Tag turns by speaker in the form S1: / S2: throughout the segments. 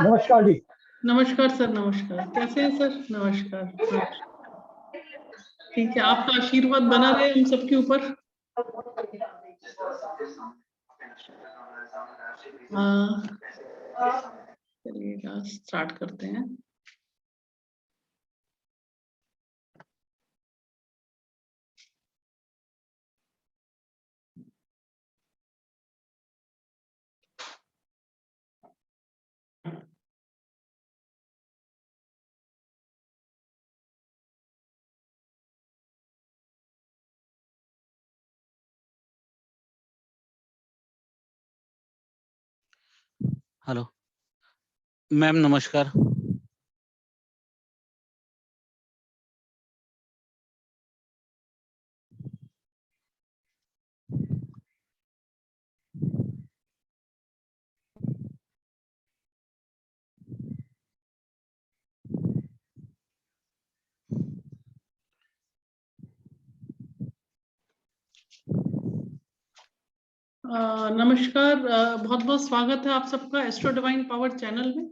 S1: नमस्कार जी।
S2: नमस्कार सर, नमस्कार। कैसे हैं सर? नमस्कार। ठीक है, आपका आशीर्वाद बना रहे हम सबके ऊपर। चलिए स्टार्ट करते हैं।
S3: हेलो मैम, नमस्कार।
S2: नमस्कार, बहुत बहुत स्वागत है आप सबका एस्ट्रो डिवाइन पावर चैनल में।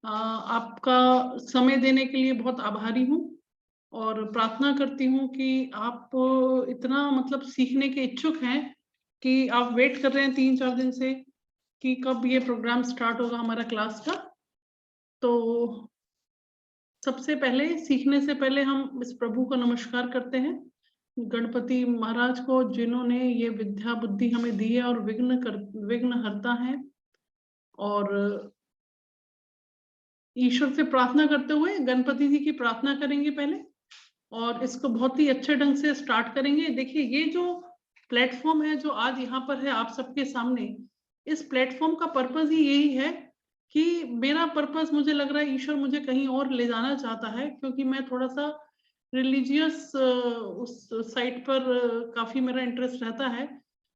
S2: आपका समय देने के लिए बहुत आभारी हूँ और प्रार्थना करती हूँ कि आप इतना मतलब सीखने के इच्छुक हैं कि आप वेट कर रहे हैं 3-4 दिन से कि कब ये प्रोग्राम स्टार्ट होगा हमारा क्लास का। तो सबसे पहले सीखने से पहले हम इस प्रभु को नमस्कार करते हैं, गणपति महाराज को, जिन्होंने ये विद्या बुद्धि हमें दी है और विघ्न हरता है। और ईश्वर से प्रार्थना करते हुए गणपति जी की प्रार्थना करेंगे पहले और इसको बहुत ही अच्छे ढंग से स्टार्ट करेंगे। देखिए, ये जो प्लेटफॉर्म है जो आज यहाँ पर है आप सबके सामने, इस प्लेटफॉर्म का पर्पस ही यही है कि मेरा पर्पस, मुझे लग रहा है ईश्वर मुझे कहीं और ले जाना चाहता है, क्योंकि मैं थोड़ा सा रिलीजियस उस साइट पर काफी मेरा इंटरेस्ट रहता है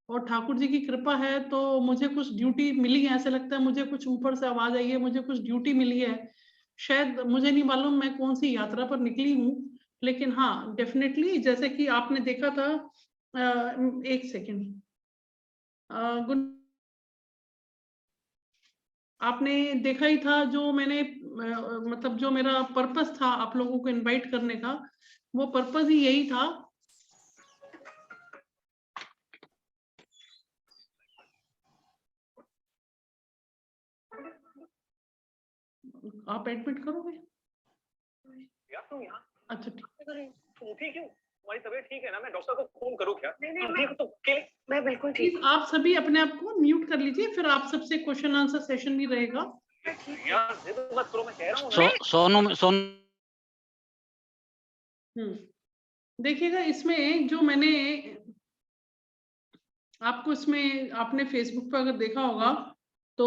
S2: और ठाकुर जी की कृपा है तो मुझे कुछ ड्यूटी मिली है। ऐसा लगता है मुझे कुछ ऊपर से आवाज आई है, मुझे कुछ ड्यूटी मिली है। शायद मुझे नहीं मालूम मैं कौन सी यात्रा पर निकली हूँ, लेकिन हाँ डेफिनेटली जैसे कि आपने देखा था, एक सेकेंड, आपने देखा ही था जो मैंने मतलब जो मेरा पर्पस था आप लोगों को इनवाइट करने का, वो पर्पस ही यही था। आप एडमिट करोगे? अच्छा ठीक है।
S4: तुम्हारी तबीयत ठीक है ना? मैं डॉक्टर को फोन करूं क्या?
S2: नहीं, मैं बिल्कुल ठीक। आप सभी अपने आप को म्यूट कर लीजिए, फिर आप सबसे क्वेश्चन आंसर सेशन भी रहेगा।
S4: यार जिद मत करो, मैं कह रहा हूं
S3: सोनू
S2: देखिएगा, इसमें जो मैंने आपको, इसमें आपने फेसबुक पर अगर देखा होगा तो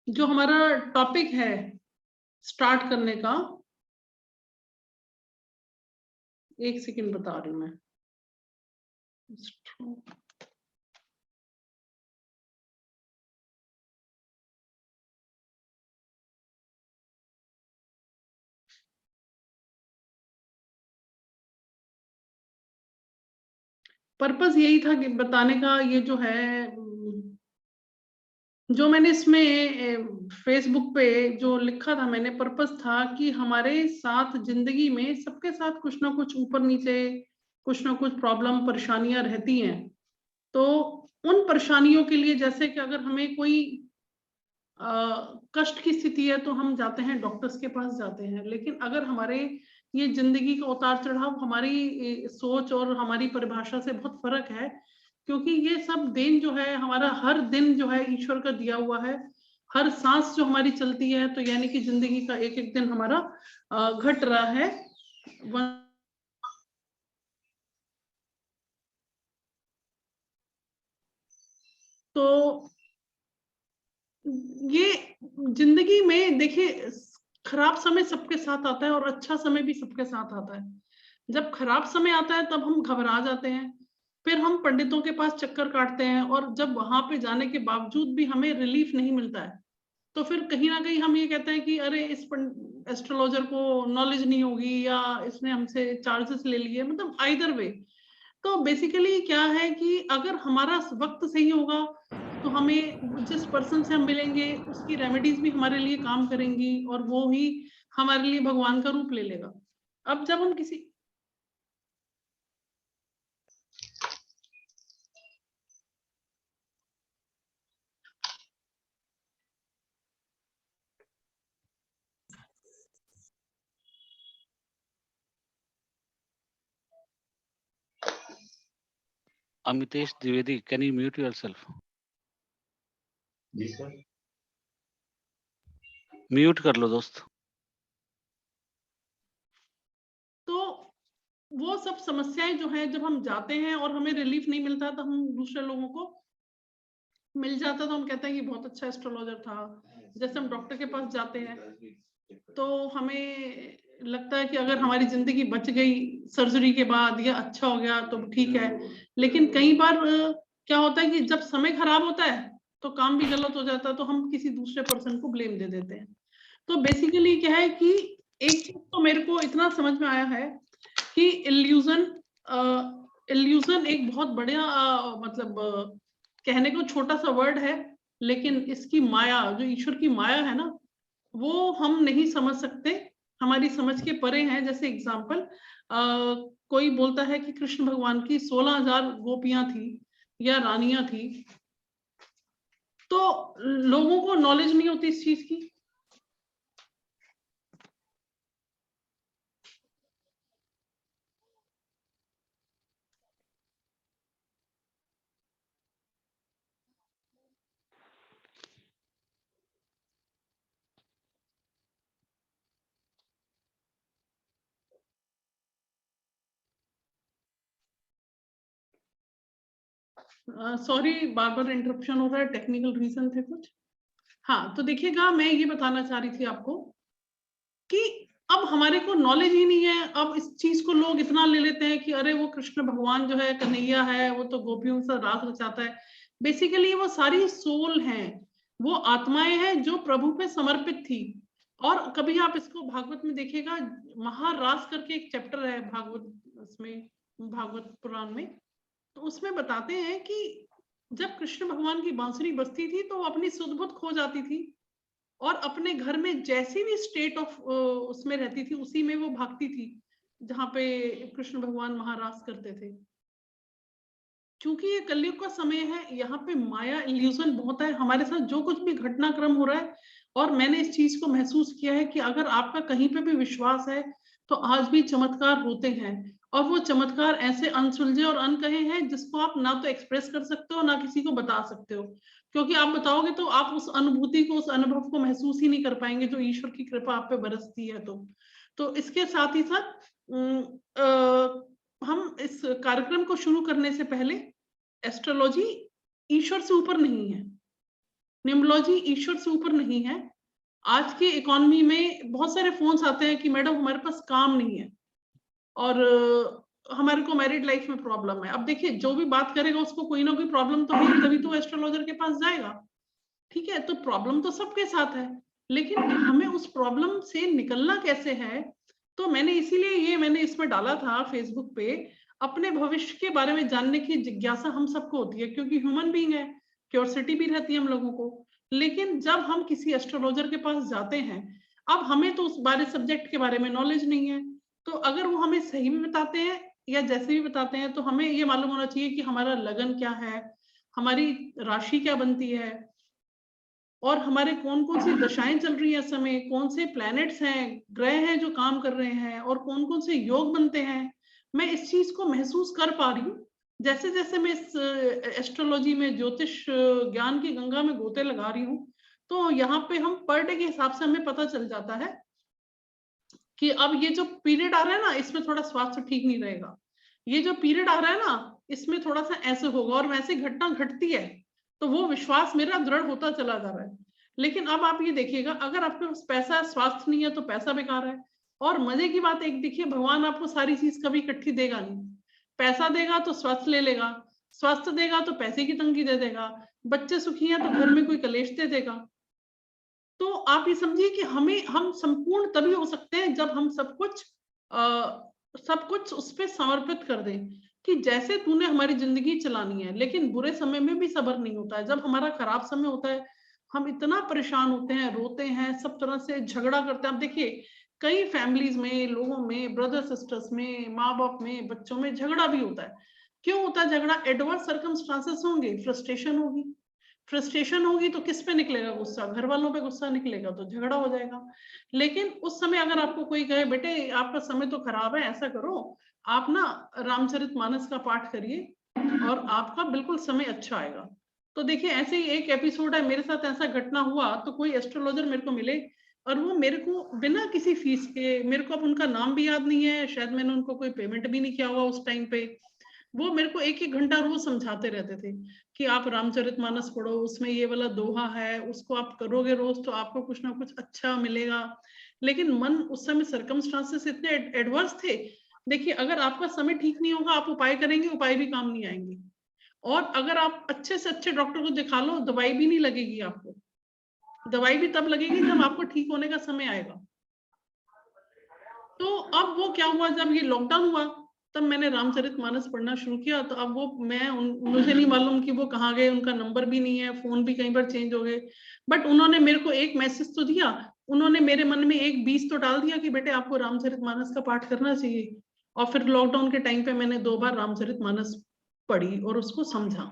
S2: जो हमारा टॉपिक है स्टार्ट करने का, एक सेकंड बता रही हूं मैं। पर्पस यही था कि बताने का, ये जो है जो मैंने इसमें फेसबुक पे जो लिखा था मैंने, पर्पस था कि हमारे साथ जिंदगी में सबके साथ कुछ ना कुछ ऊपर नीचे, कुछ ना कुछ प्रॉब्लम परेशानियां रहती हैं। तो उन परेशानियों के लिए, जैसे कि अगर हमें कोई कष्ट की स्थिति है तो हम जाते हैं डॉक्टर्स के पास जाते हैं, लेकिन अगर हमारे ये जिंदगी का उतार चढ़ाव, हमारी सोच और हमारी परिभाषा से बहुत फर्क है, क्योंकि ये सब देन जो है हमारा, हर दिन जो है ईश्वर का दिया हुआ है। हर सांस जो हमारी चलती है, तो यानी कि जिंदगी का एक एक दिन हमारा घट रहा है। तो ये जिंदगी में देखिए, खराब समय सबके साथ आता है और अच्छा समय भी सबके साथ आता है। जब खराब समय आता है तब हम घबरा जाते हैं, फिर हम पंडितों के पास चक्कर काटते हैं, और जब वहां पे जाने के बावजूद भी हमें रिलीफ नहीं मिलता है तो फिर कहीं ना कहीं हम ये कहते हैं कि अरे इस एस्ट्रोलॉजर को नॉलेज नहीं होगी या इसने हमसे चार्जेस ले लिए, मतलब आइदर वे। तो बेसिकली क्या है कि अगर हमारा वक्त सही होगा तो हमें जिस पर्सन से हम मिलेंगे उसकी रेमेडीज भी हमारे लिए काम करेंगी और वो ही हमारे लिए भगवान का रूप ले लेगा। अब जब हम किसी
S3: Amitesh Dwivedi, can you mute yourself?
S1: जी सर।
S3: म्यूट कर लो दोस्त।
S2: तो वो सब समस्याएं जो है, जब हम जाते हैं और हमें रिलीफ नहीं मिलता तो हम दूसरे लोगों को मिल जाता तो हम कहते हैं कि बहुत अच्छा एस्ट्रोलॉजर था। जैसे हम डॉक्टर के पास जाते हैं तो हमें लगता है कि अगर हमारी जिंदगी बच गई सर्जरी के बाद या अच्छा हो गया तो ठीक है, लेकिन कई बार क्या होता है कि जब समय खराब होता है तो काम भी गलत हो जाता है, तो हम किसी दूसरे पर्सन को ब्लेम दे देते हैं। तो बेसिकली क्या है कि एक चीज तो मेरे को इतना समझ में आया है कि इल्यूजन एक बहुत बढ़िया मतलब कहने को छोटा सा वर्ड है, लेकिन इसकी माया, जो ईश्वर की माया है ना, वो हम नहीं समझ सकते, हमारी समझ के परे हैं। जैसे एग्जाम्पल, कोई बोलता है कि कृष्ण भगवान की 16,000 गोपियां थी या रानियां थी, तो लोगों को नॉलेज नहीं होती इस चीज की। सॉरी, बार बार इंटरप्शन हो रहा है, टेक्निकल रीजन थे कुछ। हाँ, तो देखिएगा, मैं ये बताना चाह रही थी आपको कि अब हमारे को नॉलेज ही नहीं है। अब इस चीज को लोग इतना ले लेते हैं कि अरे वो कृष्ण भगवान जो है कन्हैया है, वो तो गोपियों से रास रचाता है। बेसिकली वो सारी सोल हैं, वो आत्माएं हैं जो प्रभु पे समर्पित थी। और कभी आप इसको भागवत में देखिएगा, महारास करके एक चैप्टर है भागवत, उसमें भागवत पुराण में, तो उसमें बताते हैं कि जब कृष्ण भगवान की बांसुरी बजती थी तो वो अपनी सुध बुध खो जाती थी और अपने घर में जैसी भी स्टेट ऑफ उसमें रहती थी उसी में वो भागती थी जहां पे कृष्ण भगवान महारास करते थे। क्योंकि ये कलयुग का समय है, यहाँ पे माया इल्यूजन बहुत है। हमारे साथ जो कुछ भी घटनाक्रम हो रहा है, और मैंने इस चीज को महसूस किया है कि अगर आपका कहीं पे भी विश्वास है तो आज भी चमत्कार होते हैं। और वो चमत्कार ऐसे अनसुलझे और अनकहे हैं जिसको आप ना तो एक्सप्रेस कर सकते हो ना किसी को बता सकते हो, क्योंकि आप बताओगे तो आप उस अनुभूति को, उस अनुभव को महसूस ही नहीं कर पाएंगे जो ईश्वर की कृपा आप पे बरसती है। तो इसके साथ ही साथ हम इस कार्यक्रम को शुरू करने से पहले, एस्ट्रोलॉजी ईश्वर से ऊपर नहीं है, न्यूमरोलॉजी ईश्वर से ऊपर नहीं है। आज के इकोनॉमी में बहुत सारे फोन्स आते हैं कि मैडम हमारे पास काम नहीं है और हमारे को मैरिड लाइफ में प्रॉब्लम है। अब देखिए, जो भी बात करेगा उसको कोई ना कोई प्रॉब्लम तो है, तभी तो एस्ट्रोलॉजर के पास जाएगा। ठीक है, तो प्रॉब्लम तो सबके साथ है, लेकिन हमें उस प्रॉब्लम से निकलना कैसे है। तो मैंने इसीलिए ये मैंने इसमें डाला था फेसबुक पे, अपने भविष्य के बारे में जानने की जिज्ञासा हम सबको होती है, क्योंकि ह्यूमन बीइंग है, क्यूरियोसिटी भी रहती है हम लोगों को। लेकिन जब हम किसी एस्ट्रोलॉजर के पास जाते हैं, अब हमें तो उस बारे सब्जेक्ट के बारे में नॉलेज नहीं है, तो अगर वो हमें सही भी बताते हैं या जैसे भी बताते हैं, तो हमें ये मालूम होना चाहिए कि हमारा लगन क्या है, हमारी राशि क्या बनती है, और हमारे कौन कौन सी दशाएं चल रही है इस समय, कौन से प्लैनेट्स हैं, ग्रह हैं जो काम कर रहे हैं, और कौन कौन से योग बनते हैं। मैं इस चीज को महसूस कर पा रही हूँ जैसे जैसे मैं इस एस्ट्रोलॉजी में, ज्योतिष ज्ञान की गंगा में गोते लगा रही हूँ। तो यहाँ पे हम पर डे के हिसाब से हमें पता चल जाता है कि अब ये जो पीरियड आ रहा है ना, इसमें थोड़ा स्वास्थ्य ठीक नहीं रहेगा, ये जो पीरियड आ रहा है ना, इसमें थोड़ा सा ऐसे होगा, और वैसे घटना घटती है। तो वो विश्वास मेरा दृढ़ होता चला जा रहा है। लेकिन अब आप ये देखिएगा, अगर आपके पास पैसा, स्वास्थ्य नहीं है तो पैसा बेकार है। और मजे की बात एक देखिए, भगवान आपको सारी चीज कभी इकट्ठी देगा नहीं। पैसा देगा तो स्वास्थ्य ले लेगा, स्वास्थ्य देगा तो पैसे की तंगी दे देगा, बच्चे सुखी हैं तो घर में कोई कलेश दे देगा। तो आप ये समझिए कि हम संपूर्ण तभी हो सकते हैं जब हम सब कुछ उस पर समर्पित कर दें कि जैसे तूने हमारी जिंदगी चलानी है। लेकिन बुरे समय में भी सब्र नहीं होता है। जब हमारा खराब समय होता है हम इतना परेशान होते हैं, रोते हैं, सब तरह से झगड़ा करते हैं। आप देखिए कई फैमिलीज में, लोगों में, ब्रदर सिस्टर्स में, माँ बाप में, बच्चों में झगड़ा भी होता है। क्यों होता है झगड़ा? एडवर्स सर्कमस्टांसेस होंगे, फ्रस्ट्रेशन होगी तो किस पे निकलेगा गुस्सा? घर वालों पे गुस्सा निकलेगा तो झगड़ा हो जाएगा। लेकिन उस समय अगर आपको कोई कहे बेटे आपका समय तो खराब है, ऐसा करो आप ना रामचरितमानस का पाठ करिए और आपका बिल्कुल समय अच्छा आएगा। तो देखिए ऐसे ही एक एपिसोड है, मेरे साथ ऐसा घटना हुआ। तो कोई एस्ट्रोलॉजर मेरे को मिले और वो मेरे को बिना किसी फीस के, मेरे को अब उनका नाम भी याद नहीं है, शायद मैंने उनको कोई पेमेंट भी नहीं किया हुआ उस टाइम पे, वो मेरे को 1-1 घंटा रोज समझाते रहते थे कि आप रामचरितमानस पढ़ो, उसमें ये वाला दोहा है, उसको आप करोगे रोज तो आपको कुछ ना कुछ अच्छा मिलेगा। लेकिन मन उस समय सर्कमस्टांसेस इतने एडवर्स थे। देखिए अगर आपका समय ठीक नहीं होगा आप उपाय करेंगे, उपाय भी काम नहीं आएंगे। और अगर आप अच्छे से अच्छे डॉक्टर को दिखा लो, दवाई भी नहीं लगेगी आपको। दवाई भी तब लगेगी जब आपको ठीक होने का समय आएगा। तो अब वो क्या हुआ, जब ये लॉकडाउन हुआ तब मैंने रामचरितमानस पढ़ना शुरू किया। तो अब वो मुझे नहीं मालूम कि वो कहाँ गए, उनका नंबर भी नहीं है, फोन भी कई बार चेंज हो गए। बट उन्होंने मेरे को एक मैसेज तो दिया, उन्होंने मेरे मन में एक बीज तो डाल दिया कि बेटे आपको रामचरितमानस का पाठ करना चाहिए। और फिर लॉकडाउन के टाइम पे मैंने 2 बार रामचरितमानस पढ़ी और उसको समझा,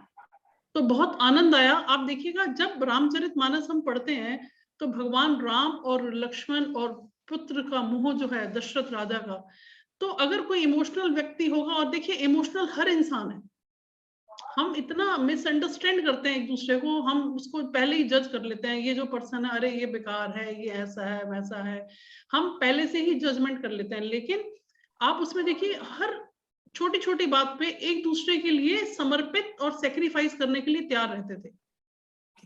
S2: तो बहुत आनंद आया। आप देखिएगा जब रामचरितमानस हम पढ़ते हैं तो भगवान राम और लक्ष्मण और पुत्र का मोह जो है दशरथ राजा का, तो अगर कोई इमोशनल व्यक्ति होगा, और देखिए इमोशनल हर इंसान है, हम इतना मिसअंडरस्टैंड करते हैं एक दूसरे को, हम उसको पहले ही जज कर लेते हैं, ये जो पर्सन है अरे ये बेकार है, ये ऐसा है वैसा है, हम पहले से ही जजमेंट कर लेते हैं। लेकिन आप उसमें देखिए हर छोटी छोटी बात पे एक दूसरे के लिए समर्पित और सेक्रीफाइस करने के लिए तैयार रहते थे।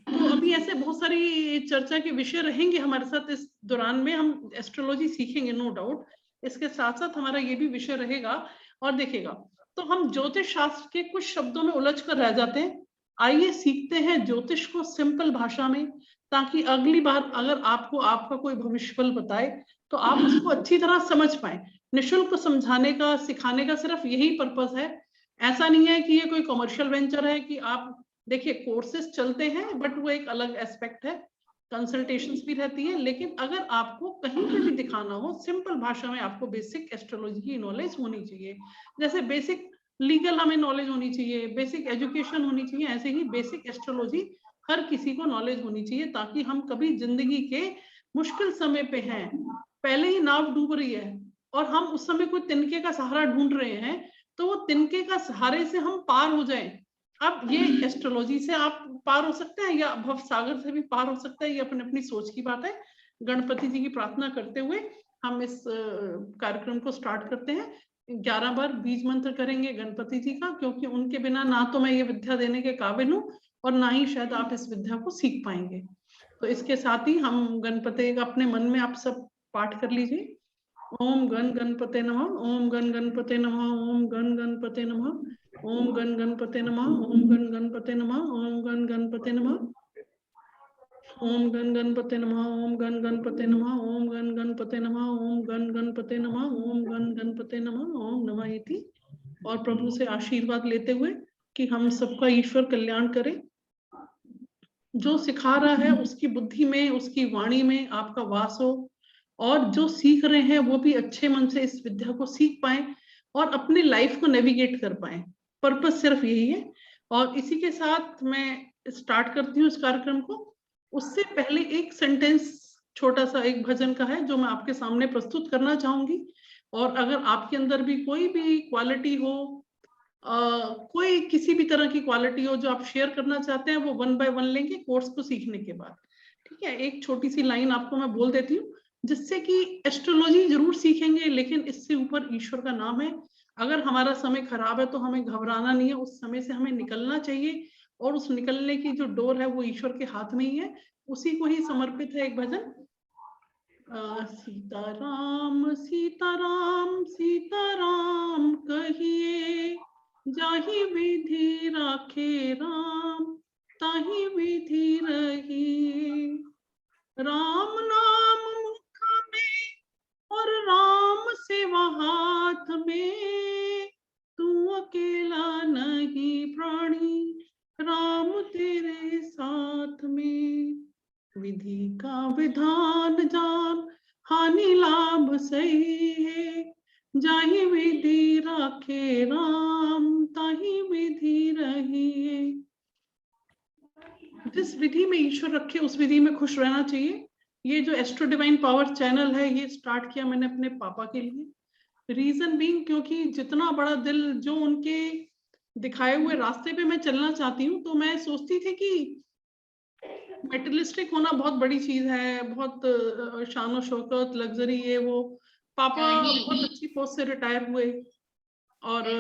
S2: तो अभी ऐसे बहुत सारी चर्चा के विषय रहेंगे हमारे साथ इस दौरान में, हम एस्ट्रोलॉजी सीखेंगे नो डाउट, इसके साथ साथ हमारा ये भी विषय रहेगा। और देखिएगा तो हम ज्योतिष शास्त्र के कुछ शब्दों में उलझ कर रह जाते हैं। आइए सीखते हैं ज्योतिष को सिंपल भाषा में, ताकि अगली बार अगर आपको आपका कोई भविष्यफल बताए तो आप उसको अच्छी तरह समझ पाए। निशुल्क समझाने का, सिखाने का सिर्फ यही पर्पस है। ऐसा नहीं है कि ये कोई कमर्शियल वेंचर है कि आप देखिए कोर्सेज चलते हैं बट वो एक अलग एस्पेक्ट है, कंसल्टेशंस भी रहती है। लेकिन अगर आपको कहीं पे भी दिखाना हो, सिंपल भाषा में आपको बेसिक एस्ट्रोलॉजी की नॉलेज होनी चाहिए। जैसे बेसिक लीगल हमें नॉलेज होनी चाहिए, बेसिक एजुकेशन होनी चाहिए, ऐसे ही बेसिक एस्ट्रोलॉजी हर किसी को नॉलेज होनी चाहिए, ताकि हम कभी जिंदगी के मुश्किल समय पे हैं, पहले ही नाव डूब रही है और हम उस समय कोई तिनके का सहारा ढूंढ रहे हैं, तो वो तिनके का सहारे से हम पार हो जाएं। अब ये एस्ट्रोलॉजी से आप पार हो सकते हैं या भव सागर से भी पार हो सकता है, ये अपनी अपनी सोच की बात है। गणपति जी की प्रार्थना करते हुए हम इस कार्यक्रम को स्टार्ट करते हैं। 11 बार बीज मंत्र करेंगे गणपति जी का, क्योंकि उनके बिना ना तो मैं ये विद्या देने के काबिल हूँ और ना ही शायद आप इस विद्या को सीख पाएंगे। तो इसके साथ ही हम गणपति का अपने मन में आप सब पाठ कर लीजिए। ओम गण गणपते नमः, ओम गण गणपते नमः, ओम गण गणपते नमः, ओम गण गणपते नमः, ओम गण गणपते नमः, ओम गण गणपते नमः, ओम गण गणपते नमः, ओम गण गणपते नमः, ओम गण गणपते नमः, ओम गण गणपते नमः, ओम गण गणपते नमः, ओम नमः इति। और प्रभु से आशीर्वाद लेते हुए कि हम सबका ईश्वर कल्याण करे। जो सिखा रहा है उसकी बुद्धि में, उसकी वाणी में आपका वास हो, और जो सीख रहे हैं वो भी अच्छे मन से इस विद्या को सीख पाए और अपनी लाइफ को नेविगेट कर पाए। पर्पस सिर्फ यही है। और इसी के साथ मैं स्टार्ट करती हूँ इस कार्यक्रम को। उससे पहले एक सेंटेंस छोटा सा एक भजन का है जो मैं आपके सामने प्रस्तुत करना चाहूंगी। और अगर आपके अंदर भी कोई भी क्वालिटी हो, कोई किसी भी तरह की क्वालिटी हो जो आप शेयर करना चाहते हैं, वो 1 बाय 1 लेंगे कोर्स को सीखने के बाद। ठीक है, एक छोटी सी लाइन आपको मैं बोल देती हूँ, जिससे कि एस्ट्रोलॉजी जरूर सीखेंगे लेकिन इससे ऊपर ईश्वर का नाम है। अगर हमारा समय खराब है तो हमें घबराना नहीं है, उस समय से हमें निकलना चाहिए, और उस निकलने की जो डोर है वो ईश्वर के हाथ में ही है। उसी को ही समर्पित है एक भजन। सीताराम सीताराम सीताराम कहिए, जाहि विधि राखे राम ताहि विधि रहिए। राम नाम मुख में और राम सेवा हाथ में, तू अकेला नहीं प्राणी, राम तेरे साथ में। विधि का विधान जान, हानि लाभ सही है, जाहि विधि राखे राम, ताहि विधि रही है। जिस विधि में ईश्वर रखे उस विधि में खुश रहना चाहिए। ये जो एस्ट्रो डिवाइन पावर चैनल है, ये स्टार्ट किया मैंने अपने पापा के लिए। रीजन बीइंग, क्योंकि जितना बड़ा दिल जो उनके दिखाए हुए रास्ते पे मैं चलना चाहती हूँ, तो मैं सोचती थी कि मेटेरियलिस्टिक होना बहुत बड़ी चीज है, बहुत शान शौकत, लग्जरी, ये वो। पापा बहुत अच्छी पोस्ट से रिटायर हुए और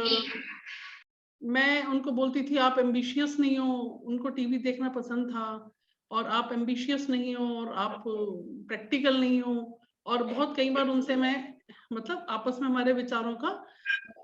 S2: मैं उनको बोलती थी आप एम्बिशियस नहीं हो, उनको टीवी देखना पसंद था, और आप एम्बिशियस नहीं हो और आप प्रैक्टिकल नहीं हो। और बहुत कई बार उनसे मैं मतलब आपस में हमारे विचारों का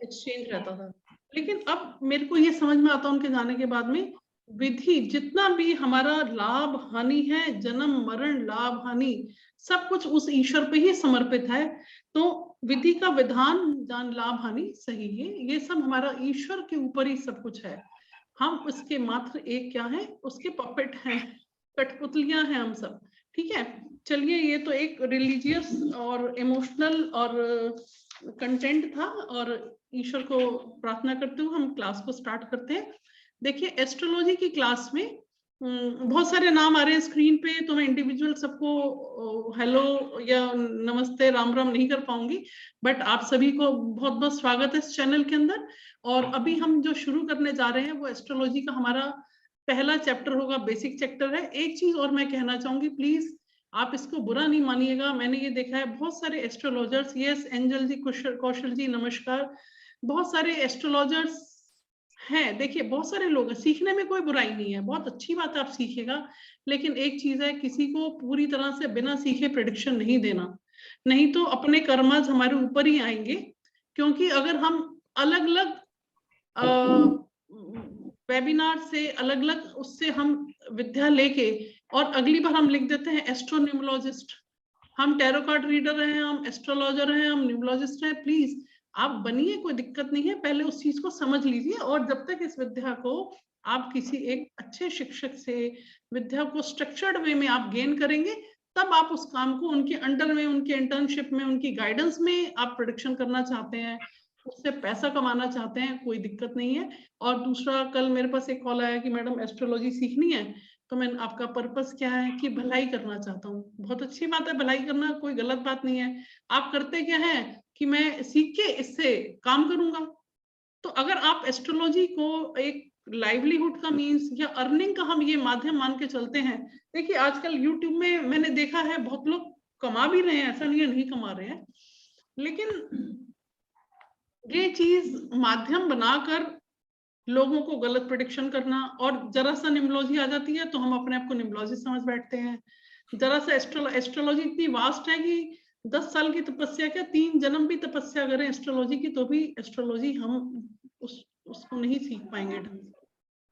S2: एक्सचेंज रहता था। लेकिन अब मेरे को ये समझ में आता उनके जाने के बाद में, विधि जितना भी हमारा लाभ हानि है, जन्म मरण लाभ हानि, सब कुछ उस ईश्वर पे ही समर्पित है। तो विधि का विधान जान, लाभ हानि सही है, ये सब हमारा ईश्वर के ऊपर ही सब कुछ है। हम उसके मात्र एक क्या है, उसके पपेट हैं, कठपुतलियां हैं हम सब। ठीक है, चलिए, ये तो एक रिलीजियस और इमोशनल और कंटेंट था, और ईश्वर को प्रार्थना करते हुए हम क्लास को स्टार्ट करते हैं। देखिए, एस्ट्रोलॉजी की क्लास में बहुत सारे नाम आ रहे हैं स्क्रीन पे, तो मैं इंडिविजुअल सबको हेलो या नमस्ते राम राम नहीं कर पाऊंगी, बट आप सभी को बहुत बहुत स्वागत है इस चैनल के अंदर। और अभी हम जो शुरू करने जा रहे हैं वो एस्ट्रोलॉजी का हमारा पहला चैप्टर होगा, बेसिक चैप्टर है। एक चीज और मैं कहना चाहूंगी, प्लीज आप इसको बुरा नहीं मानिएगा। मैंने ये देखा है बहुत सारे एस्ट्रोलॉजर्स, यस एंजल जी, कौशल जी नमस्कार, बहुत सारे एस्ट्रोलॉजर्स हैं। देखिए, बहुत सारे लोग हैं, सीखने में कोई बुराई नहीं है, बहुत अच्छी बात है, आप सीखेगा। लेकिन एक चीज है, किसी को पूरी तरह से बिना सीखे प्रेडिक्शन नहीं देना, नहीं तो अपने कर्मज हमारे ऊपर ही आएंगे। क्योंकि अगर हम अलग अलग वेबिनार से, अलग अलग उससे हम विद्या लेके, और अगली बार हम लिख देते हैं एस्ट्रोन्यूमोलॉजिस्ट, हम टैरो कार्ड रीडर हैं, हम एस्ट्रोलॉजर हैं, हम न्यूमोलॉजिस्ट हैं। प्लीज आप बनिए, कोई दिक्कत नहीं है, पहले उस चीज को समझ लीजिए। और जब तक इस विद्या को आप किसी एक अच्छे शिक्षक से विद्या को स्ट्रक्चर्ड वे में आप गेन करेंगे, तब आप उस काम को उनके अंडर में, उनके इंटर्नशिप में, उनकी गाइडेंस में आप प्रोडिक्शन करना चाहते हैं, उससे पैसा कमाना चाहते हैं, कोई दिक्कत नहीं है। और दूसरा, कल मेरे पास एक कॉल आया कि मैडम एस्ट्रोलॉजी सीखनी है, तो मैं, आपका पर्पस क्या है? कि भलाई करना चाहता हूँ। बहुत अच्छी बात है, भलाई करना कोई गलत बात नहीं है। आप करते क्या है कि मैं सीख के इससे काम करूंगा। तो अगर आप एस्ट्रोलॉजी को एक लाइवलीहुड का मीन्स या अर्निंग का हम ये माध्यम मान के चलते हैं, देखिए आजकल यूट्यूब में मैंने देखा है बहुत लोग कमा भी रहे हैं, ऐसा नहीं है नहीं कमा रहे हैं, लेकिन ये चीज माध्यम बनाकर लोगों को गलत प्रेडिक्शन करना, और जरा सा न्यूमरोलॉजी आ जाती है तो हम अपने आप को न्यूमरोलॉजी समझ बैठते हैं। जरा सा एस्ट्रोलॉजी इतनी वास्ट है कि 10 साल की तपस्या क्या, 3 जन्म भी तपस्या करें एस्ट्रोलॉजी की, तो भी एस्ट्रोलॉजी हम उसको नहीं सीख पाएंगे ढंग से,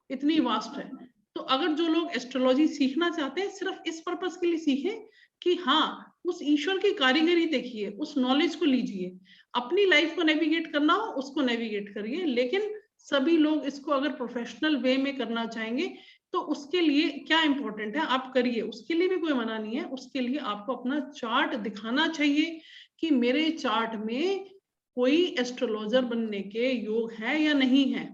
S2: इतनी वास्ट है। तो अगर जो लोग एस्ट्रोलॉजी सीखना चाहते हैं, सिर्फ इस पर्पस के लिए सीखें कि हाँ, उस ईश्वर की कारीगरी देखिए, उस नॉलेज को लीजिए, अपनी लाइफ को नेविगेट करना हो उसको नेविगेट करिए। लेकिन सभी लोग इसको अगर प्रोफेशनल वे में करना चाहेंगे तो उसके लिए क्या इंपॉर्टेंट है, आप करिए, उसके लिए भी कोई मना नहीं है। उसके लिए आपको अपना चार्ट दिखाना चाहिए कि मेरे चार्ट में कोई एस्ट्रोलॉजर बनने के योग है या नहीं है।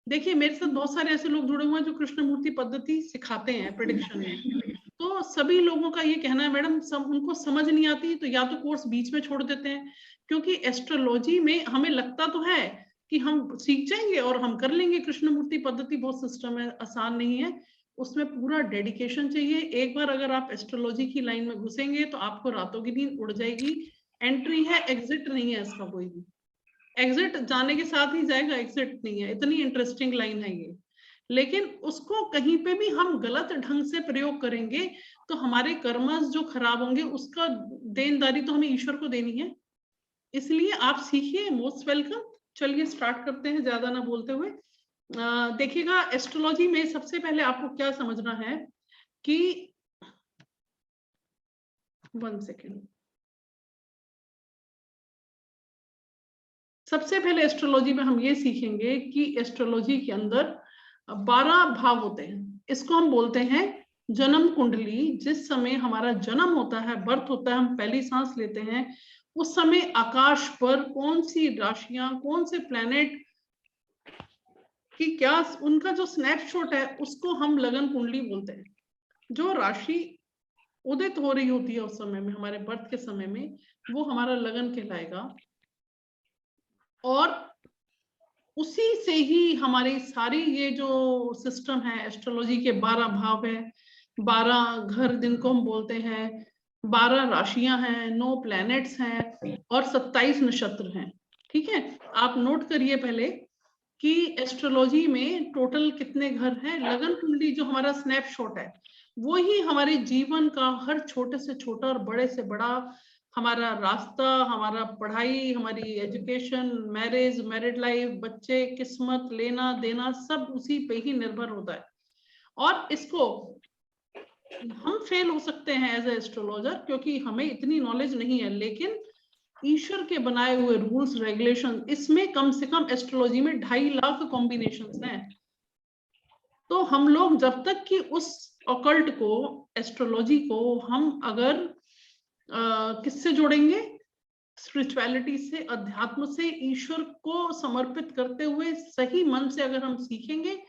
S2: देखिए, मेरे साथ बहुत सारे ऐसे लोग जुड़े हुए हैं जो कृष्णमूर्ति पद्धति सिखाते हैं प्रेडिक्शन में। तो सभी लोगों का ये कहना है, मैडम सब उनको समझ नहीं आती, तो या तो कोर्स बीच में छोड़ देते हैं, क्योंकि एस्ट्रोलॉजी में हमें लगता तो है कि हम सीख जाएंगे और हम कर लेंगे। कृष्णमूर्ति पद्धति बहुत सिस्टम है, आसान नहीं है, उसमें पूरा डेडिकेशन चाहिए। एक बार अगर आप एस्ट्रोलॉजी की लाइन में घुसेंगे तो आपको रातों की नींद उड़ जाएगी। एंट्री है, एग्जिट नहीं है इसका कोई भी। एग्जिट जाने के साथ ही जाएगा, एग्जिट नहीं है, इतनी इंटरेस्टिंग लाइन है ये। लेकिन उसको कहीं पे भी हम गलत ढंग से प्रयोग करेंगे तो हमारे कर्मस जो खराब होंगे, उसका देनदारी तो हमें ईश्वर को देनी है। इसलिए आप सीखिए, मोस्ट वेलकम। चलिए स्टार्ट करते हैं, ज्यादा ना बोलते हुए। देखिएगा, एस्ट्रोलॉजी में सबसे पहले आपको क्या समझना है कि 1 सेकेंड। सबसे पहले एस्ट्रोलॉजी में हम ये सीखेंगे कि एस्ट्रोलॉजी के अंदर 12 भाव होते हैं। इसको हम बोलते हैं जन्म कुंडली। जिस समय हमारा जन्म होता है, बर्थ होता है, हम पहली सांस लेते हैं, उस समय आकाश पर कौन सी राशियां, कौन से प्लैनेट कि क्या उनका जो स्नैपशॉट है उसको हम लगन कुंडली बोलते हैं। जो राशि उदित हो रही होती है उस समय में, हमारे बर्थ के समय में, वो हमारा लगन कहलाएगा। और उसी से ही हमारी सारी ये जो सिस्टम है एस्ट्रोलॉजी के 12 भाव है, 12 घर जिनको हम बोलते हैं, 12 राशियां हैं, 9 प्लैनेट्स हैं और 27 नक्षत्र हैं। ठीक है, आप नोट करिए पहले कि एस्ट्रोलॉजी में टोटल कितने घर हैं। लगन कुंडली जो हमारा स्नैपशॉट है वो ही हमारे जीवन का हर छोटे से छोटा और बड़े से बड़ा हमारा रास्ता, हमारा पढ़ाई, हमारी एजुकेशन, मैरिज, मैरिड लाइफ, बच्चे, किस्मत, लेना देना, सब उसी पे ही निर्भर होता है। और इसको हम फेल हो सकते हैं एज ए एस्ट्रोलॉजर क्योंकि हमें इतनी नॉलेज नहीं है, लेकिन ईश्वर के बनाए हुए रूल्स रेगुलेशन, इसमें कम से कम एस्ट्रोलॉजी में 2.5 लाख कॉम्बिनेशंस हैं। तो हम लोग जब तक कि उस ऑकल्ट को, एस्ट्रोलॉजी को हम अगर किससे जोड़ेंगे, स्पिरिचुअलिटी से, अध्यात्म से, ईश्वर को समर्पित करते हुए सही मन से अगर हम सीखेंगे,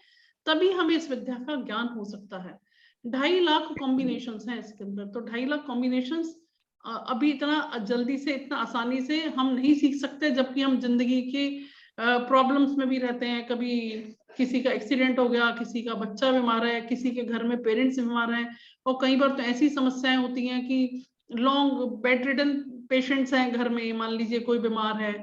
S2: तभी हमें इस विद्या का ज्ञान हो सकता है। 2.5 लाख कॉम्बिनेशंस हैं इसके अंदर। तो 2.5 लाख कॉम्बिनेशंस अभी इतना जल्दी से, इतना आसानी से हम नहीं सीख सकते, जबकि हम जिंदगी की प्रॉब्लम्स में भी रहते हैं। कभी किसी का एक्सीडेंट हो गया, किसी का बच्चा बीमार है, किसी के घर में पेरेंट्स बीमार हैं, और कई बार तो ऐसी समस्याएं होती हैं कि लॉन्ग बेड रिडन पेशेंट्स हैं घर में। मान लीजिए कोई बीमार है,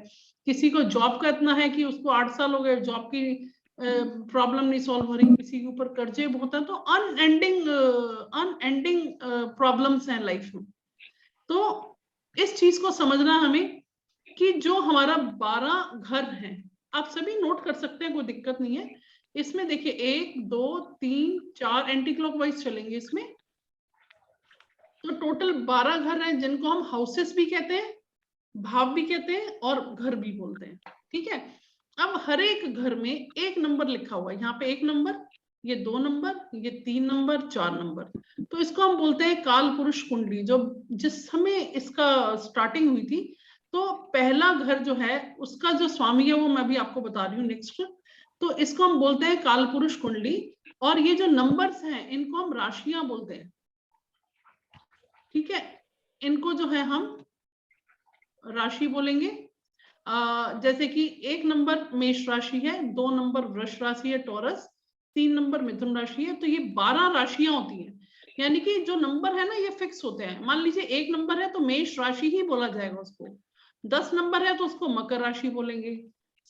S2: किसी को जॉब का इतना है कि उसको 8 साल हो गए, जॉब की प्रॉब्लम नहीं सॉल्व हो रही, किसी के ऊपर कर्जे बहुत हैं। तो अनएंडिंग प्रॉब्लम्स हैं लाइफ में। तो इस चीज को समझना हमें कि जो हमारा 12 घर हैं, आप सभी नोट कर सकते हैं, कोई दिक्कत नहीं है। इसमें देखिए 1 2 3 4 एंटी क्लॉकवाइज चलेंगे इसमें। तो टोटल 12 घर हैं जिनको हम हाउसेस भी कहते हैं, भाव भी कहते हैं और घर भी बोलते हैं। ठीक है, अब हर एक घर में एक नंबर लिखा हुआ है। यहाँ पे 1 नंबर, ये 2 नंबर, ये 3 नंबर, 4 नंबर। तो इसको हम बोलते हैं काल पुरुष कुंडली। जो जिस समय इसका स्टार्टिंग हुई थी, तो पहला घर जो है उसका जो स्वामी है वो मैं भी आपको बता रही हूँ नेक्स्ट। तो इसको हम बोलते हैं काल पुरुष कुंडली। और ये जो नंबर्स हैं इनको हम राशियां बोलते हैं। ठीक है, इनको जो है हम राशि बोलेंगे। जैसे कि 1 नंबर मेष राशि है, 2 नंबर वृष राशि है टॉरस, 3 नंबर मिथुन राशि है। तो ये 12 राशियां होती हैं, यानी कि जो नंबर है ना ये फिक्स होते हैं। मान लीजिए 1 नंबर है तो मेष राशि ही बोला जाएगा उसको, 10 नंबर है तो उसको मकर राशि बोलेंगे,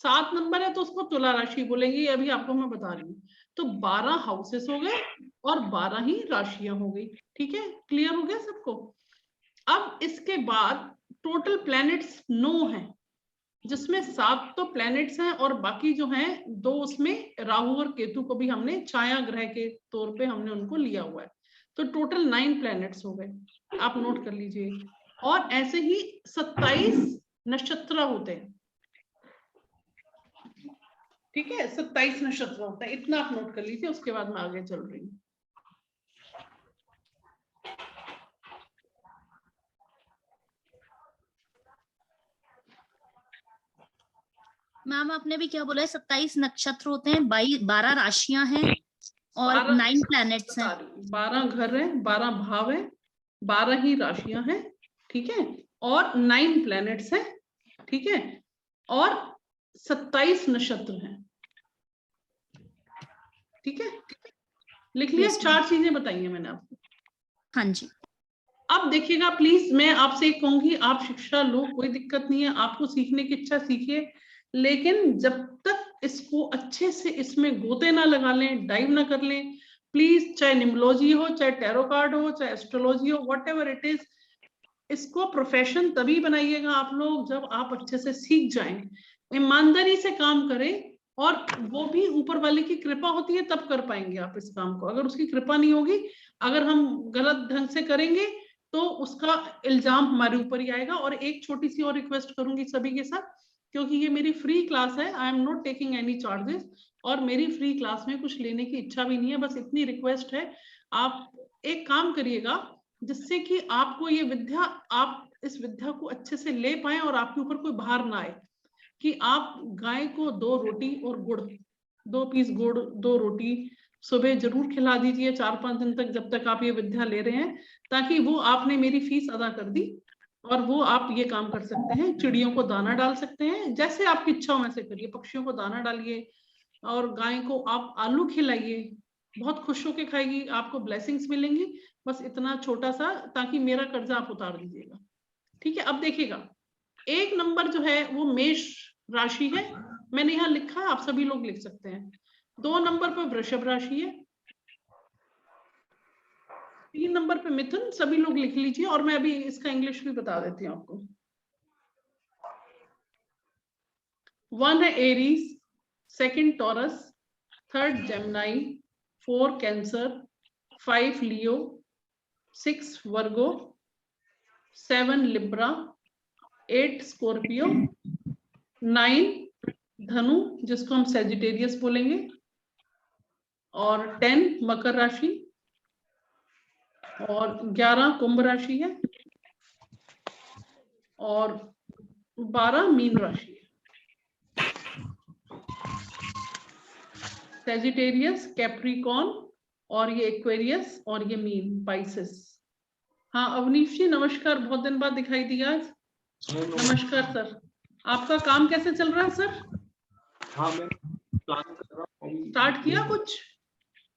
S2: 7 नंबर है तो उसको तुला राशि बोलेंगे। ये अभी आपको मैं बता रही हूँ। तो 12 हाउसेस हो गए और 12 ही राशियां हो गई। ठीक है, क्लियर हो गया सबको। अब इसके बाद टोटल प्लैनेट्स 9 हैं, जिसमें 7 तो प्लैनेट्स हैं और बाकी जो हैं 2, उसमें राहु और केतु को भी हमने छाया ग्रह के तौर पे हमने उनको लिया हुआ है। तो टोटल 9 प्लैनेट्स हो गए, आप नोट कर लीजिए। और ऐसे ही 27 नक्षत्र होते हैं। ठीक है, 27 नक्षत्र होता है, इतना आप नोट कर लीजिए। उसके बाद मैं आगे चल रही हूँ।
S5: मैम आपने भी क्या बोला है, 27 नक्षत्र होते हैं, 12 राशियां हैं और 9 प्लैनेट्स हैं।
S2: 12 घर हैं, 12 भाव हैं, 12 ही राशियां हैं। ठीक है, और 9 प्लैनेट्स हैं। ठीक है, और 27 नक्षत्र हैं। ठीक है, लिख लिया। 4 चीजें बताई हैं मैंने आपको।
S5: हाँ जी।
S2: अब देखिएगा प्लीज, मैं आपसे एक कहूंगी, आप शिक्षा लो, कोई दिक्कत नहीं है, आपको सीखने की इच्छा सीखिए, लेकिन जब तक इसको अच्छे से इसमें गोते ना लगा लें, डाइव ना कर लें, प्लीज, चाहे न्यूमरोलॉजी हो, चाहे टैरो कार्ड हो, चाहे एस्ट्रोलॉजी हो, व्हाटएवर इट इज, इसको प्रोफेशन तभी बनाइएगा आप लोग जब आप अच्छे से सीख जाएं, ईमानदारी से काम करें। और वो भी ऊपर वाले की कृपा होती है तब कर पाएंगे आप इस काम को। अगर उसकी कृपा नहीं होगी, अगर हम गलत ढंग से करेंगे तो उसका इल्जाम हमारे ऊपर ही आएगा। और एक छोटी सी और रिक्वेस्ट करूंगी सभी के साथ, क्योंकि ये मेरी फ्री क्लास है, I am not taking any charges, और मेरी फ्री क्लास में कुछ लेने की इच्छा भी नहीं है, बस इतनी रिक्वेस्ट है, आप एक काम करिएगा जिससे कि आपको ये विद्या, आप इस विद्या को अच्छे से ले पाए और आपके ऊपर कोई भार ना आए, कि आप गाय को 2 रोटी और गुड़, 2 पीस गुड़ 2 रोटी सुबह जरूर खिला दीजिए 4-5 दिन तक, जब तक आप ये विद्या ले रहे हैं, ताकि वो आपने मेरी फीस अदा कर दी और वो आप ये काम कर सकते हैं। चिड़ियों को दाना डाल सकते हैं, जैसे आपकी इच्छा हो वैसे करिए, पक्षियों को दाना डालिए और गाय को आप आलू खिलाइए, बहुत खुश होके खाएगी, आपको ब्लेसिंग्स मिलेंगी। बस इतना छोटा सा, ताकि मेरा कर्जा आप उतार दीजिएगा, ठीक है। अब देखिएगा, 1 नंबर जो है वो मेष राशि है, मैंने यहाँ लिखा है, आप सभी लोग लिख सकते हैं। 2 नंबर पर वृषभ राशि है, 3 नंबर पे मिथुन, सभी लोग लिख लीजिए, और मैं अभी इसका इंग्लिश भी बता देती हूँ आपको। 1 है एरीज, 2 टॉरस, 3 जेमिनी, 4 कैंसर, 5 लियो, 6 वर्गो, 7 लिब्रा, 8 स्कॉर्पियो, 9 धनु जिसको हम सेजिटेरियस बोलेंगे, और 10 मकर राशि, और 11 कुंभ राशि है, और 12 मीन राशि है। सेजिटेरियस, कैप्रिकॉर्न, और ये एक्वेरियस, और ये मीन पाइसेस। हाँ अवनीश जी नमस्कार, बहुत दिन बाद दिखाई दिया आज। नमस्कार सर, आपका काम कैसे चल रहा है सर?
S6: हाँ मैं प्लान कर रहा हूँ।
S2: स्टार्ट किया कुछ?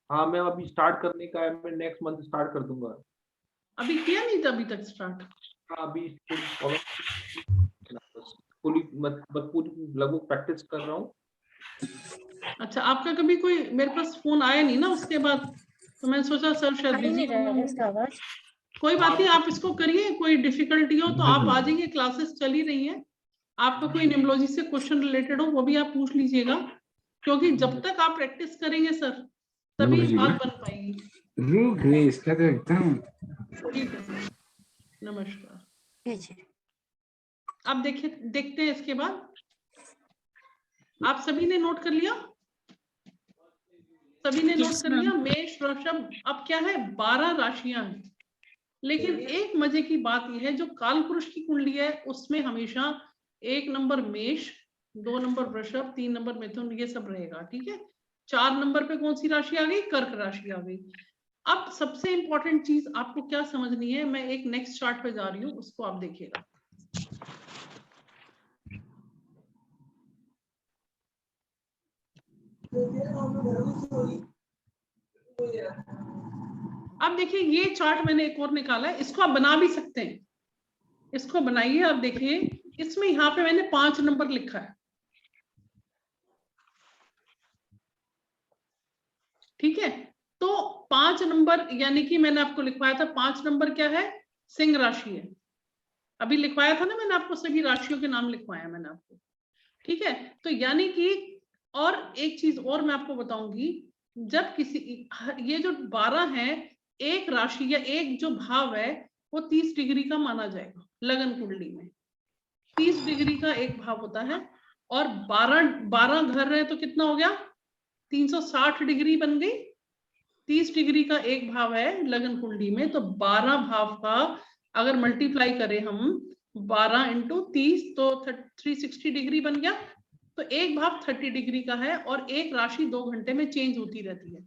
S6: हाँ मैं अभी स्टार्ट करने का है, मैं नेक्स्ट मंथ स्टार्ट कर दूंगा।
S2: अभी किया नहीं था अभी तक स्टार्ट?
S6: हाँ अभी पूरी लगभग प्रैक्टिस कर रहा हूँ।
S2: अच्छा, आपका कभी कोई मेरे पास फोन आया नहीं ना उसके बाद, तो मैंने सोचा सर शायद बिजी होंगे। कोई बात नहीं, आप इसको करिए, कोई डिफिकल्टी हो तो आप आ जाइए, क्लासेस चल ही रही हैं। आपका कोई निम्नोलॉजी से क्वेश्चन रिलेटेड हो वो भी आप पूछ लीजिएगा, क्योंकि जब तक आप प्रैक्टिस करेंगे सर तभी बात बन पाएगी। ठीक है सर, नमस्कार। अब देखते हैं इसके बाद, आप सभी ने नोट कर लिया? सभी ने नोट कर लिया? मेष वृषभ, अब क्या है 12 राशियां हैं, लेकिन एक मजे की बात यह है, जो काल पुरुष की कुंडली है उसमें हमेशा 1 नंबर मेष, 2 नंबर वृषभ, 3 नंबर मिथुन, ये सब रहेगा, ठीक है। 4 नंबर पे कौन सी राशि आ गई? कर्क राशि आ गई। अब सबसे इंपॉर्टेंट चीज आपको क्या समझनी है, मैं एक नेक्स्ट चार्ट पे जा रही हूँ, उसको आप देखिएगा। अब देखिए ये चार्ट मैंने एक और निकाला है, इसको आप बना भी सकते हैं, इसको बनाइए। आप देखिए इसमें यहाँ पे मैंने 5 नंबर लिखा है, ठीक है। तो 5 नंबर यानी कि मैंने आपको लिखवाया था, 5 नंबर क्या है? सिंह राशि है। अभी लिखवाया था ना मैंने आपको, सभी राशियों के नाम लिखवाया मैंने आपको, ठीक है। तो यानी कि और एक चीज और मैं आपको बताऊंगी, जब किसी ये जो 12 है, एक राशि या एक जो भाव है वो 30 डिग्री का माना जाएगा लगन कुंडली में। 30 डिग्री का एक भाव होता है, और 12 घर है तो कितना हो गया? 360 डिग्री बन गई। 30 डिग्री का एक भाव है लगन कुंडली में, तो 12 भाव का अगर मल्टीप्लाई करें हम 12 इंटू 30 तो 360 डिग्री बन गया। तो एक भाव 30 डिग्री का है, और एक राशि 2 घंटे में चेंज होती रहती है,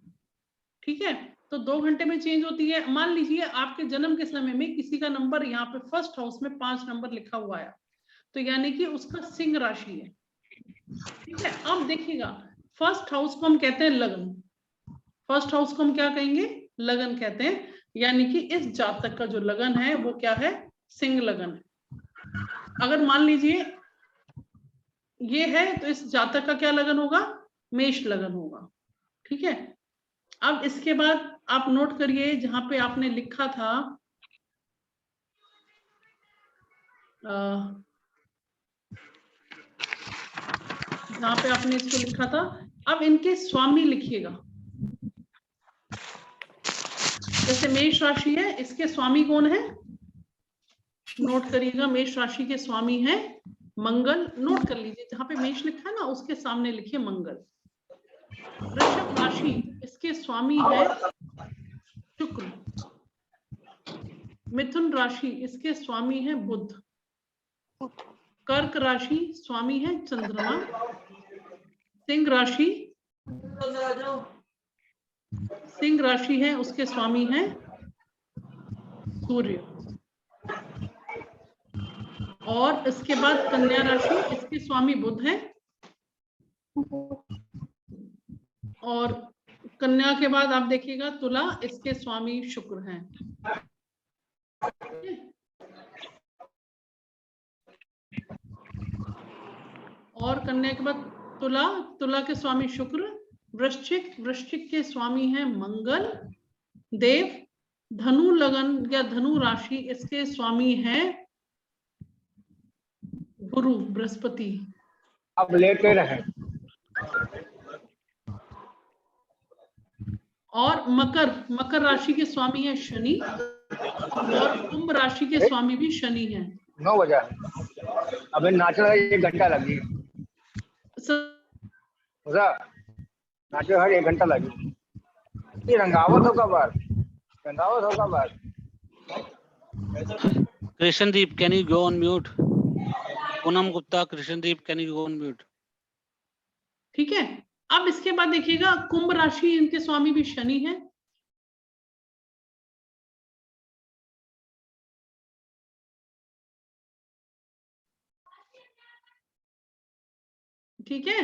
S2: ठीक है। तो 2 घंटे में चेंज होती है। मान लीजिए आपके जन्म के समय में किसी का नंबर यहाँ पे फर्स्ट हाउस में 5 नंबर लिखा हुआ है, तो यानी कि उसका सिंह राशि है, ठीक है। अब देखिएगा, फर्स्ट हाउस को हम कहते हैं लगन, फर्स्ट हाउस को हम क्या कहेंगे? लगन कहते हैं, यानी कि इस जातक का जो लगन है वो क्या है? सिंह लगन है। अगर मान लीजिए ये है, तो इस जातक का क्या लगन होगा? मेष लगन होगा, ठीक है। अब इसके बाद आप नोट करिए, जहां पे आपने लिखा था जहां पे आपने इसको लिखा था, अब इनके स्वामी लिखिएगा। जैसे मेष राशि है, इसके स्वामी कौन है? नोट करिएगा, मेष राशि के स्वामी है मंगल। नोट कर लीजिए, जहां पे मेष लिखा है ना उसके सामने लिखिए मंगल। वृषभ राशि, इसके स्वामी है शुक्र। मिथुन राशि, इसके स्वामी है बुध। कर्क राशि, स्वामी है चंद्रमा। सिंह राशि है, उसके स्वामी है सूर्य। और इसके बाद कन्या राशि, इसके स्वामी बुध है। और कन्या के बाद आप देखिएगा तुला, इसके स्वामी शुक्र हैं। और कन्या के बाद तुला के स्वामी शुक्र। वृश्चिक के स्वामी है मंगल देव। धनु लगन या धनु राशि, इसके स्वामी है गुरु बृहस्पति।
S1: अब लेटे रहे।
S2: और मकर राशि के स्वामी है शनि। और कुंभ राशि के स्वामी भी शनि है।
S1: 9 बजा, अबे नाचना 1 घंटा लगी। नाचे हर 1 घंटा लगी। ये रंगावत होगा बार।
S3: Krishandeep, can you go on mute? Poonam Gupta, Krishandeep, can you go on mute?
S2: ठीक है, अब इसके बाद देखिएगा कुंभ राशि, इनके स्वामी भी शनि है। ठीक है,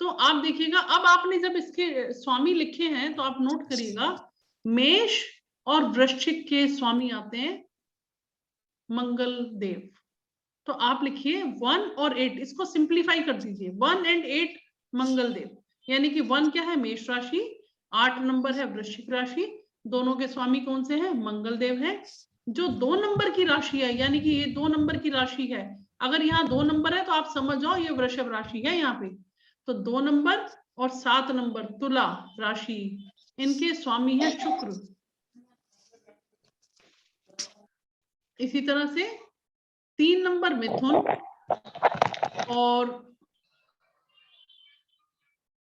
S2: तो आप देखिएगा, अब आपने जब इसके स्वामी लिखे हैं तो आप नोट करिएगा, मेष और वृश्चिक के स्वामी आते हैं मंगल देव। तो आप लिखिए 1 और 8, इसको सिंप्लीफाई कर दीजिए। 1 और 8 मंगल देव, यानी कि 1 क्या है मेष राशि, 8 नंबर है वृश्चिक राशि। दोनों के स्वामी कौन से हैं? मंगल देव है। जो 2 नंबर की राशि है, यानी कि ये 2 नंबर की राशि है, अगर यहाँ 2 नंबर है तो आप समझ जाओ ये वृषभ राशि है यहाँ पे। तो 2 नंबर और 7 नंबर तुला राशि, इनके स्वामी है शुक्र। इसी तरह से 3 नंबर मिथुन और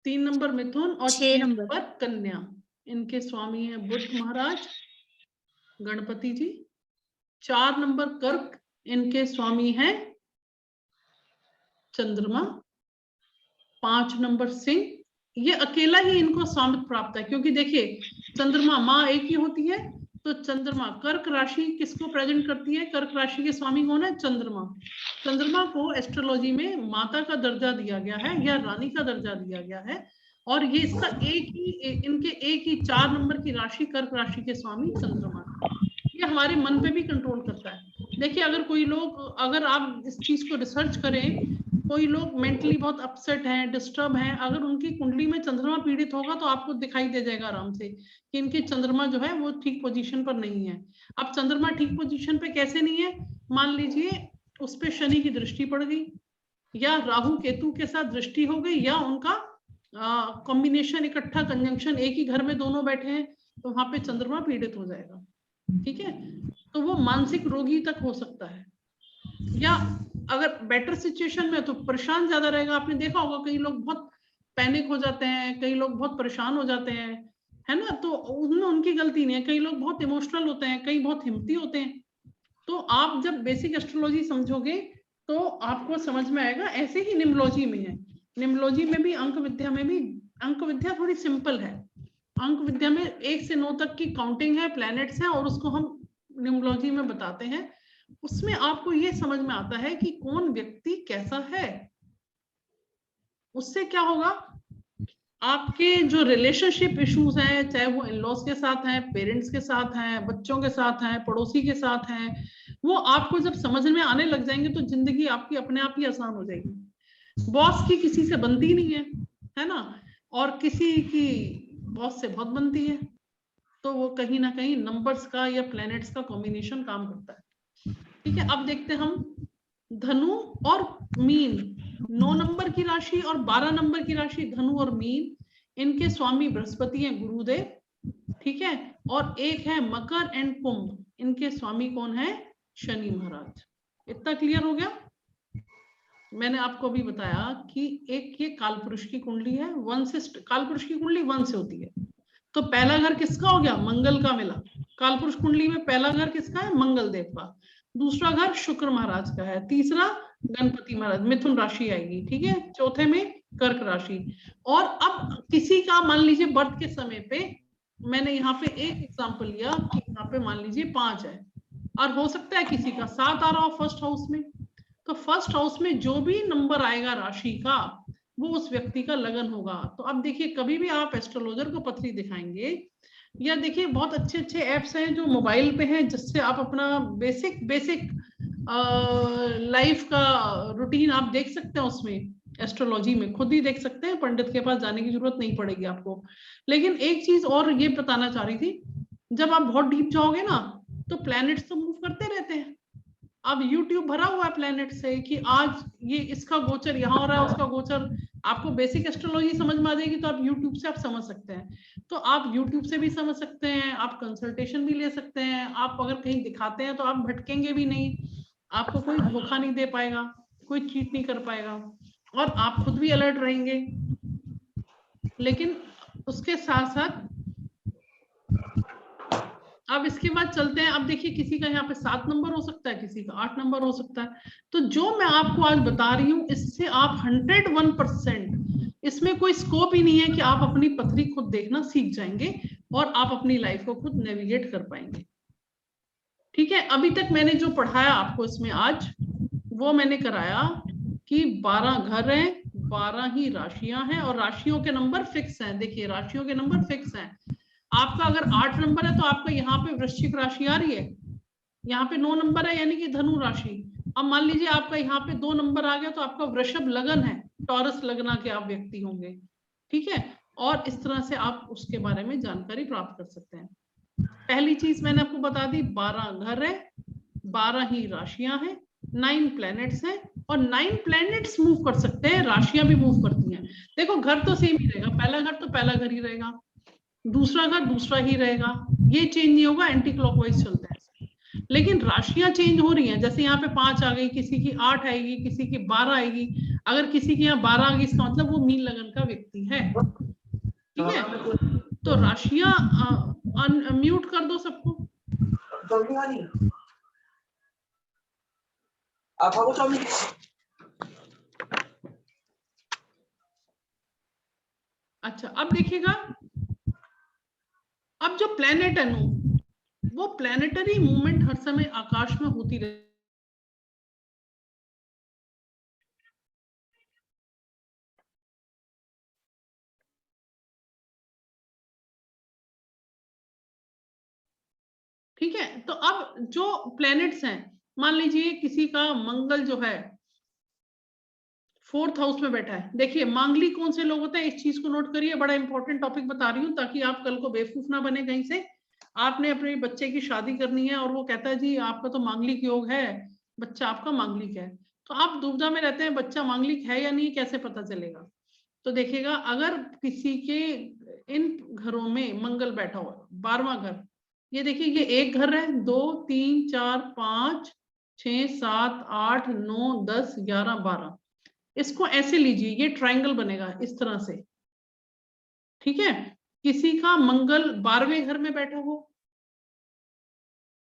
S2: 3 नंबर मिथुन और 6 नंबर कन्या, इनके स्वामी है बुध महाराज गणपति जी। 4 नंबर कर्क, इनके स्वामी है चंद्रमा। 5 नंबर सिंह, ये अकेला ही इनको स्वामित्व प्राप्त है, क्योंकि देखिए चंद्रमा माँ एक ही होती है। तो चंद्रमा कर्क राशि किसको प्रेजेंट करती है? कर्क राशि के स्वामी कौन है? चंद्रमा। चंद्रमा को एस्ट्रोलॉजी में माता का दर्जा दिया गया है या रानी का दर्जा दिया गया है। और ये इसका इनके एक ही 4 नंबर की राशि कर्क राशि के स्वामी चंद्रमा, ये हमारे मन पे भी कंट्रोल करता है। देखिए अगर आप इस चीज को रिसर्च करें, कोई लोग मेंटली बहुत अपसेट हैं, डिस्टर्ब हैं, अगर उनकी कुंडली में चंद्रमा पीड़ित होगा तो आपको दिखाई दे जाएगा आराम से कि इनके चंद्रमा जो है वो ठीक पोजीशन पर नहीं है। अब चंद्रमा ठीक पोजीशन पे कैसे नहीं है? मान लीजिए उस पे शनि की दृष्टि पड़ गई, या राहु केतु के साथ दृष्टि हो गई, या उनका कॉम्बिनेशन, इकट्ठा कंजंक्शन, एक ही घर में दोनों बैठे हैं, तो वहां पे चंद्रमा पीड़ित हो जाएगा। ठीक है, तो वो मानसिक रोगी तक हो सकता है। या अगर बेटर सिचुएशन में तो परेशान ज्यादा रहेगा। आपने देखा होगा कई लोग बहुत पैनिक हो जाते हैं, कई लोग बहुत परेशान हो जाते हैं, है ना? तो उनमें उनकी गलती नहीं है। कई लोग बहुत इमोशनल होते हैं, कई बहुत हिम्मती होते हैं। तो आप जब बेसिक एस्ट्रोलॉजी समझोगे तो आपको समझ में आएगा। ऐसे ही निम्नोलॉजी में है, निम्नोलॉजी में भी, अंक विद्या में भी। अंक विद्या थोड़ी सिंपल है। अंक विद्या में 1 से 9 तक की काउंटिंग है, प्लैनेट्स हैं, और उसको हम निम्नोलॉजी में बताते हैं। उसमें आपको ये समझ में आता है कि कौन व्यक्ति कैसा है। उससे क्या होगा, आपके जो रिलेशनशिप इश्यूज हैं, चाहे वो इन-लॉज के साथ हैं, पेरेंट्स के साथ हैं, बच्चों के साथ हैं, पड़ोसी के साथ हैं, वो आपको जब समझ में आने लग जाएंगे तो जिंदगी आपकी अपने आप ही आसान हो जाएगी। बॉस की किसी से बनती नहीं है ना? और किसी की बॉस से बहुत बनती है। तो वो कहीं ना कहीं नंबर्स का या प्लैनेट्स का कॉम्बिनेशन काम करता है। ठीक है, अब देखते हैं हम धनु और मीन। 9 नंबर की राशि और 12 नंबर की राशि धनु और मीन, इनके स्वामी बृहस्पति हैं गुरुदेव। ठीक है, और एक है मकर एंड कुंभ, इनके स्वामी कौन है? शनि महाराज। इतना क्लियर हो गया? मैंने आपको अभी बताया कि एक ये कालपुरुष की कुंडली है, कालपुरुष की कुंडली 1 से होती है। तो पहला घर किसका हो गया? मंगल का मिला। कालपुरुष कुंडली में पहला घर किसका है? मंगल देव का। दूसरा घर शुक्र महाराज का है। तीसरा गणपति महाराज, मिथुन राशि आएगी, ठीक है। चौथे में कर्क राशि। और अब किसी का मान लीजिए बर्थ के समय पे, मैंने यहाँ पे एक एग्जांपल लिया कि यहाँ पे मान लीजिए 5 है, और हो सकता है किसी का 7 आ रहा हो फर्स्ट हाउस में। तो फर्स्ट हाउस में जो भी नंबर आएगा राशि का, वो उस व्यक्ति का लगन होगा। तो अब देखिए, कभी भी आप एस्ट्रोलॉजर को पत्री दिखाएंगे, या देखिए बहुत अच्छे अच्छे ऐप्स हैं जो मोबाइल पे हैं, जिससे आप अपना बेसिक लाइफ का रूटीन आप देख सकते हैं। उसमें एस्ट्रोलॉजी में खुद ही देख सकते हैं, पंडित के पास जाने की जरूरत नहीं पड़ेगी आपको। लेकिन एक चीज और ये बताना चाह रही थी, जब आप बहुत डीप जाओगे ना, तो प्लैनेट्स तो मूव करते रहते हैं। अब YouTube भरा हुआ है प्लैनेट से कि आज ये इसका गोचर यहाँ हो रहा है, उसका गोचर। आपको बेसिक एस्ट्रोलॉजी समझ में आ जाएगी तो आप YouTube से आप समझ सकते हैं। तो आप YouTube से भी समझ सकते हैं, आप कंसल्टेशन भी ले सकते हैं। आप अगर कहीं दिखाते हैं तो आप भटकेंगे भी नहीं, आपको कोई धोखा नहीं दे पाएगा, कोई चीट नहीं कर पाएगा, और आप खुद भी अलर्ट रहेंगे। लेकिन उसके साथ साथ अब इसके बाद चलते हैं। अब देखिए, किसी का यहाँ पे 7 नंबर हो सकता है, किसी का 8 नंबर हो सकता है। तो जो मैं आपको आज बता रही हूँ, इससे आप 101%, इसमें कोई स्कोप ही नहीं है कि आप अपनी पथरी खुद देखना सीख जाएंगे और आप अपनी लाइफ को खुद नेविगेट कर पाएंगे। ठीक है, अभी तक मैंने जो पढ़ाया आपको इसमें आज, वो मैंने कराया कि 12 घर हैं, 12 ही राशियां हैं, और राशियों के नंबर फिक्स हैं। देखिए, राशियों के नंबर फिक्स हैं। आपका अगर 8 नंबर है तो आपका यहाँ पे वृश्चिक राशि आ रही है, यहाँ पे 9 नंबर है यानी कि धनु राशि। अब मान लीजिए आपका यहाँ पे 2 नंबर आ गया तो आपका वृषभ लगन है, टॉरस लगना के आप व्यक्ति होंगे। ठीक है, और इस तरह से आप उसके बारे में जानकारी प्राप्त कर सकते हैं। पहली चीज मैंने आपको बता दी, 12 घर है, 12 ही राशियां हैं, 9 प्लैनेट्स हैं, और 9 प्लैनेट्स मूव कर सकते हैं, राशियां भी मूव करती हैं। देखो, घर तो सेम ही रहेगा, पहला घर तो पहला घर ही रहेगा, दूसरा घर दूसरा ही रहेगा, ये चेंज नहीं होगा, एंटी क्लॉकवाइज चलता है। लेकिन राशियां चेंज हो रही हैं। जैसे यहाँ पे 5 आ गई, किसी की 8 आएगी, किसी की 12 आएगी। अगर किसी की यहाँ 12 आ गई, इसका मतलब वो मीन लगन का व्यक्ति है। ठीक है, तो राशियां म्यूट कर दो सबको। अच्छा, अब देखिएगा, अब जो प्लेनेट है नो, वो प्लेनेटरी मूवमेंट हर समय आकाश में होती रहती। ठीक है, तो अब जो प्लैनेट्स हैं, मान लीजिए किसी का मंगल जो है 4th हाउस में बैठा है। देखिए, मांगलिक कौन से लोग होते हैं, इस चीज को नोट करिए, बड़ा इंपॉर्टेंट टॉपिक बता रही हूँ, ताकि आप कल को बेवकूफ ना बने कहीं से। आपने अपने बच्चे की शादी करनी है और वो कहता है जी आपका तो मांगलिक योग है, बच्चा आपका मांगलिक है, तो आप दुविधा में रहते हैं बच्चा मांगलिक है या नहीं, कैसे पता चलेगा। तो देखिएगा, अगर किसी के इन घरों में मंगल बैठा हुआ, 12वां घर, ये देखिए, ये एक घर है, 2 3 4 5 6 7 8 9 10 11 12, इसको ऐसे लीजिए, ये ट्रायंगल बनेगा इस तरह से। ठीक है, किसी का मंगल 12वें घर में बैठा हो,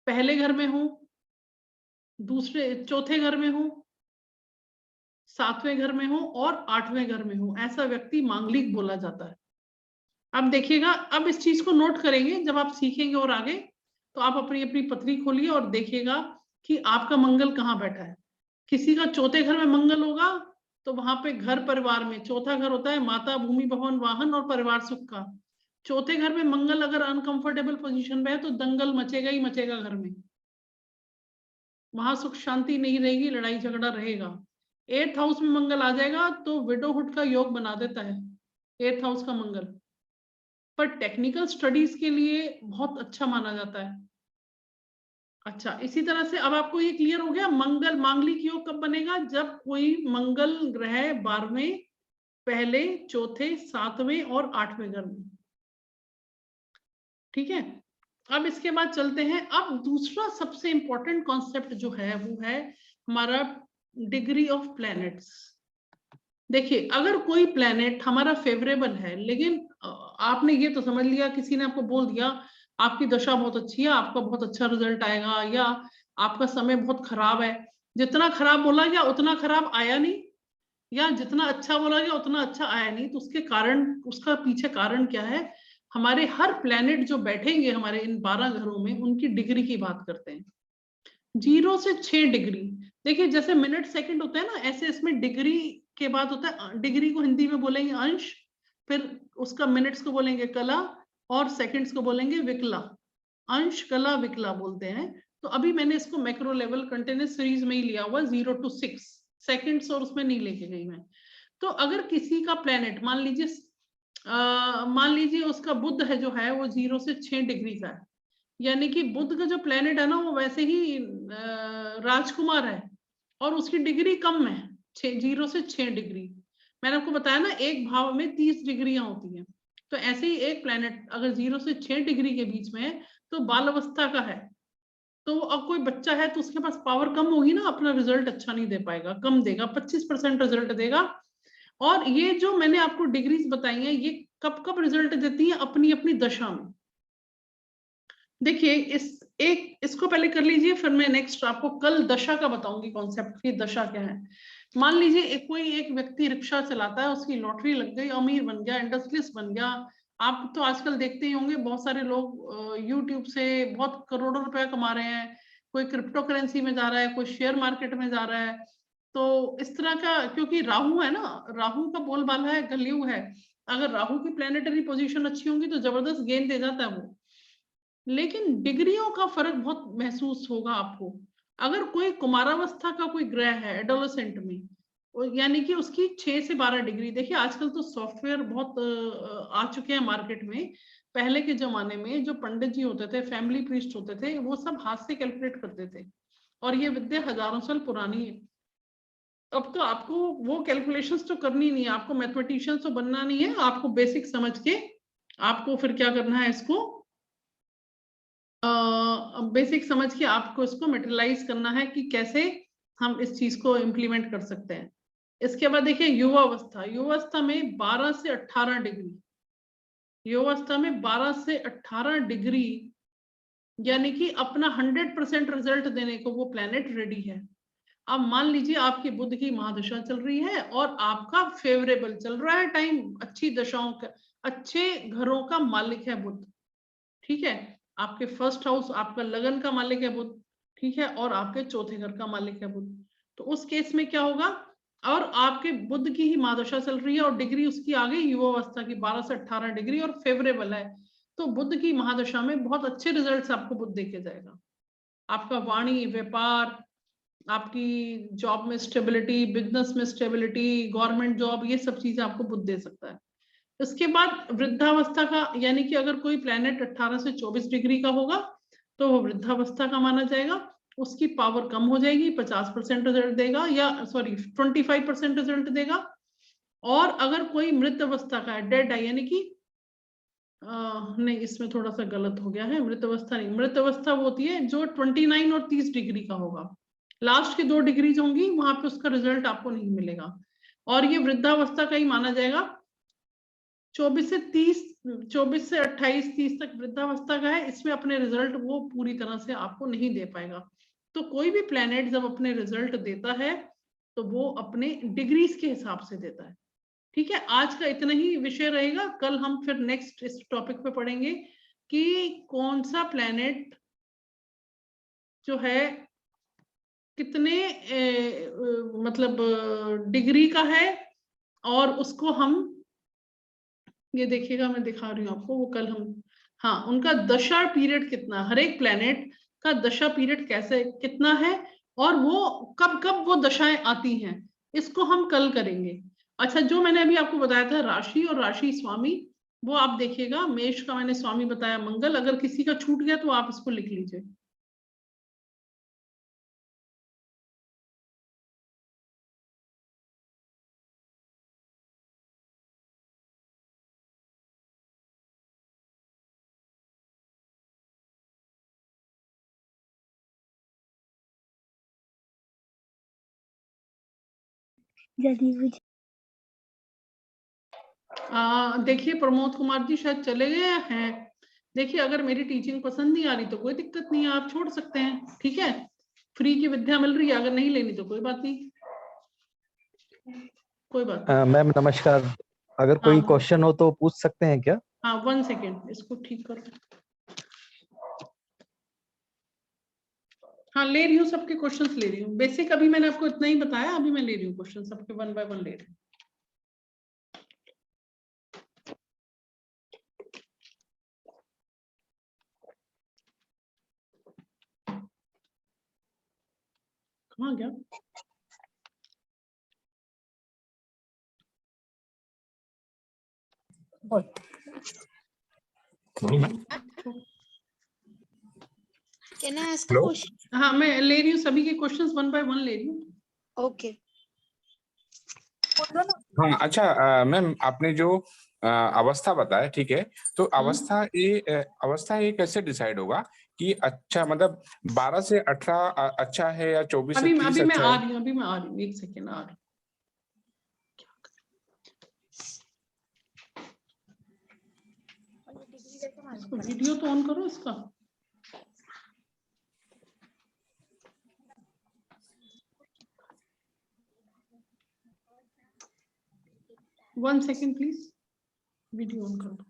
S2: पहले घर में हो, चौथे घर में हो, 7वें घर में हो और 8वें घर में हो, ऐसा व्यक्ति मांगलिक बोला जाता है। अब देखिएगा, अब इस चीज को नोट करेंगे जब आप सीखेंगे और आगे, तो आप अपनी अपनी पत्री खोलिए और देखिएगा कि आपका मंगल कहाँ बैठा है। किसी का चौथे घर में मंगल होगा तो वहां पे घर परिवार में, चौथा घर होता है माता, भूमि, भवन, वाहन और परिवार सुख का। चौथे घर में मंगल अगर अनकंफर्टेबल पोजीशन में है तो दंगल मचेगा ही मचेगा घर में, वहां सुख शांति नहीं रहेगी, लड़ाई झगड़ा रहेगा। 8th हाउस में मंगल आ जाएगा तो विडोहुड का योग बना देता है 8th हाउस का मंगल, पर टेक्निकल स्टडीज के लिए बहुत अच्छा माना जाता है। अच्छा, इसी तरह से अब आपको ये क्लियर हो गया, मंगल मांगलिक योग कब बनेगा, जब कोई मंगल ग्रह 12वें, पहले, चौथे, 7वें और 8वें घर में। ठीक है, अब इसके बाद चलते हैं, अब दूसरा सबसे इंपॉर्टेंट कॉन्सेप्ट जो है वो है हमारा डिग्री ऑफ प्लैनेट्स। देखिए अगर कोई प्लैनेट हमारा फेवरेबल है, लेकिन आपने ये तो समझ लिया, किसी ने आपको बोल दिया आपकी दशा बहुत अच्छी है, आपका बहुत अच्छा रिजल्ट आएगा, या आपका समय बहुत खराब है, जितना खराब बोला गया उतना खराब आया नहीं, या जितना अच्छा बोला गया उतना अच्छा आया नहीं, तो उसके कारण, उसका पीछे कारण क्या है? हमारे हर प्लैनेट जो बैठेंगे हमारे इन 12 घरों में, उनकी डिग्री की बात करते हैं। 0 से 6 डिग्री। देखिए जैसे मिनट सेकंड होता है ना, ऐसे इसमें डिग्री के बाद होता है, डिग्री को हिंदी में बोलेंगे अंश, फिर उसका मिनट्स को बोलेंगे कला, और सेकंड्स को बोलेंगे विकला। अंश कला विकला बोलते हैं। तो अभी मैंने इसको मैक्रो लेवल कंटिन्यूस सीरीज में ही लिया हुआ, 0 to 6 सेकंड्स, और उसमें नहीं लेके गई मैं। तो अगर किसी का प्लेनेट मान लीजिए उसका बुध है जो है वो 0 से 6 डिग्री का है, यानी कि बुध का जो प्लेनेट है ना वो वैसे ही राजकुमार है, और उसकी डिग्री कम है, 0 से 6 डिग्री। मैंने आपको बताया ना एक भाव में 30 डिग्रियां होती हैं, तो ऐसे ही एक प्लेनेट अगर 0 से 6 डिग्री के बीच में है तो बाल अवस्था का है, तो अब कोई बच्चा है तो उसके पास पावर कम होगी ना, अपना रिजल्ट अच्छा नहीं दे पाएगा, कम देगा, 25% रिजल्ट देगा। और ये जो मैंने आपको डिग्रीज बताई हैं, ये कब कब रिजल्ट देती हैं? अपनी अपनी दशा में। देखिए इसको पहले कर लीजिए, फिर मैं नेक्स्ट आपको कल दशा का बताऊंगी कॉन्सेप्ट की दशा क्या है। मान लीजिए कोई एक व्यक्ति रिक्शा चलाता है, उसकी लॉटरी लग गई, अमीर बन गया, इंडस्ट्रियलिस्ट बन गया। आप तो आजकल देखते ही होंगे बहुत सारे लोग यूट्यूब से बहुत करोड़ों रुपया कमा रहे हैं, कोई क्रिप्टो करेंसी में जा रहा है, कोई शेयर मार्केट में जा रहा है। तो इस तरह का, क्योंकि राहु है ना, राहु का बोलबाला है, कलयुग है, अगर राहु की प्लेनेटरी पोजीशन अच्छी होगी तो जबरदस्त गेन दे जाता है वो। लेकिन डिग्रियों का फर्क बहुत महसूस होगा आपको। अगर कोई कुमारावस्था का कोई ग्रह है एडोलेसेंट में, यानी कि उसकी 6 से 12 डिग्री। देखिए आजकल तो सॉफ्टवेयर बहुत आ चुके हैं मार्केट में। पहले के जमाने में जो पंडित जी होते थे, फैमिली प्रीस्ट होते थे, वो सब हाथ से कैलकुलेट करते थे, और ये विद्या हजारों साल पुरानी है। अब तो आपको वो कैलकुलेशंस तो करनी नहीं है, आपको मैथमेटिशियन तो बनना नहीं है, आपको बेसिक समझ के आपको फिर क्या करना है, इसको बेसिक समझ के आपको इसको मटेरियलाइज करना है कि कैसे हम इस चीज को इम्प्लीमेंट कर सकते हैं। इसके बाद देखिए युवावस्था। युवावस्था में 12 से 18 डिग्री, युवावस्था में 12 से 18 डिग्री, यानी कि अपना 100% रिजल्ट देने को वो प्लेनेट रेडी है। अब मान लीजिए आपकी बुध की महादशा चल रही है और आपका फेवरेबल चल रहा है टाइम, अच्छी दशाओं का, अच्छे घरों का मालिक है बुध, ठीक है, आपके फर्स्ट हाउस, आपका लगन का मालिक है बुध, ठीक है, और आपके चौथे घर का मालिक है बुध। तो उस केस में क्या होगा? और आपके बुध की ही महादशा चल रही है और डिग्री उसकी आ गई युवावस्था की 12 से 18 डिग्री और फेवरेबल है, तो बुध की महादशा में बहुत अच्छे रिजल्ट्स आपको बुध देके जाएगा। आपका वाणी, व्यापार, आपकी जॉब में स्टेबिलिटी, बिजनेस में स्टेबिलिटी, गवर्नमेंट जॉब, ये सब चीजें आपको बुध दे सकता है। इसके बाद वृद्धावस्था का, यानी कि अगर कोई प्लेनेट 18 से 24 डिग्री का होगा तो वो वृद्धावस्था का माना जाएगा, उसकी पावर कम हो जाएगी, 50% रिजल्ट देगा, या सॉरी 25% रिजल्ट देगा। और अगर कोई मृत अवस्था का है, डेड है, यानी कि नहीं, इसमें थोड़ा सा गलत हो गया है, मृत अवस्था नहीं, मृत अवस्था वो होती है जो 29 और 30 डिग्री का होगा, लास्ट की 2 डिग्रीज होंगी, वहां पे उसका रिजल्ट आपको नहीं मिलेगा, और ये वृद्धावस्था का ही माना जाएगा। 24 से 30, 24 से 28, 30 तक वृद्धावस्था का है, इसमें अपने रिजल्ट वो पूरी तरह से आपको नहीं दे पाएगा। तो कोई भी प्लेनेट जब अपने रिजल्ट देता है तो वो अपने डिग्रीज के हिसाब से देता है। ठीक है, आज का इतना ही विषय रहेगा, कल हम फिर नेक्स्ट इस टॉपिक पे पढ़ेंगे कि कौन सा प्लेनेट जो है कितने मतलब डिग्री का है, और उसको हम, ये देखिएगा मैं दिखा रही हूँ आपको, वो कल हम, हाँ, उनका दशा पीरियड कितना, हर एक प्लेनेट का दशा पीरियड कैसे कितना है, और वो कब कब वो दशाएं आती हैं, इसको हम कल करेंगे। अच्छा, जो मैंने अभी आपको बताया था राशि और राशि स्वामी, वो आप देखिएगा, मेष का मैंने स्वामी बताया मंगल, अगर किसी का छूट गया तो आप इसको लिख लीजिए। देखिए प्रमोद कुमार जी शायद चले गए हैं। देखिए अगर मेरी टीचिंग पसंद नहीं आ रही तो कोई दिक्कत नहीं है, आप छोड़ सकते हैं, ठीक है। फ्री की विद्या मिल रही है, अगर नहीं लेनी तो कोई बात नहीं, कोई बात नहीं।
S7: मैम नमस्कार, अगर कोई क्वेश्चन हो तो पूछ सकते हैं क्या?
S2: हाँ 1 सेकेंड, इसको ठीक करो। हाँ ले रही हूँ, सबके क्वेश्चंस ले रही हूँ। बेसिक अभी मैंने आपको इतना ही बताया, अभी मैं ले रही हूँ क्वेश्चन सबके 1 बाय 1 ले रही हूँ। कहाँ गया?
S8: Can I ask a question?
S2: हाँ मैं ले रही हूँ, सभी के क्वेश्चंस 1 बाय 1 ले रही हूँ।
S8: Okay.
S9: हाँ अच्छा मैम आपने जो अवस्था बताया, ठीक है, तो अवस्था ये कैसे डिसाइड होगा कि अच्छा मतलब 12 से 18 अच्छा है या 24 से 30
S2: अभी मैं
S9: अच्छा
S2: आ
S9: है?
S2: रही हूँ, अभी मैं आ रही हूँ, 1 सेकेंड आ रही हूँ। इसको वीडियो तो ऑन करो इसका। One second please, video on कर दो,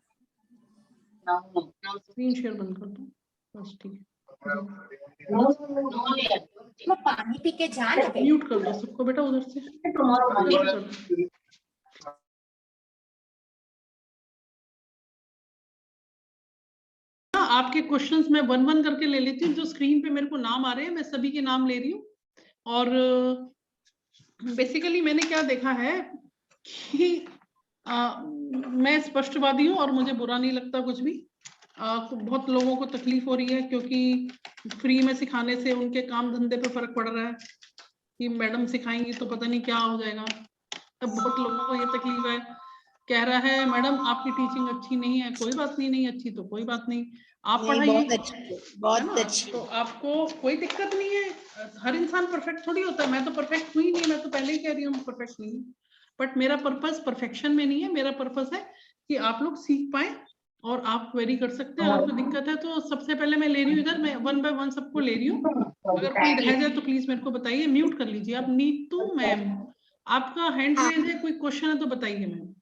S2: स्क्रीन शेयर बंद कर दो बस, ठीक है।
S8: पानी पी के जा ना,
S2: म्यूट कर दो सबको बेटा उधर से। आपके क्वेश्चंस मैं 1 1 करके ले लेती हूँ। जो स्क्रीन पे मेरे को नाम आ रहे हैं मैं सभी के नाम ले रही हूँ। और बेसिकली मैंने क्या देखा है कि मैं स्पष्टवादी हूँ और मुझे बुरा नहीं लगता कुछ भी। बहुत लोगों को तकलीफ हो रही है क्योंकि फ्री में सिखाने से उनके काम धंधे पे फर्क पड़ रहा है कि मैडम सिखाएंगी तो पता नहीं क्या हो जाएगा। तब बहुत लोगों को ये तकलीफ है, कह रहा है मैडम आपकी टीचिंग अच्छी नहीं है। कोई बात नहीं, नहीं अच्छी तो कोई बात नहीं, आप पढ़ाइए,
S8: बहुत अच्छी।
S2: तो आपको कोई दिक्कत नहीं है। हर इंसान परफेक्ट थोड़ी होता है, मैं तो परफेक्ट हुई नहीं, मैं तो पहले ही कह रही हूँ परफेक्ट नहीं। बट मेरा पर्पस परफेक्शन में नहीं है, मेरा पर्पस है कि आप लोग सीख पाए और आप क्वेरी कर सकते हैं। अगर कोई दिक्कत है तो सबसे पहले मैं ले रही हूँ इधर, मैं 1 बाय 1 सबको ले रही हूँ। अगर कोई रह जाए तो प्लीज मेरे को बताइए। म्यूट कर लीजिए आप। नीतू मैम आपका हैंड रेज है, कोई क्वेश्चन है तो बताइए ma'am.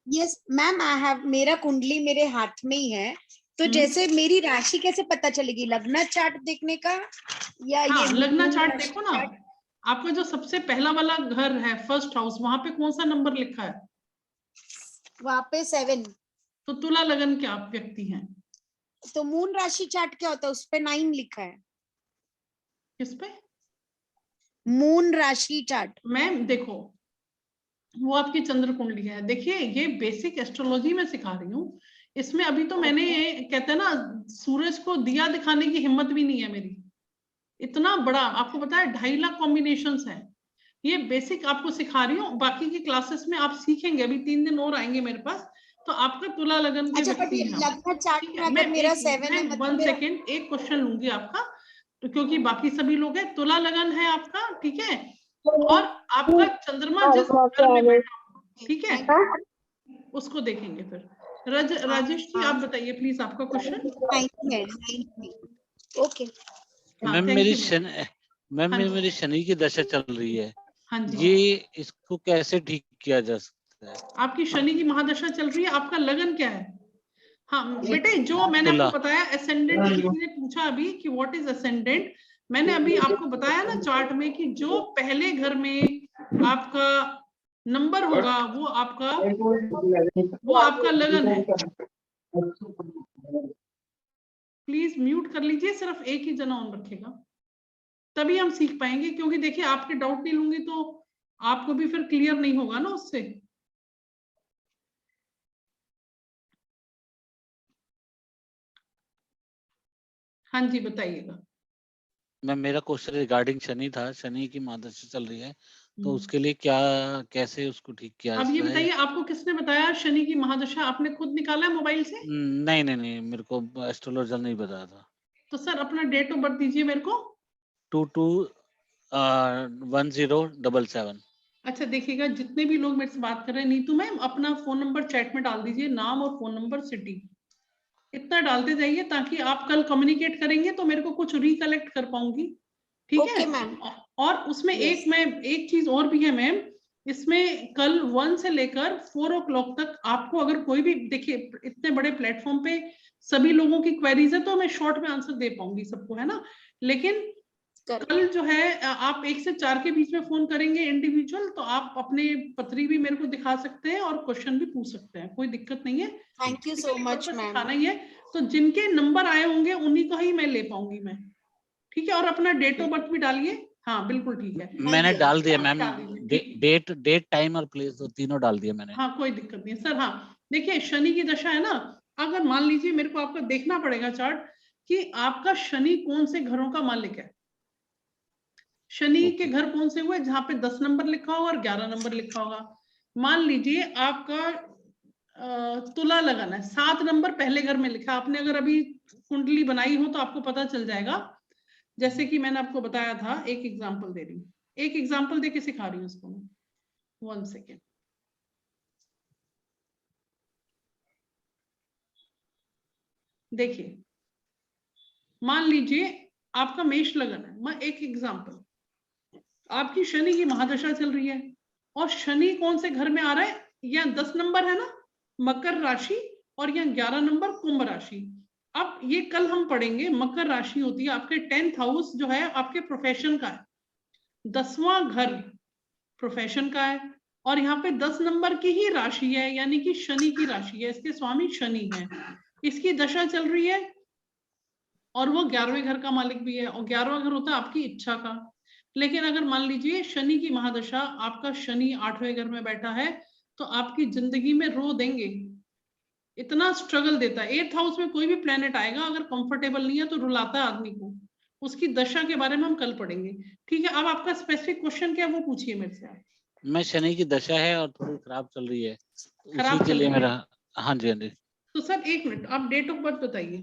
S8: Yes ma'am, I have, मेरा कुंडली मेरे हाथ में ही है, तो जैसे मेरी राशि कैसे पता चलेगी? लग्न चार्ट देखने का या
S2: हाँ,
S8: ये
S2: लग्न चार्ट देखो ना। आपका जो सबसे पहला वाला घर है फर्स्ट हाउस, वहां पे कौन सा नंबर लिखा है?
S8: वहां पे 7।
S2: तो तुला लगन क्या आप व्यक्ति हैं?
S8: तो मून राशि चार्ट क्या होता है? उस पे 9 लिखा है।
S2: किस पे?
S8: मून राशि चार्ट।
S2: मैम देखो वो आपकी चंद्र कुंडली है। देखिए ये बेसिक एस्ट्रोलॉजी में सिखा रही हूँ, इसमें अभी तो मैंने कहते हैं ना सूरज को दिया दिखाने की हिम्मत भी नहीं है मेरी। इतना बड़ा आपको पता है 2.5 लाख कॉम्बिनेशंस हैं। ये बेसिक आपको सिखा रही हूँ, बाकी की क्लासेस में आप सीखेंगे। अभी 3 दिन और आएंगे मेरे पास, तो आपका तुला लगन के व्यक्ति हैं।
S8: लग्न चार्ट में अगर
S2: मैं
S8: मेरा 7 है, मतलब
S2: 1 सेकेंड एक क्वेश्चन लूंगी आपका, तो क्योंकि बाकी सभी लोग हैं। तुला लगन है आपका, ठीक है, और आपका चंद्रमा जिस घर में बैठा हो, ठीक है, उसको देखेंगे फिर। राजेश जी आप बताइए प्लीज आपका क्वेश्चन।
S8: ओके
S3: मैम मेरी शनि की दशा चल रही है।
S2: हाँ जी,
S3: ये इसको कैसे ठीक किया जा सकता है?
S2: आपकी शनि की महादशा चल रही है, आपका लगन क्या है? हाँ बेटे, जो मैंने आपको बताया असेंडेंट, किसी ने पूछा अभी कि व्हाट इज असेंडेंट, मैंने अभी आपको बताया ना चार्ट में कि जो पहले घर में आपका नंबर होगा वो आपका लगन है। प्लीज म्यूट कर लीजिए, सिर्फ एक ही जना ऑन रखेगा, तभी हम सीख पाएंगे। क्योंकि देखिए आपके डाउट नहीं लूंगी तो आपको भी फिर क्लियर नहीं होगा ना उससे। हाँ जी बताइएगा।
S3: मैम मेरा क्वेश्चन रिगार्डिंग शनि था। शनि की महादशा चल रही है, तो उसके लिए कैसे उसको ठीक किया
S2: अब ये
S3: जाता है?
S2: बताइए आपको किसने बताया शनि की महादशा? आपने खुद निकाला है मोबाइल से?
S3: नहीं, मेरे को एस्ट्रोलॉजर नहीं बताया था।
S2: तो सर अपना डेट ऑफ बर्थ दीजिए मेरे को।
S3: 221077।
S2: अच्छा देखिएगा, जितने भी लोग मेरे से बात कर रहे हैं, नीतू मैम अपना फोन नंबर चैट में डाल दीजिए, नाम और फोन नंबर, सिटी, इतना डालते जाइए ताकि आप कल कम्युनिकेट करेंगे तो मेरे को कुछ रिकलेक्ट कर पाऊंगी, ठीक है
S8: ओके मैम।
S2: और उसमें एक चीज और भी है मैम, इसमें कल 1 से लेकर 4 o'clock तक आपको अगर कोई भी, देखिए इतने बड़े प्लेटफॉर्म पे सभी लोगों की क्वेरीज है तो मैं शॉर्ट में आंसर दे पाऊंगी सबको, है ना, लेकिन कल जो है आप 1 से 4 के बीच में फोन करेंगे इंडिविजुअल, तो आप अपने पत्री भी मेरे को दिखा सकते हैं और क्वेश्चन भी पूछ सकते हैं, कोई दिक्कत नहीं है।
S8: Thank you so much ma'am.
S2: सिखाना ही है, तो जिनके नंबर आए होंगे उन्हीं का ही मैं ले पाऊंगी मैं, ठीक है, और अपना डेट ऑफ बर्थ भी डालिए। हाँ बिल्कुल ठीक है,
S3: मैंने डाल दिया मैम,
S2: डाल दीजिए।
S3: डेट टाइम और प्लेस तो तीनों डाल दिया मैंने।
S2: हाँ कोई दिक्कत नहीं है सर। हाँ देखिए, शनि की दशा है ना, अगर मान लीजिए मेरे को आपका देखना पड़ेगा चार्ट कि आपका शनि कौन से घरों का मालिक है, शनि के घर कौन से हुए जहां पे 10 नंबर लिखा होगा और 11 नंबर लिखा होगा। मान लीजिए आपका तुला लगन है, 7 नंबर पहले घर में लिखा, आपने अगर अभी कुंडली बनाई हो तो आपको पता चल जाएगा। जैसे कि मैंने आपको बताया था, एक एग्जांपल दे रही हूँ, एक एग्जांपल देके सिखा रही हूँ इसको मैं, 1 सेकेंड। देखिए मान लीजिए आपका मेष लगन है, मैं एक एग्जांपल, आपकी शनि की महादशा चल रही है और शनि कौन से घर में आ रहा है, यहाँ 10 नंबर है ना मकर राशि और यहाँ 11 नंबर कुंभ राशि। अब ये कल हम पढ़ेंगे, मकर राशि होती है आपके 10th हाउस जो है आपके प्रोफेशन का है, 10वां घर प्रोफेशन का है और यहाँ पे 10 नंबर की ही राशि है, यानी कि शनि की राशि है, इसके स्वामी शनि है, इसकी दशा चल रही है और वो 11वें घर का मालिक भी है और 11वां घर होता है आपकी इच्छा का। लेकिन अगर मान लीजिए शनि की महादशा, आपका शनि 8वें घर में बैठा है तो आपकी जिंदगी में रो देंगे, इतना स्ट्रगल देता है। 8th हाउस में कोई भी प्लेनेट आएगा अगर कंफर्टेबल नहीं है तो रुलाता है आदमी को, उसकी दशा के बारे में हम कल पढ़ेंगे, ठीक है। अब आपका स्पेसिफिक क्वेश्चन क्या है वो पूछिए मेरे से आप।
S3: मैं शनि की दशा है और थोड़ी खराब चल रही है,
S2: खराब
S3: उसी के
S2: चल
S3: लिए
S2: रही है?
S3: मेरा, हाँ जी हाँ जी।
S2: तो सर एक मिनट, आप डेट ऑफ बर्थ बताइए।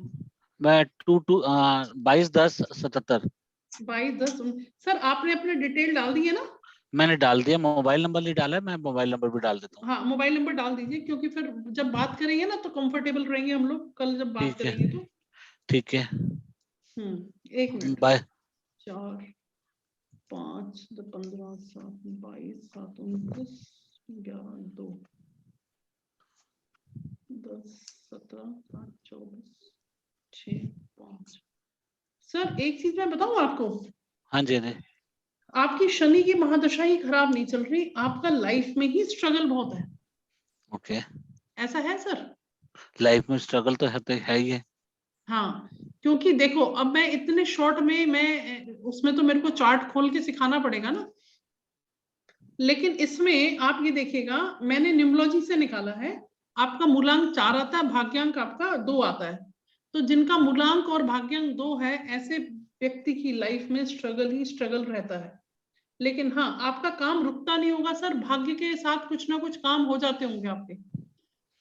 S3: मैं 22/10/77।
S2: 22/10। सर आपने अपने डिटेल डाल दी है ना?
S3: मैंने डाल दिया, मोबाइल नंबर नहीं डाला है, मैं मोबाइल नंबर भी डाल देता हूँ।
S2: हाँ मोबाइल नंबर डाल दीजिए, क्योंकि फिर जब बात करेंगे ना तो कंफर्टेबल रहेंगे हम लोग कल जब बात
S3: ठीक है,
S2: करेंगे तो।
S3: ठीक है।
S2: एक मिनट।
S3: बाय।
S2: 4 5 15 7 22 7 19 11 2 10 17 7 24 6 5। सर एक चीज मैं बताऊं आपको,
S3: हाँ जी हाँ जी।
S2: आपकी शनि की महादशा ही खराब नहीं चल रही, आपका लाइफ में ही स्ट्रगल बहुत है।
S3: ओके,
S2: ऐसा है सर?
S3: लाइफ में स्ट्रगल तो है ही है।
S2: हाँ क्योंकि देखो अब मैं इतने शॉर्ट में, मैं उसमें तो मेरे को चार्ट खोल के सिखाना पड़ेगा ना, लेकिन इसमें आप ये देखिएगा मैंने न्यूमरोलॉजी से निकाला है, आपका मूलांक 4 आता है, भाग्यांक आपका 2 आता है, तो जिनका मूलांक और भाग्यांक 2 है ऐसे व्यक्ति की लाइफ में स्ट्रगल ही स्ट्रगल रहता है। लेकिन हाँ आपका काम रुकता नहीं होगा सर, भाग्य के साथ कुछ ना कुछ काम हो जाते होंगे आपके,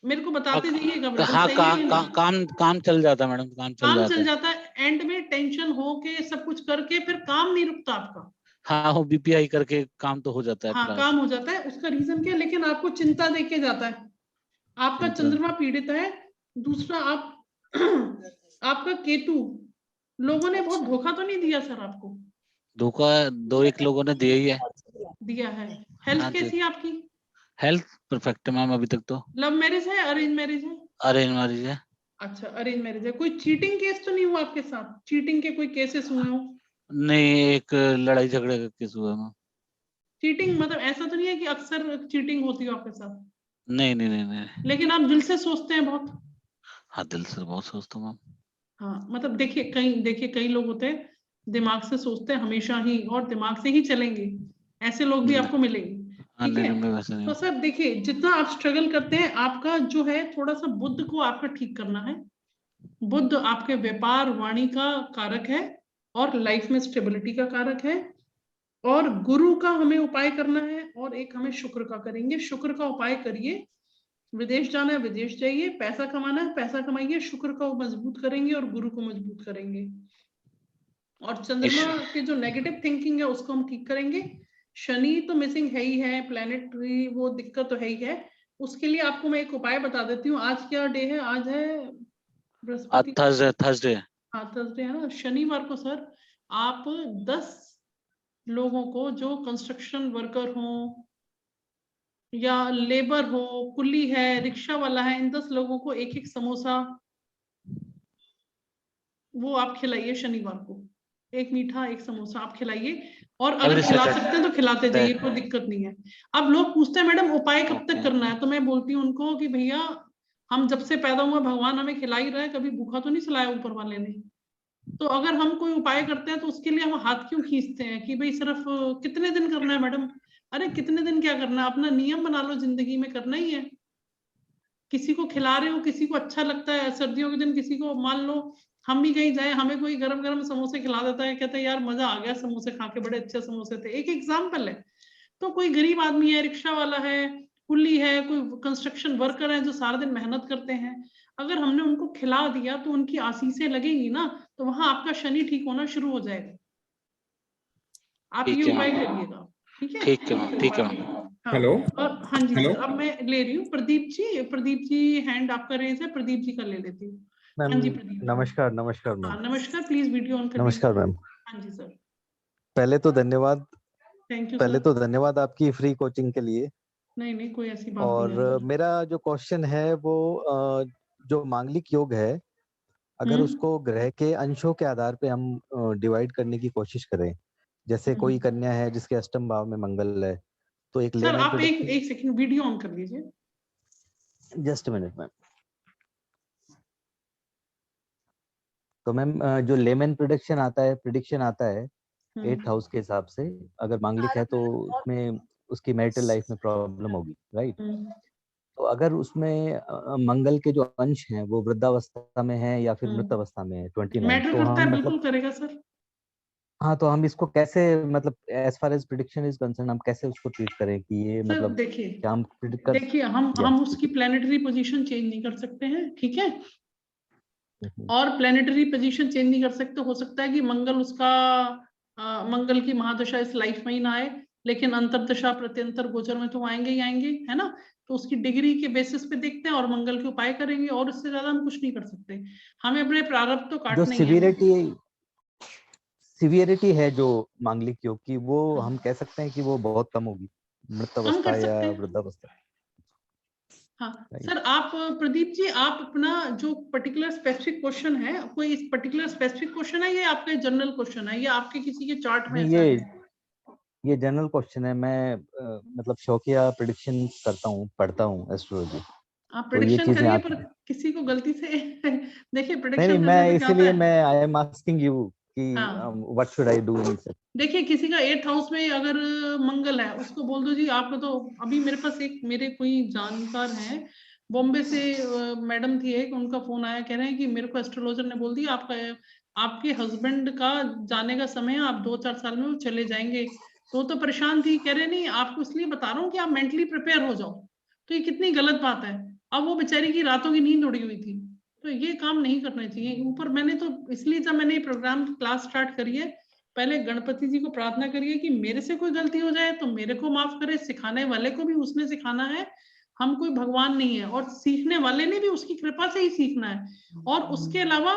S2: मेरे को बताते जाइएगा।
S3: हाँ, काम चल जाता है मैडम, काम
S2: चल जाता है, एंड में टेंशन हो के सब कुछ करके फिर काम नहीं रुकता आपका।
S3: हाँ, वो बीपीआई करके काम तो हो जाता है।
S2: हाँ काम हो जाता है, उसका रीजन क्या है, लेकिन आपको चिंता देके जाता है, आपका चंद्रमा पीड़ित है, दूसरा आप आपका केतु, लोगों ने बहुत धोखा तो नहीं दिया सर आपको?
S3: धोखा 2-1 लोगों ने दिया ही है।
S2: दिया है। हेल्थ कैसी है आपकी?
S3: हेल्थ परफेक्ट है मैम अभी तक तो।
S2: लव मैरिज है अरेंज मैरिज है?
S3: अरेंज मैरिज है।
S2: अच्छा अरेंज मैरिज है। कोई चीटिंग केस तो नहीं हुआ आपके साथ? चीटिंग के कोई केसेस हुए हो?
S3: नहीं, एक लड़ाई झगड़े का केस हुआ मैम।
S2: चीटिंग मतलब ऐसा तो नहीं है कि अक्सर चीटिंग होती है आपके साथ?
S3: नहीं नहीं नहीं नहीं।
S2: लेकिन आप दिल से सोचते हैं बहुत?
S3: हाँ दिल से बहुत सोचता हूँ मैम।
S2: हाँ मतलब देखिए कई लोग होते हैं दिमाग से सोचते हैं हमेशा ही और दिमाग से ही चलेंगे, ऐसे लोग भी आपको मिलेंगे, ठीक है। तो सर देखिए जितना आप स्ट्रगल करते हैं, आपका जो है थोड़ा सा बुध को आपका ठीक करना है। बुध आपके व्यापार वाणी का कारक है और लाइफ में स्टेबिलिटी का कारक है, और गुरु का हमें उपाय करना है और एक हमें शुक्र का करेंगे। शुक्र का उपाय करिए, विदेश जाना है विदेश जाइए, पैसा कमाना है पैसा कमाइए, शुक्र को मजबूत करेंगे और गुरु को मजबूत करेंगे, और चंद्रमा के जो नेगेटिव थिंकिंग है उसको हम ठीक करेंगे। शनि तो मिसिंग है ही है, प्लैनेटरी वो दिक्कत तो है ही है। उसके लिए आपको मैं एक उपाय बता देती हूँ। आज क्या डे है? आज है बृहस्पति,
S3: थर्सडे।
S2: हाँ थर्सडे है ना। शनिवार को सर आप 10 लोगों को जो कंस्ट्रक्शन वर्कर हो या लेबर हो, कुली है, रिक्शा वाला है, इन 10 लोगों को एक एक समोसा वो आप खिलाइए शनिवार को। एक मीठा एक समोसा आप खिलाइए, और अगर
S3: Every
S2: खिला
S3: Saturday.
S2: सकते हैं तो खिलाते जाइए, कोई दिक्कत नहीं है। अब लोग पूछते हैं मैडम उपाय कब तक
S3: Okay.
S2: करना है, तो मैं बोलती हूँ उनको कि भैया हम जब से पैदा हुए भगवान हमें खिला ही रहा है, कभी भूखा तो नहीं सुलाया ऊपर वाले ने। तो अगर हम कोई उपाय करते हैं तो उसके लिए हम हाथ क्यों खींचते हैं कि भाई सिर्फ कितने दिन करना है मैडम? अरे कितने दिन क्या करना है, अपना नियम बना लो, जिंदगी में करना ही है। किसी को खिला रहे हो, किसी को अच्छा लगता है सर्दियों के दिन, किसी को मान लो हम भी कहीं जाए, हमें कोई गरम गरम समोसे खिला देता है, कहते हैं यार मजा आ गया समोसे खा के, बड़े अच्छे समोसे थे। एक एग्जाम्पल है। तो कोई गरीब आदमी है, रिक्शा वाला है, कुली है, कोई कंस्ट्रक्शन वर्कर है जो सारा दिन मेहनत करते हैं, अगर हमने उनको खिला दिया तो उनकी आशीषें लगेंगी ना, तो वहां आपका शनि ठीक होना शुरू हो जाएगा। आप
S3: ठीक
S2: ये
S3: है
S2: उपाय
S3: मैम।
S2: करिएगा, ठीक है?
S3: ठीक है मैम, ठीक है मैम।
S2: हाँ।
S9: हेलो
S2: और हाँ जी
S9: हेलो
S2: सर, अब मैं ले रही हूँ प्रदीप जी हैंड आपका रेज है, प्रदीप जी का ले लेती हूँ।
S7: मैम
S2: हाँ जी प्रदीप जी।
S7: नमस्कार। नमस्कार
S2: हाँ
S7: मैम।
S2: नमस्कार, प्लीज वीडियो ऑन कर
S7: नमस्कार
S2: लीजिए।
S7: मैम।
S2: हाँ जी सर।
S7: पहले तो धन्यवाद।
S2: थैंक यू
S7: पहले
S2: सर।
S7: तो धन्यवाद आपकी फ्री कोचिंग के लिए।
S2: नहीं नहीं कोई ऐसी बात नहीं है
S7: और
S2: सर।
S7: मेरा जो क्वेश्चन है वो जो मांगलिक योग है, अगर उसको ग्रह के अंशों के आधार पे हम डिवाइड करने की कोशिश करें, जैसे कोई कन्या है जिसके अष्टम भाव में मंगल है, तो एक
S2: सर
S7: लेमैन
S2: आप एक
S7: प्रेडिक्शन।
S2: सेकंड वीडियो ऑन कर लीजिए।
S7: Just minute ma'am. तो मैम जो लेमैन प्रेडिक्शन आता है 8th हाउस के हिसाब से, अगर मांगलिक है तो उसमें उसकी मैरिटल लाइफ में प्रॉब्लम होगी, राइट? तो अगर उसमें मंगल के जो अंश हैं वो वृद्धावस्था में है या फिर मृत अवस्था में है 29,
S2: मैटर
S7: तो
S2: करता है,
S7: हम
S2: बिल्कुल
S7: मतलब,
S2: करेगा सर।
S7: हाँ, तो हम इसको कैसे, मतलब as far as prediction is concern, हम कैसे उसको ट्रीट करें कि ये
S2: सर
S7: मतलब
S2: देखिए,
S7: क्या हम प्रिडिक्ट कर?
S2: हम
S7: या
S2: उसकी प्लेनेटरी पोजीशन चेंज नहीं कर सकते हैं, ठीक है?
S7: हम्म,
S2: और प्लेनेटरी पोजीशन चेंज नहीं कर सकते। हो सकता है कि मंगल उसका मंगल की महादशा इस लाइफ में ही ना आए, लेकिन अंतरदशा प्रत्यंतर गोचर में तो आएंगे ही आएंगे, है ना? तो उसकी डिग्री के बेसिस पे देखते हैं और मंगल के उपाय करेंगे, और इससे ज्यादा हम कुछ नहीं कर सकते। हमें अपने प्रारब्ध तो
S7: जो
S2: काटने ही है।
S7: सिवियरिटी है जो मांगलिक योग की, वो हम कह सकते हैं कि वो बहुत कम होगी मृत
S2: हम कर
S7: अवस्था या
S2: सकते हैं।
S7: वृद्धावस्था?
S2: हाँ
S7: Right.
S2: सर, आप प्रदीप जी आप अपना जो पर्टिकुलर स्पेसिफिक क्वेश्चन है, कोई इस पर्टिकुलर स्पेसिफिक क्वेश्चन है या आपका जनरल क्वेश्चन है, या आपके किसी के चार्ट में
S7: नहीं,
S2: ऐसा है?
S7: ये जनरल क्वेश्चन है। मैं मतलब शौकिया प्रिडिक्शन करता हूँ, पढ़ता हूँ एस्ट्रोलॉजी,
S2: आप
S7: तो ये
S2: प्रिडिक्शन
S7: चीजें
S2: करिए,
S7: आती
S2: पर
S7: हैं।
S2: किसी को गलती से देखिए
S7: नहीं नहीं,
S2: प्रिडिक्शन करने
S7: मैं
S2: से क्या होता
S7: इसीलिए
S2: है।
S7: मैं आई एम आस्किंग यू कि
S2: हाँ
S7: what should I do in such.
S2: देखिए, किसी का 8th हाउस में अगर मंगल है, उसको बोल दो जी आपको तो, अभी मेरे पास एक मेरे कोई जानकार हैं बॉम्बे से, मैडम थी एक, उनका फोन आया, कह रहे हैं कि मेरे को एस्ट्रोलॉजर ने बोल दिया आपका आपके हस्बैंड का जाने का समय है, आप 2-4 साल में वो चले जाएंगे। तो परेशान थी, कह रहे नहीं आपको इसलिए बता रहा हूँ कि आप मेंटली प्रिपेयर हो जाओ। तो ये कितनी गलत बात है। अब वो बेचारी की रातों की नींद उड़ी हुई थी, तो ये काम नहीं करना चाहिए। ऊपर मैंने तो इसलिए जब मैंने ये प्रोग्राम क्लास स्टार्ट करी है, पहले गणपति जी को प्रार्थना करिए कि मेरे से कोई गलती हो जाए तो मेरे को माफ करे, सिखाने वाले को भी उसने सिखाना है, हम कोई भगवान नहीं है, और सीखने वाले ने भी उसकी कृपा से ही सीखना है। और उसके अलावा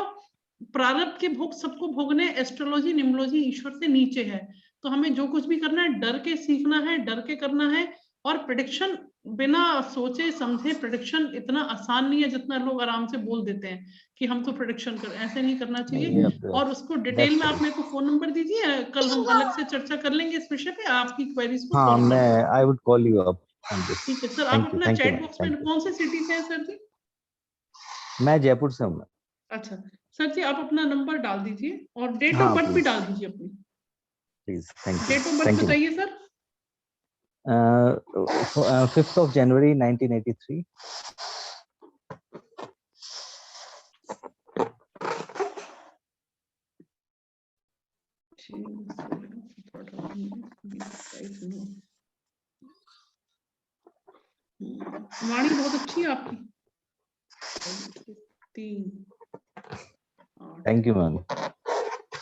S2: प्रारब्ध के भोग सबको भोगने, एस्ट्रोलॉजी निम्नोलॉजी ईश्वर से नीचे है। तो हमें जो कुछ भी करना है डर के सीखना है, डर के करना है। और प्रेडिक्शन बिना सोचे समझे, प्रेडिक्शन इतना आसान नहीं है जितना लोग आराम से बोल देते हैं कि हम तो प्रेडिक्शन कर, ऐसे नहीं करना
S7: नहीं,
S2: चाहिए।
S7: अब
S2: और उसको डिटेल
S7: दैट्स
S2: में आप मेरे को फोन नंबर दीजिए, कल हम अलग से चर्चा कर लेंगे इस विषय पे, आपकी क्वेरीज को
S7: हाँ,
S2: सॉल्व कर
S7: मैं
S2: लेंगे।
S7: I would call you up on this.
S2: ठीक है सर, आप
S7: थैंक यू,
S2: अपना
S7: thank you
S2: chat
S7: ma'am,
S2: box में
S7: थैंक यू।
S2: कौन से सिटी से हैं सर जी?
S7: मैं जयपुर से हूँ।
S2: अच्छा सर जी, आप अपना नंबर डाल दीजिए और डेट ऑफ
S7: हाँ
S2: बर्थ भी
S7: प्लीज,
S2: डाल दीजिए अपनी।
S7: Please, thank you,
S2: date of birth
S7: thank you.
S2: बताइए सर।
S7: 5th of January 1983।
S2: वाणी बहुत अच्छी है आपकी। 3
S7: थैंक यू मैम।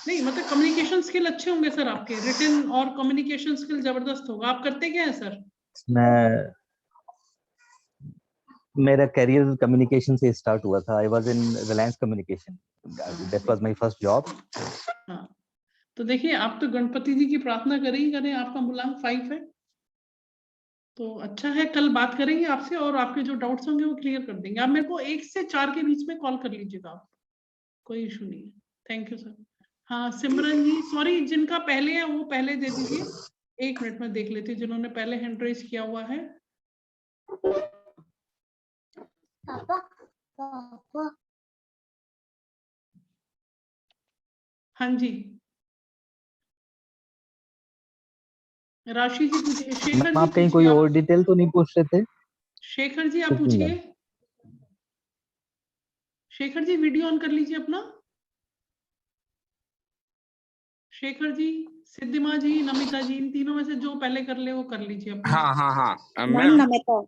S2: नहीं मतलब कम्युनिकेशन स्किल अच्छे होंगे सर आपके, रिटन और कम्युनिकेशन स्किल जबरदस्त होगा। आप करते क्या है सर?
S7: मेरा करियर कम्युनिकेशन से स्टार्ट हुआ था। I was in Reliance communication, that was my first job.
S2: हाँ, तो देखिए आप तो गणपति जी की प्रार्थना करें ही करें, आपका मूलांक 5 है तो अच्छा है। कल बात करेंगे आपसे और आपके जो डाउट्स होंगे वो क्लियर कर देंगे। आप मेरे को 1 से 4 के बीच में कॉल कर लीजिएगा आप, कोई इशू नहीं है। Thank you sir. हाँ सिमरन जी, सॉरी जिनका पहले है वो पहले दे दीजिए। 1 मिनट में देख लेती हूँ जिन्होंने पहले हैंड रेज किया हुआ है। हाँ जी राशि जी पूछिए। शेखर जी
S7: आप कहीं कोई और डिटेल तो नहीं पूछ रहे थे?
S2: शेखर जी आप पूछिए। शेखर जी वीडियो ऑन कर लीजिए अपना। शेखर जी, सिद्धिमा जी, नमिता जी, इन तीनों में से जो पहले कर ले वो कर लीजिए अपना।
S9: हाँ
S8: मैम नमिता।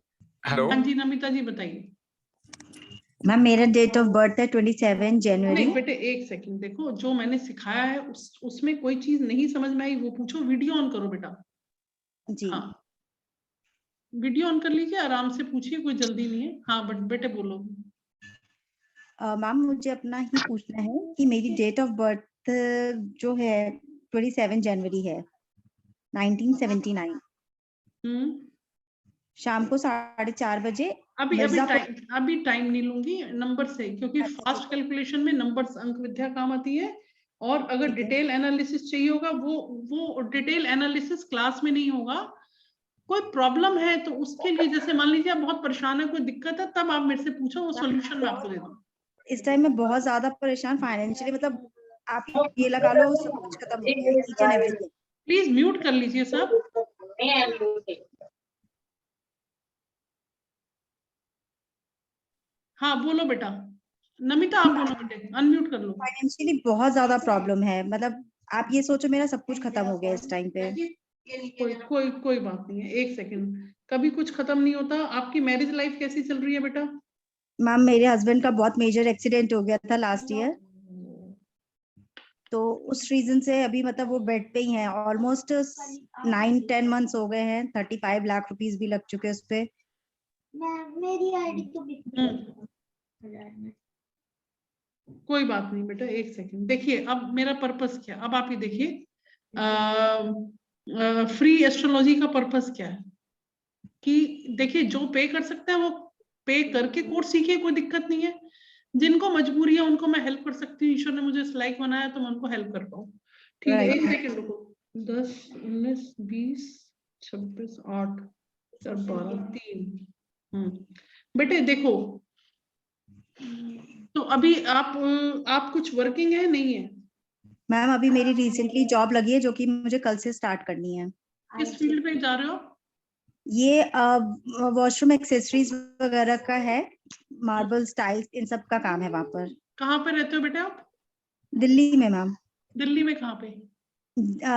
S9: हेलो।
S2: हाँ जी नमिता जी बताइए।
S8: मैम मेरा डेट ऑफ बर्थ है 27 जनवरी।
S2: नहीं बेटे 1 सेकंड, देखो जो मैंने सिखाया है उसमें कोई चीज नहीं समझ में आई वो पूछो। वीडियो ऑन करो बेटा
S8: जी
S2: हाँ वीडियो ऑन कर लीजिए, आराम से पूछिए, कोई जल्दी नहीं है। हाँ बट बेटे बोलो।
S8: मैम मुझे अपना ही पूछना है कि मेरी डेट ऑफ बर्थ जो है 27 जनवरी है 1979। शाम को 4:30 बजे।
S2: अभी टाइम नहीं लूंगी नंबर से, क्योंकि फास्ट कैलकुलेशन में नंबर्स अंक विद्या काम आती है। और अगर डिटेल एनालिसिस चाहिए होगा वो डिटेल एनालिसिस क्लास में नहीं होगा। कोई प्रॉब्लम है तो उसके लिए, जैसे मान लीजिए आप बहुत परेशान है, कोई दिक्कत है, तब आप मेरे से पूछो, वो सॉल्यूशन मैं आपको दे दूं।
S8: इस टाइम में बहुत ज्यादा परेशान फाइनेंशियली, मतलब आप ये लगा लो सब कुछ खत्म हो गया, each and everything.
S2: Please mute कर लीजिए सब। हाँ बोलो बेटा, नमिता आप बोलो बेटे, अनम्यूट कर लो।
S8: फाइनेंशियली बहुत ज्यादा प्रॉब्लम है, मतलब आप ये सोचो मेरा सब कुछ खत्म हो गया इस टाइम पे।
S2: कोई बात नहीं है, 1 सेकंड, कभी कुछ खत्म नहीं होता। आपकी मैरिज लाइफ कैसी चल रही है बेटा?
S8: मैम मेरे हस्बैंड का बहुत मेजर एक्सीडेंट हो गया था लास्ट ईयर, तो उस रीजन से अभी मतलब वो बेड पे ही हैं। ऑलमोस्ट 9-10 मंथ्स हो गए हैं। 35 लाख रुपीस भी लग चुके उस पे। मेरी आईडी तो
S2: कोई बात नहीं बेटा, 1 सेकंड। देखिए अब मेरा पर्पस क्या, अब आप ये देखिए फ्री एस्ट्रोलॉजी का पर्पस क्या है कि देखिए जो पे कर सकते हैं वो पे करके कोर्स सीखिए, कोई दिक्कत नहीं है। जिनको मजबूरी है उनको मैं हेल्प कर सकती हूँ, ईश्वर ने मुझे इस लायक बनाया तो मैं उनको हेल्प कर पाऊँ। ठीक है 1 सेकंड रुको। 10 19 20 26 8 12 3 बेटे देखो, तो अभी आप कुछ वर्किंग है नहीं है?
S8: मैम अभी मेरी रिसेंटली जॉब लगी है जो कि मुझे कल से स्टार्ट करनी है।
S2: किस फील्ड पे जा रहे हो?
S8: ये वॉशरूम एक्सेसरीज वगैरह का है, मार्बल टाइल्स इन सब का काम है वहाँ पर।
S2: कहाँ पे रहते हो बेटा आप?
S8: दिल्ली में मैम।
S2: दिल्ली में कहाँ पे?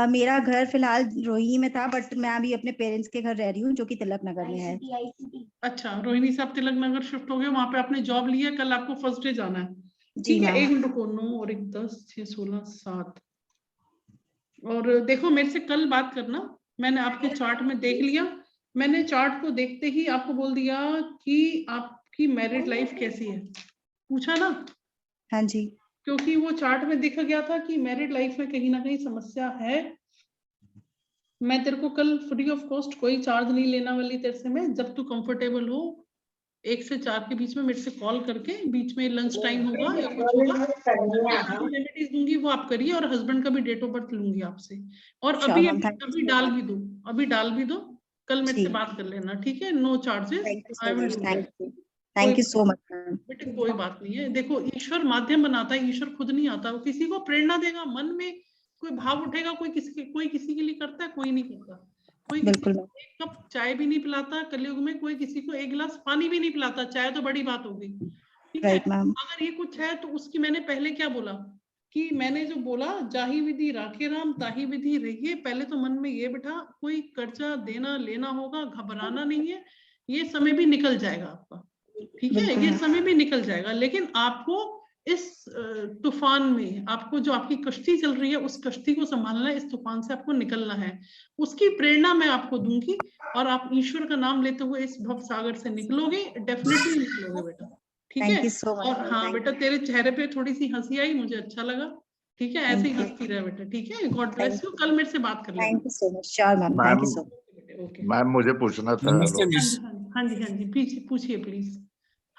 S8: मेरा घर फिलहाल रोहिणी में था, बट मैं अभी अपने पेरेंट्स के घर रह रही हूँ जो कि तिलक नगर में है।
S2: अच्छा, रोहिणी से आप तिलक नगर शिफ्ट हो गए, वहां पे आपने जॉब ली है, कल आपको फर्स्ट डे जाना है। ठीक है 1 मिनट रुको। 9 और 1 10 6 16 7। और देखो मेरे से कल बात करना, मैंने आपके चार्ट में देख लिया, मैंने चार्ट को देखते ही आपको बोल दिया कि आपकी मैरिड लाइफ कैसी है, पूछा ना?
S8: हाँ जी।
S2: क्योंकि वो चार्ट में दिख गया था कि मैरिड लाइफ में कहीं ना कहीं समस्या है। मैं तेरे को कल फ्री ऑफ कॉस्ट कोई चार्ज नहीं लेना वाली तेरे से, मैं जब तू कंफर्टेबल हो 1 से 4 के बीच में मेरे से कॉल करके, बीच में लंच टाइम होगा या कुछ होगा, रेमेडीज दूंगी वो आप करिए, और हस्बैंड का भी डेट ऑफ बर्थ लूंगी आपसे। और अभी डाल भी दो, कल मेरे से बात कर लेना, ठीक है? No charges, I will do that.
S8: Thank you so much.
S2: बेटे कोई बात नहीं है, देखो ईश्वर माध्यम बनाता है, ईश्वर खुद नहीं आता। वो किसी को प्रेरणा देगा, मन में कोई भाव उठेगा, कोई किसी के लिए करता है, कोई नहीं करता। कोई किसी को 1 कप चाय भी नहीं पिलाता कलयुग में, कोई किसी को 1 गिलास पानी भी नहीं पिलाता, चाय तो बड़ी बात होगी। ठीक है, अगर ये कुछ है तो उसकी मैंने पहले क्या बोला कि मैंने जो बोला, जाही विधि राखे राम ताही विधि रहिए, पहले तो मन में ये बिठा, कोई कर्जा देना लेना होगा, घबराना नहीं है, ये समय भी निकल जाएगा आपका। ठीक है, ये समय भी निकल जाएगा, लेकिन आपको इस तूफान में आपको जो आपकी कश्ती चल रही है उस कश्ती को संभालना है, इस तूफान से आपको निकलना है, उसकी प्रेरणा मैं आपको दूंगी और आप ईश्वर का नाम लेते हुए इस भव सागर से निकलोगे, डेफिनेटली निकलोगे बेटा, ठीक
S8: थैंक
S2: है।
S8: You so much.
S2: और हाँ बेटा, तेरे चेहरे पे थोड़ी सी हंसी आई, मुझे अच्छा लगा, ठीक है, ऐसे ही हंसती रहे बेटा, ठीक है। गॉड ब्लेस यू, कल मेरे से बात कर लेना।
S8: Thank you so much. Sure ma'am, thank you so much.
S2: Okay.
S10: Ma'am मुझे पूछना था।
S9: नमस्ते
S10: हेलो
S9: मिस।
S2: हाँ जी हाँ जी, पूछिए पूछिए प्लीज।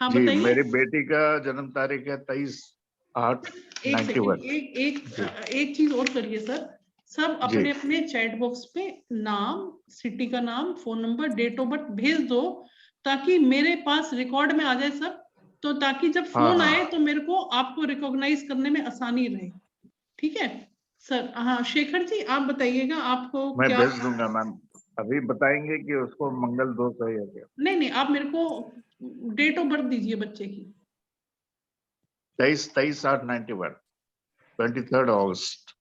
S2: हाँ
S10: जी,
S2: बताइए।
S10: मेरी बेटी का जन्म तारीख है 23/8/91।
S2: एक चीज और करिए सर, सब
S10: जी।
S2: अपने अपने चैट बॉक्स पे नाम, सिटी का नाम, phone number, date of birth भेज दो, ताकि मेरे पास रिकॉर्ड में आ जाए सब, तो ताकि जब फोन
S10: हाँ।
S2: आए तो मेरे को आपको रिकॉग्नाइज करने में आसानी रहे, ठीक है सर। हाँ शेखर जी आप बताइएगा आपको
S10: मैं
S2: क्या।
S10: भेज दूंगा मैम। अभी बताएंगे कि उसको मंगल दोष है या क्या।
S2: नहीं आप मेरे को डेट ऑफ बर्थ दीजिए बच्चे की।
S10: 23/8/91, 23 अगस्त।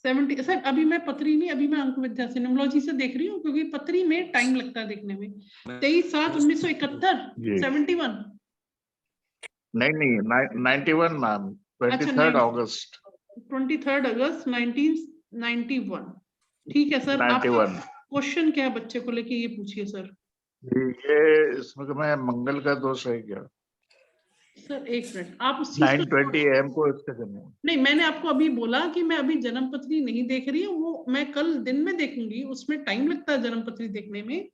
S2: 70 सर, अभी मैं पत्री नहीं, अभी मैं अंक विद्या से न्यूमरोलॉजी से देख रही हूँ, क्योंकि पत्री में टाइम लगता है देखने में। 23/7/1971,
S10: जी।
S2: 71।
S10: नहीं 91 मैम, 23 अगस्त
S2: 23 अगस्त 1991, ठीक है सर। आपका
S10: 91।
S2: क्वेश्चन क्या है बच्चे को लेके, ये पूछिए सर।
S10: जी, ये इसमें मंगल का दोष है क्या?
S2: सर एक मिनट, आप उस चीज को
S10: 9:20 AM को इसका जन्म।
S2: नहीं, मैंने आपको अभी बोला कि मैं अभी जन्म पत्री नहीं देख रही हूँ, वो मैं कल दिन में देखूंगी, उसमें टाइम लगता है जन्म पत्री देखने में।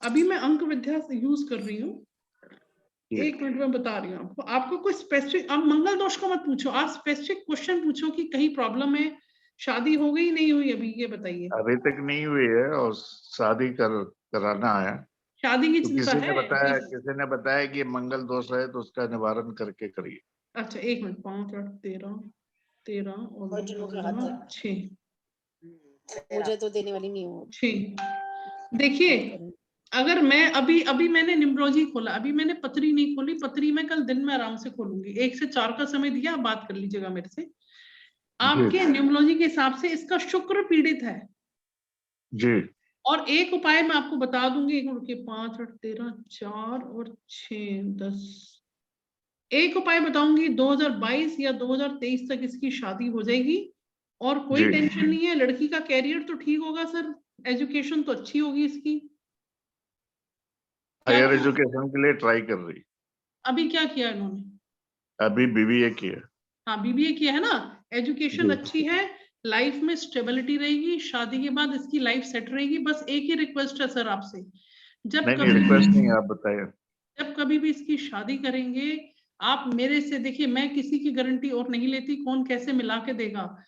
S2: अभी मैं अंक विद्या यूज कर रही हूँ। एक मिनट में बता रही हूँ आपको। आपको कोई स्पेसिफिक, आप मंगल दोष को मत पूछो, आप स्पेसिफिक क्वेश्चन पूछो कि कहीं प्रॉब्लम है, शादी हो गई नहीं हुई अभी, ये बताइए।
S10: अभी तक नहीं हुई है और शादी कराना है।
S2: शादी की
S10: तो
S2: चिंता है?
S10: किसी ने बताया कि मंगल दोष है तो उसका निवारण करके करिए।
S2: अच्छा एक मिनट, 5 8 13 और 6,
S11: मुझे तो देने वाली नहीं हूँ।
S2: 6। देखिए अगर मैं अभी मैंने न्यूमरोलॉजी खोला, अभी मैंने पत्री नहीं खोली, पत्री मैं कल दिन में आराम से खोलूंगी। 1 से 4 का समय दिया, आप बात कर लीजिएगा मेरे से। आपके न्यूमरोलॉजी के हिसाब से इसका शुक्र पीड़ित है
S10: जी।
S2: और एक उपाय मैं आपको बता दूंगी। एक मिनट, 5 8 13 4 और 6 10। एक उपाय बताऊंगी, 2022 या 2023 तक इसकी शादी हो जाएगी और कोई टेंशन नहीं है। लड़की का कैरियर तो ठीक होगा सर, एजुकेशन तो अच्छी होगी इसकी।
S10: हायर एजुकेशन के लिए ट्राई कर रही।
S2: अभी क्या किया इन्होंने?
S10: अभी BBA किया।
S2: हाँ बीबीए किया है ना, एजुकेशन अच्छी है, लाइफ में स्टेबिलिटी रहेगी, शादी के बाद इसकी लाइफ सेट रहेगी। बस एक ही रिक्वेस्ट है सर आपसे, जब
S10: रिक्वेस्ट नहीं, आप बताइए।
S2: जब कभी भी इसकी शादी करेंगे आप मेरे से, देखिए मैं किसी की गारंटी और नहीं लेती, कौन कैसे मिला के देगा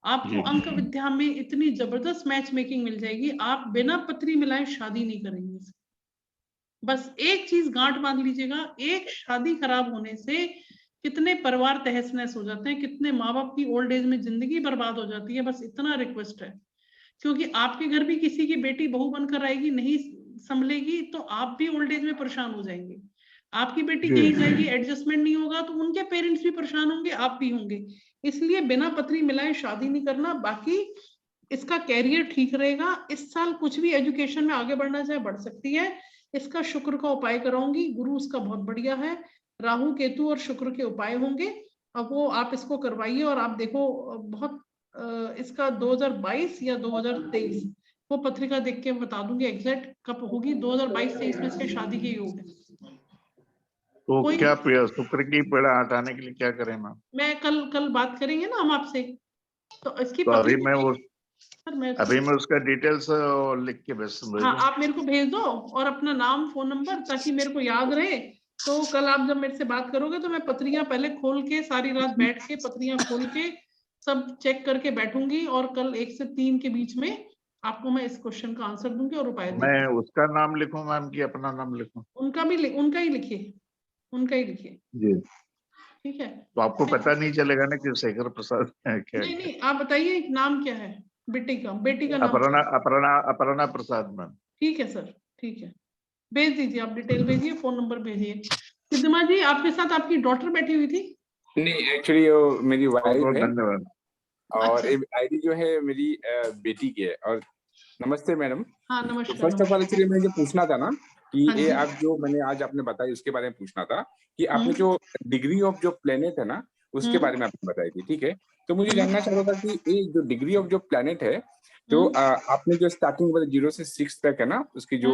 S2: आपको। अंक विद्या में इतनी जबरदस्त मैच मेकिंग मिल जाएगी, आप बिना पत्री मिलाए शादी नहीं करेंगे। बस एक चीज गांठ बांध लीजिएगा, एक शादी खराब होने से कितने परिवार तहस नहस हो जाते हैं, कितने माँ बाप की ओल्ड एज में जिंदगी बर्बाद हो जाती है। बस इतना रिक्वेस्ट है, क्योंकि आपके घर भी किसी की बेटी बहू बनकर आएगी, नहीं संभलेगी तो आप भी ओल्ड एज में परेशान हो जाएंगे। आपकी बेटी कहीं जाएगी, एडजस्टमेंट नहीं होगा तो उनके पेरेंट्स भी परेशान होंगे, आप भी होंगे। इसलिए बिना पत्री मिलाए शादी नहीं करना। बाकी इसका कैरियर ठीक रहेगा, इस साल कुछ भी एजुकेशन में आगे बढ़ना चाहे बढ़ सकती है। इसका शुक्र का उपाय कराऊंगी, गुरु उसका बहुत बढ़िया है, राहु केतु और शुक्र के उपाय होंगे। अब वो आप इसको करवाइए और आप देखो बहुत इसका 2022 या 2023 वो पत्रिका देख के बता दूंगी एग्जैक्ट कब होगी। 2022-23 में इसके शादी के योग है।
S10: तो क्या शुक्र की पीड़ा हटाने के लिए क्या करें मैम?
S2: मैं कल बात करेंगे ना हम आपसे, तो इसकी
S10: तो अभी मैं उसका डिटेल्स लिख के भेज दूंगा।
S2: हाँ आप मेरे को भेज दो और अपना नाम फोन नंबर, ताकि मेरे को याद रहे। तो कल आप जब मेरे से बात करोगे तो मैं पत्रियां पहले खोल के सारी रात बैठ के पत्रियां खोल के सब चेक करके बैठूंगी और कल 1 से 3 के बीच में आपको मैं इस क्वेश्चन का आंसर दूंगी और उपाय दूंगी।
S10: मैं उसका नाम लिखूं मैम कि अपना नाम लिखूं?
S2: उनका ही लिखिए, उनका ही लिखिए
S10: जी,
S2: ठीक है।
S10: तो आपको पता नहीं चलेगा ना कि शेखर प्रसाद है क्या?
S2: नहीं आप बताइए नाम क्या है बेटी का नाम?
S10: अपर्णा प्रसाद मैम।
S2: ठीक है सर, ठीक है, भेज दीजिए, आप डिटेल भेजिए, फोन नंबर भेजिए। सिद्धमा जी आपके साथ आपकी डॉटर बैठी हुई थी?
S9: नहीं एक्चुअली वो मेरी वाइफ है।
S10: धन्यवाद।
S9: और आईडी जो है मेरी बेटी की है। और नमस्ते मैडम।
S2: हाँ नमस्कार।
S9: फर्स्ट ऑफ ऑल एक्चुअली मुझे पूछना था ना कि ये आप जो मैंने आज आपने बताई उसके बारे में पूछना था कि आपने जो डिग्री ऑफ जो प्लेनेट है ना उसके बारे में आपने बताई थी, ठीक है। तो मुझे जानना चाह रहा था कि ये जो डिग्री ऑफ जो प्लैनेट है, तो आपने जो स्टार्टिंग में 0 से 6 तक है ना, उसकी जो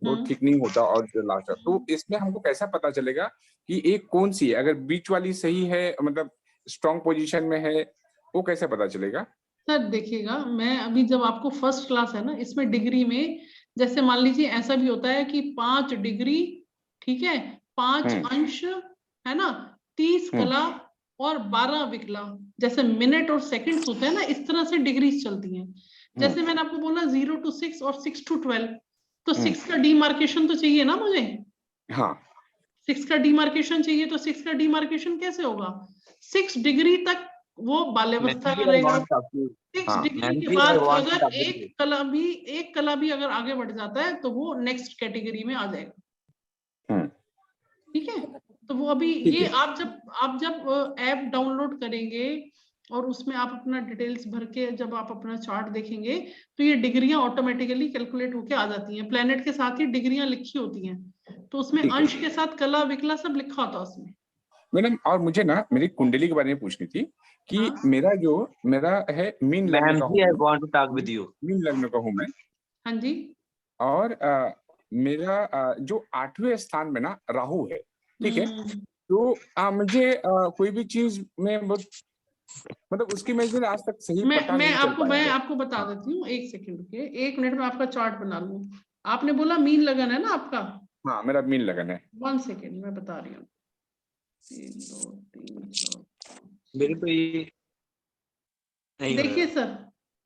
S9: वो थिकनिंग होता और जो लास्ट, तो इसमें हमको कैसा पता चलेगा कि एक कौन सी है? अगर बीच वाली सही है, मतलब स्ट्रॉन्ग पोजीशन में है, वो कैसे पता चलेगा?
S2: सर देखिएगा, मैं अभी जब आपको फर्स्ट क्लास है ना, इसमें डिग्री में जैसे मान लीजिए ऐसा भी होता है कि 5 डिग्री, ठीक है, 5 अंश, है ना, 30 कला और 12 विकला, जैसे मिनट और सेकंड्स होते हैं ना, इस तरह से डिग्रीज चलती हैं। जैसे मैंने आपको बोला 0 to 6 और 6 to 12, तो 6 का डीमार्केशन तो चाहिए ना मुझे। हाँ, 6 का डीमार्केशन चाहिए, तो 6 का डीमार्केशन कैसे होगा? 6 डिग्री तक वो बाल्यावस्था का रहेगा। 6 डिग्री के बाद अगर एक कला भी अगर आगे बढ़ जाता है तो वो नेक्स्ट कैटेगरी में आ जाएगा। ठीक है, तो वो अभी ये आप जब ऐप डाउनलोड करेंगे और उसमें आप अपना डिटेल्स भर के जब आप अपना चार्ट देखेंगे तो ये डिग्रियां ऑटोमेटिकली कैलकुलेट होके आ जाती हैं। प्लेनेट के साथ ही डिग्रियां लिखी होती हैं, तो उसमें अंश के साथ कला विकला सब लिखा होता है उसमें।
S9: मैडम, और मुझे ना मेरी कुंडली के बारे में पूछनी थी कि मेरा है मीन लग्न का हूँ, मीन लग्न का हूँ मैं।
S2: हाँ जी।
S9: और मेरा जो 8वें स्थान में ना राहु है, ठीक है। तो मुझे कोई भी चीज में मतलब उसकी मैं आज तक सही पता नहीं चल पाया।
S2: मैं आपको बता देती हूँ, 1 सेकंड के, 1 मिनट में आपका चार्ट बना लूं। आपने बोला मीन लगन है ना आपका? हाँ,
S9: मेरा मीन लगन है।
S2: 1 सेकंड मैं बता रही हूँ। 3 2 3 4
S12: मेरे तो ये
S2: देखिए सर,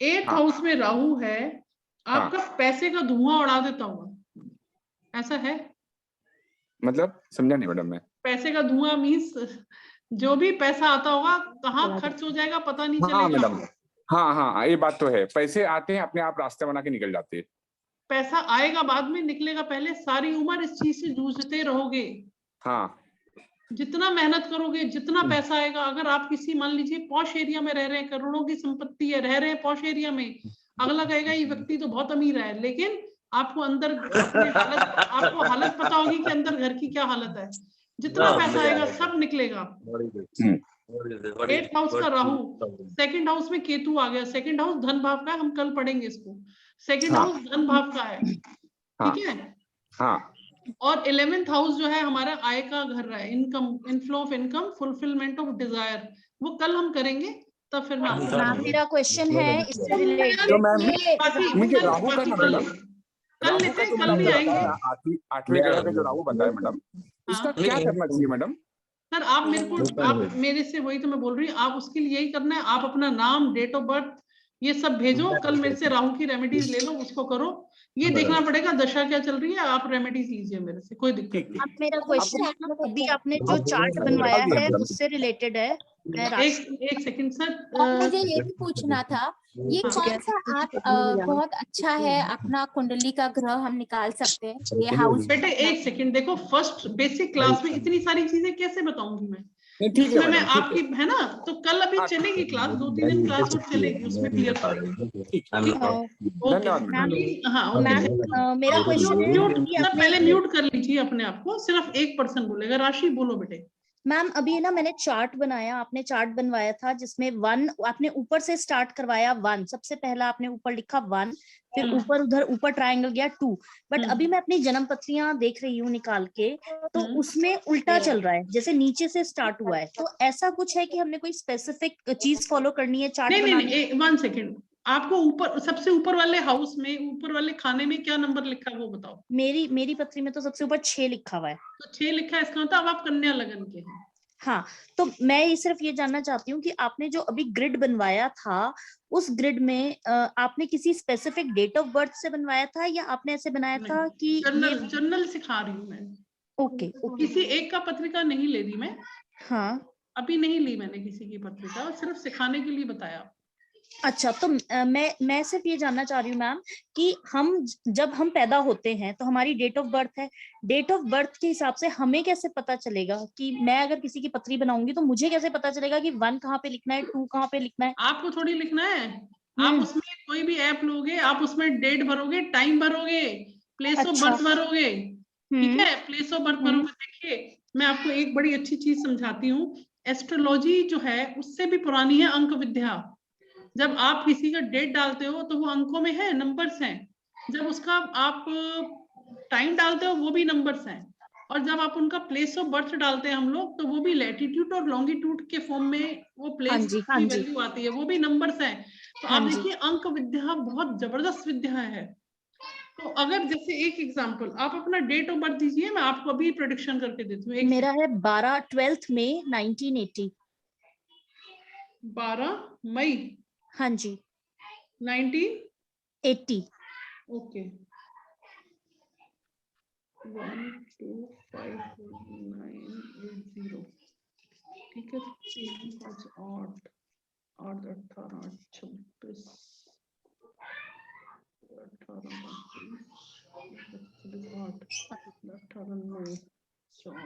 S2: 8th हाउस में राहु है, आपका पैसे का धुआं उड़ा देता होगा, ऐसा है?
S9: मतलब समझा नहीं मैडम मैं।
S2: पैसे का धुआं मीन्स जो भी पैसा आता होगा कहाँ खर्च हो जाएगा पता नहीं चलेगा।
S9: मैडम, हाँ, ये बात तो है। पैसे आते हैं अपने आप रास्ते बना के निकल जाते हैं।
S2: पैसा आएगा बाद में, निकलेगा पहले। सारी उम्र इस चीज से जूझते रहोगे। हाँ, जितना मेहनत करोगे जितना पैसा आएगा। अगर आप किसी मान लीजिए पॉश एरिया में रह रहे हैं, करोड़ों की संपत्ति है, रह रहे हैं पॉश एरिया में, अगला कहेगा ये व्यक्ति तो बहुत अमीर है, लेकिन आपको अंदर आपको हालत पता होगी कि अंदर घर की क्या हालत है। जितना पैसा आएगा सब निकलेगा। 8th हाउस का राहु, 2nd हाउस में केतु आ गया। 2nd हाउस धन भाव का है, हम कल पढ़ेंगे इसको। 2nd हाउस धन भाव का है, ठीक है। हाँ, और 11th हाउस जो है हमारा आय का घर है, income, inflow of income, fulfilment of desire, वो कल हम करेंगे। तब फिर
S5: मेरा क्वेश्चन है इससे रिलेटेड।
S2: कल लेते हैं, कल भी आएंगे।
S9: 8वें ग्रह का जो राहु बताया मैडम, उसका क्या करना चाहिए मैडम?
S2: सर आप मेरे से, वही तो मैं बोल रही हूँ, आप उसके लिए यही करना है, आप अपना नाम, डेट ऑफ बर्थ, ये सब भेजो। कल मेरे से राहु की रेमेडीज ले लो, उसको करो। ये देखना पड़ेगा दशा क्या चल रही है, आप रेमेडीज लीजिए मेरे से, कोई दिक्कत नहीं।
S5: अब मेरा क्वेश्चन अभी आपने जो चार्ट बनवाया है उससे रिलेटेड है।
S2: एक सेकंड सर,
S13: मुझे ये भी पूछना था, ये कौन सा आप बहुत अच्छा है अपना कुंडली का ग्रह हम निकाल सकते हैं ये हाउस?
S2: बेटे एक सेकंड देखो, फर्स्ट बेसिक क्लास में इतनी सारी चीजें कैसे बताऊंगी मैं? जिसमें मैं आपकी है ना, तो कल अभी चलेगी क्लास, 2-3 दिन क्लास और चलेगी, उसमें क्लियर करेंगे। हाँ,
S5: मेरा क्वेश्चन
S2: पहले म्यूट कर लीजिए अपने आप को, सिर्फ एक पर्सन बोलेगा। राशि बोलो बेटे।
S5: मैम अभी ना मैंने चार्ट बनाया, आपने चार्ट बनवाया था जिसमें 1 आपने ऊपर से स्टार्ट करवाया। 1 सबसे पहला आपने ऊपर लिखा 1, फिर उधर ऊपर ट्रायंगल गया 2। बट अभी मैं अपनी जन्म पत्रियां देख रही हूँ निकाल के, तो उसमें उल्टा चल रहा है, जैसे नीचे से स्टार्ट हुआ है। तो ऐसा कुछ है कि हमने कोई स्पेसिफिक चीज फॉलो करनी है चार्ट बनाने?
S2: नहीं, 1 सेकंड, आपको ऊपर सबसे ऊपर वाले हाउस में, ऊपर वाले खाने में क्या नंबर लिखा है वो बताओ।
S5: मेरी पत्री में तो सबसे ऊपर 6 लिखा हुआ है।
S2: तो 6 लिखा है, इसका मतलब अब आप कन्या लगन के हैं।
S5: हाँ, तो मैं सिर्फ ये जानना चाहती हूँ कि आपने जो अभी ग्रिड बनवाया था, उस ग्रिड में आपने किसी स्पेसिफिक डेट ऑफ बर्थ से बनवाया था या आपने ऐसे बनाया था कि
S2: जनरल सिखा रही हूँ मैं।
S5: ओके,
S2: किसी एक का पत्रिका नहीं ले रही मैं।
S5: हाँ,
S2: अभी नहीं ली मैंने किसी की पत्रिका, सिर्फ सिखाने के लिए बताया।
S5: अच्छा, तो मैं सिर्फ ये जानना चाह रही हूँ मैम कि जब हम पैदा होते हैं तो हमारी डेट ऑफ बर्थ है। डेट ऑफ बर्थ के हिसाब से हमें कैसे पता चलेगा कि मैं अगर किसी की पत्री बनाऊंगी तो मुझे कैसे पता चलेगा कि 1 कहाँ पे लिखना है, 2 कहाँ पे लिखना है?
S2: आपको थोड़ी लिखना है, आप उसमें कोई भी ऐप लोगे, आप उसमें डेट भरोगे, टाइम भरोगे, प्लेस ऑफ बर्थ भरोगे, ठीक है, प्लेस ऑफ बर्थ भरोगे। देखिए मैं आपको एक बड़ी अच्छी चीज समझाती हूँ। एस्ट्रोलॉजी जो है उससे भी पुरानी है अंक विद्या। जब आप किसी का डेट डालते हो तो वो अंकों में है, नंबर्स हैं। जब उसका आप टाइम डालते हो वो भी नंबर्स हैं, और जब आप उनका प्लेस ऑफ बर्थ डालते हैं हम लोग, तो वो भी लैटिट्यूड और लॉन्गिट्यूड के फॉर्म में वो प्लेस की वैल्यू आती है, वो भी नंबर्स हैं। तो आप देखिए अंक विद्या बहुत जबरदस्त विद्या है। तो अगर जैसे एक एग्जांपल, आप अपना डेट ऑफ बर्थ दीजिए, मैं आपको अभी प्रेडिक्शन करके देती हूँ।
S5: मेरा है 12 मई 1980।
S2: 12 मई,
S5: हाँ जी,
S2: 1980।
S5: 80।
S2: ओके, 1 2 5 9 8 0। ठीक है, 3 5 8 8 18 26 18 9 4।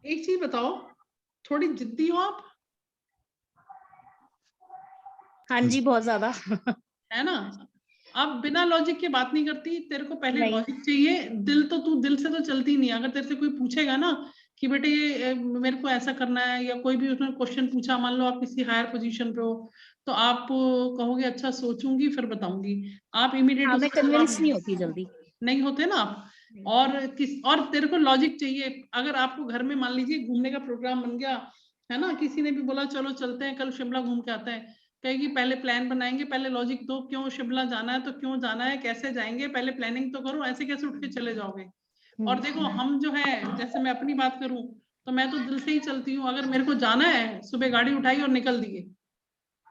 S2: एक चीज बताओ, थोड़ी जिद्दी हो आप?
S5: हाँ जी, बहुत ज्यादा।
S2: है ना? अब बिना लॉजिक के बात नहीं करती, तेरे को पहले लॉजिक चाहिए। तू दिल से तो चलती नहीं। अगर तेरे से कोई पूछेगा ना कि बेटे मेरे को ऐसा करना है, या कोई भी उसने क्वेश्चन पूछा, मान लो आप किसी हायर पोजीशन पे हो, तो आप कहोगे अच्छा सोचूंगी फिर बताऊंगी। आप इमीडिएट
S5: मैं कन्विंस नहीं होती जल्दी,
S2: नहीं होते ना आप। और तेरे को लॉजिक चाहिए। अगर आपको घर में मान लीजिए घूमने का प्रोग्राम बन गया है ना, किसी ने भी बोला चलो चलते हैं कल शिमला घूम के आते हैं, कहेगी पहले प्लान बनाएंगे, पहले लॉजिक दो, क्यों शिमला जाना है, तो क्यों जाना है, कैसे जाएंगे, पहले प्लानिंग तो करो, ऐसे कैसे उठ के चले जाओगे। और देखो हम जो है, जैसे मैं अपनी बात करूं तो मैं तो दिल से ही चलती हूँ। अगर मेरे को जाना है, सुबह गाड़ी उठाई और निकल दिए,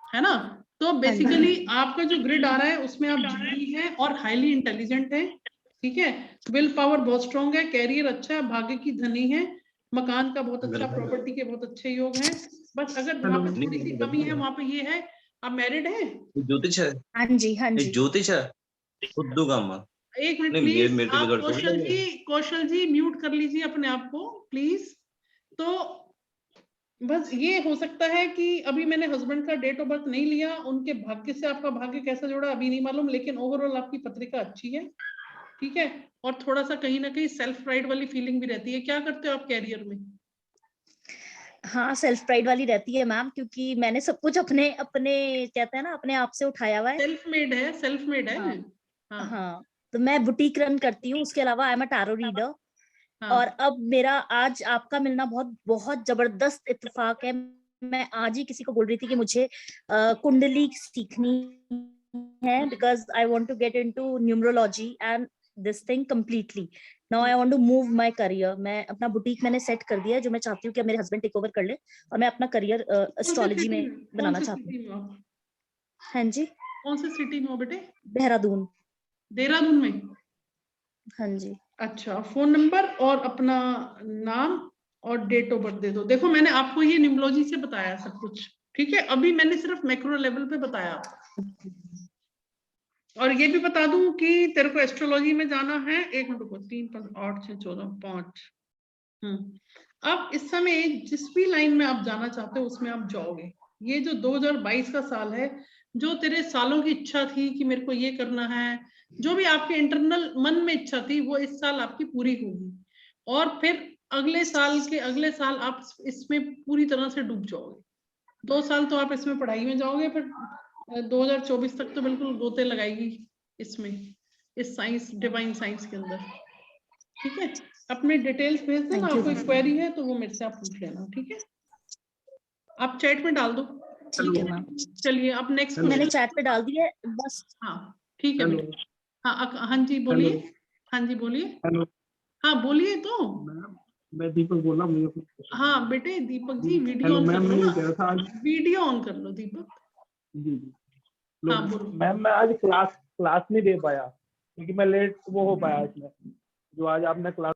S2: है ना। तो बेसिकली आपका जो ग्रिड आ रहा है उसमें आप जिद्दी हैं और हाईली इंटेलिजेंट हैं। ठीक है, विल पावर बहुत स्ट्रॉन्ग है, कैरियर अच्छा है, भाग्य की धनी है, मकान का बहुत अच्छा, प्रॉपर्टी के बहुत अच्छे योग हैं। बस अगर वहां पे थोड़ी सी कमी है, वहां पे ये है, आप मैरिड हैं?
S12: ज्योतिष है?
S5: हाँ जी, हाँ जी।
S12: ज्योतिष है खुद का।
S2: एक मिनट प्लीज, आप कौशल जी म्यूट कर लीजिए अपने आप को प्लीज। तो बस ये हो सकता है कि अभी मैंने हस्बैंड का डेट ऑफ बर्थ नहीं लिया, उनके भाग्य से आपका भाग्य कैसा जुड़ा अभी नहीं मालूम, लेकिन ओवरऑल आपकी पत्रिका अच्छी है। ठीक है, और थोड़ा सा कहीं ना कहीं सेल्फ प्राइड वाली फीलिंग भी रहती है। क्या करते हो आप कैरियर में?
S5: हाँ, सेल्फ प्राइड वाली रहती है मैम, क्योंकि मैंने सब कुछ अपने कहते हैं ना, अपने आप से उठाया हुआ है।
S2: सेल्फ मेड है, सेल्फ मेड है।
S5: हाँ, हाँ। तो मैं बुटीक रन करती हूँ, उसके अलावा I am a tarot reader. और अब मेरा आज आपका मिलना बहुत बहुत जबरदस्त इत्तेफाक है। मैं आज ही किसी को बोल रही थी कि मुझे कुंडली सीखनी है, because I want to get into numerology and this thing completely. Now I want to move my career. मैं अपना बुटीक मैंने सेट कर दिया है, जो मैं चाहती हूँ कि मेरे हस्बैंड टेक ओवर कर ले, और मैं अपना करियर एस्ट्रोलॉजी में बनाना चाहती हूँ। हाँ जी।
S2: कौन सी सिटी में हो बेटे?
S5: देहरादून।
S2: देहरादून में?
S5: हाँ जी।
S2: अच्छा, फोन नंबर और अपना नाम और डेट ऑफ बर्थ दे दो। देखो मैंने आपको ये न्यूमरोलॉजी से बताया सब कुछ, ठीक है। अभी मैंने सिर्फ मैक्रो लेवल पे बताया। और ये भी बता दूं कि तेरे को एस्ट्रोलॉजी में जाना है। 1 मिनट को 3 5 8 6 14 5। अब इस समय जिस भी लाइन में आप जाना चाहते हो उसमें आप जाओगे। ये जो 2022 का साल है, जो तेरे सालों की इच्छा थी कि मेरे को ये करना है, जो भी आपके इंटरनल मन में इच्छा थी, वो इस साल आपकी पूरी होगी। और फिर अगले साल आप इसमें पूरी तरह से डूब जाओगे। 2 साल तो आप इसमें पढ़ाई में जाओगे, फिर 2024 तक तो बिल्कुल गोते लगाएगी इसमें, इस साइंस, डिवाइन साइंस के अंदर। ठीक है, अपने डिटेल्स भेज देना। आपको कोई क्वेरी है तो वो मेरे से आप पूछ लेना। ठीक है, आप चैट में डाल दो।
S5: ठीक है मैम।
S2: चलिए अब नेक्स्ट।
S5: मैंने चैट पे डाल दिया बस।
S2: हाँ ठीक है बेटा। हाँ जी बोलिए। हाँ जी बोलिए। हाँ बोलिए। तो
S6: मैं दीपक बोल रहा हूँ।
S2: हाँ बेटे दीपक जी, वीडियो ऑन कर लो ना। वीडियो ऑन कर लो दीपक।
S6: जी
S2: हाँ बोलो।
S6: मैम मैं आज क्लास नहीं दे पाया क्योंकि मैं लेट वो हो पाया इसमें, जो आज आपने क्लास।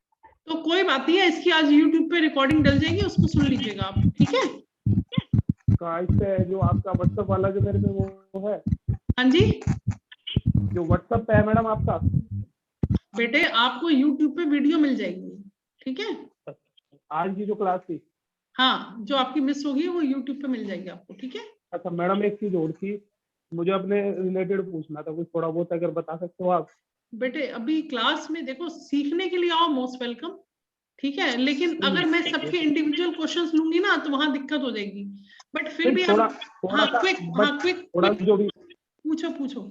S2: तो कोई बात नहीं है, इसकी आज YouTube पे रिकॉर्डिंग डल जाएगी, उसको सुन लीजिएगा आप। ठीक है,
S6: इससे जो आपका व्हाट्सएप वाला जो मेरे पे वो है।
S2: हाँ जी,
S6: जो व्हाट्सएप पे है मैडम आपका,
S2: बेटे आपको YouTube पे वीडियो मिल जाएगी। ठीक है,
S6: आज की जो क्लास थी,
S2: हाँ जो आपकी मिस होगी वो YouTube पे मिल जाएगी आपको। ठीक है।
S6: अच्छा मैडम एक चीज और थी, मुझे अपने रिलेटेड पूछना था कुछ, थोड़ा बहुत अगर बता सकते हो आप।
S2: बेटे अभी क्लास में देखो, सीखने के लिए आओ, मोस्ट वेलकम। ठीक है, लेकिन अगर मैं सबके इंडिविजुअल क्वेश्चंस लूंगी ना तो वहां दिक्कत हो जाएगी, बट फिर भी हम क्विक
S6: जो भी
S2: पूछो।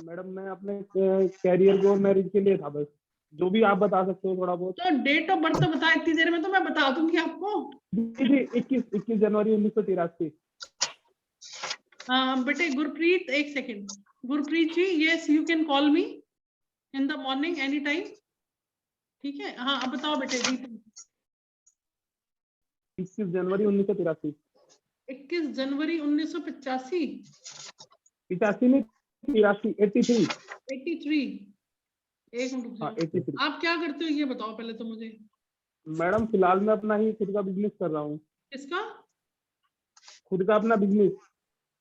S6: मैडम मैं अपने कैरियर को मैरिज के लिए था, बस जो भी आप बता सकते हो थोड़ा बहुत।
S2: तो डेट ऑफ बर्थ तो बता, इतनी देर में तो मैं बता दूंगी आपको।
S6: 21 जनवरी 1983।
S2: बेटे गुरप्रीत, एक second. Gurpreet ji, yes you can call me in the morning any time, ठीक है। हाँ अब बताओ बेटे।
S6: 21 जनवरी 1983।
S2: 21 जनवरी 1985।
S6: 85 में 83।
S2: 83। एक मिनट।
S6: हाँ 83।
S2: आप क्या करते हो ये बताओ पहले तो मुझे।
S6: मैडम फिलहाल मैं अपना ही खुद का बिजनेस कर रहा हूँ।
S2: किसका?
S6: खुद का अपना बिजनेस।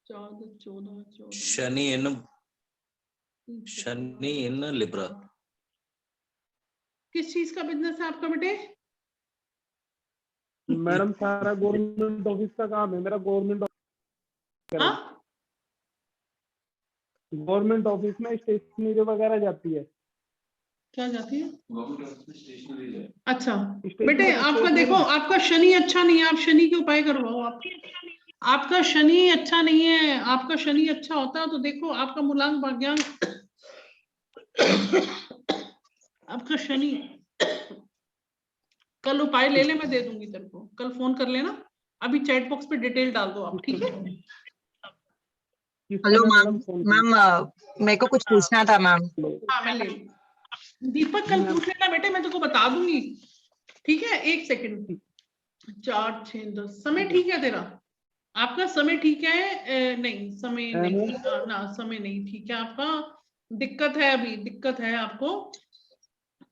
S2: 14
S12: शनि इन लिब्रा।
S2: किस चीज का बिजनेस है आपका बेटे?
S6: मैडम सारा गवर्नमेंट ऑफिस का काम है मेरा। गवर्नमेंट ऑफिस में स्टेशनरी वगैरह जाती है।
S2: क्या जाती है? अच्छा बेटे, आपका देखो, आपका शनि अच्छा नहीं है, आप शनि के उपाय करवाओ। आपका शनि अच्छा नहीं है। आपका शनि अच्छा होता है तो देखो आपका मूलांक भाग्यांक आपका शनि। कल उपाय ले ले, मैं दे दूंगी तेरे को, कल फोन कर लेना। अभी चैट बॉक्स पे डिटेल डाल दो आप, ठीक है।
S14: हेलो मैम, मेरे को कुछ पूछना था मैम।
S2: हाँ मैं ले दीपक, कल पूछ लेना बेटे, मैं तेको बता दूंगी, ठीक है। एक सेकंड। 4 6 10 समय ठीक है तेरा? आपका समय ठीक है? नहीं समय नहीं ना, समय नहीं ठीक है आपका। दिक्कत है, अभी दिक्कत है आपको।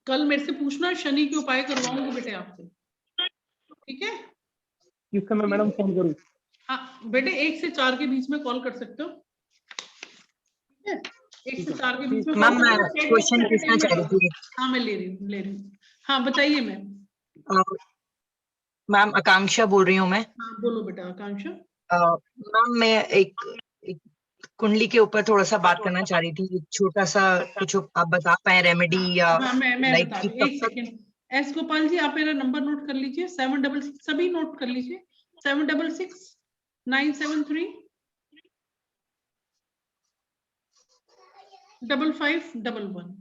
S2: कल मेरे से पूछना, शनि के उपाय करवाऊंगी बेटे आपसे, ठीक है।
S6: किस समय मैडम फोन करूं?
S2: हाँ बेटे, 1 से 4 के बीच में कॉल कर सकते हो, ठीक है। 1 से 4 के बीच में।
S14: मैम मैं क्वेश्चन पूछना चाह रही थी।
S2: हाँ मैं ले रही हूँ। हाँ बताइए मैम।
S14: मैम आकांक्षा बोल रही हूँ मैं।
S2: हाँ बोलो बेटा आकांक्षा।
S14: मैम मैं एक कुंडली के ऊपर थोड़ा सा बात करना चाह रही थी। छोटा सा कुछ आप बता पाए रेमेडी या?
S2: हाँ मैं बता रही हूँ, एक सेकेंड। एस गोपाल जी, आप मेरा नंबर नोट कर लीजिए। 766, सभी नोट कर लीजिए। 766 973 5511,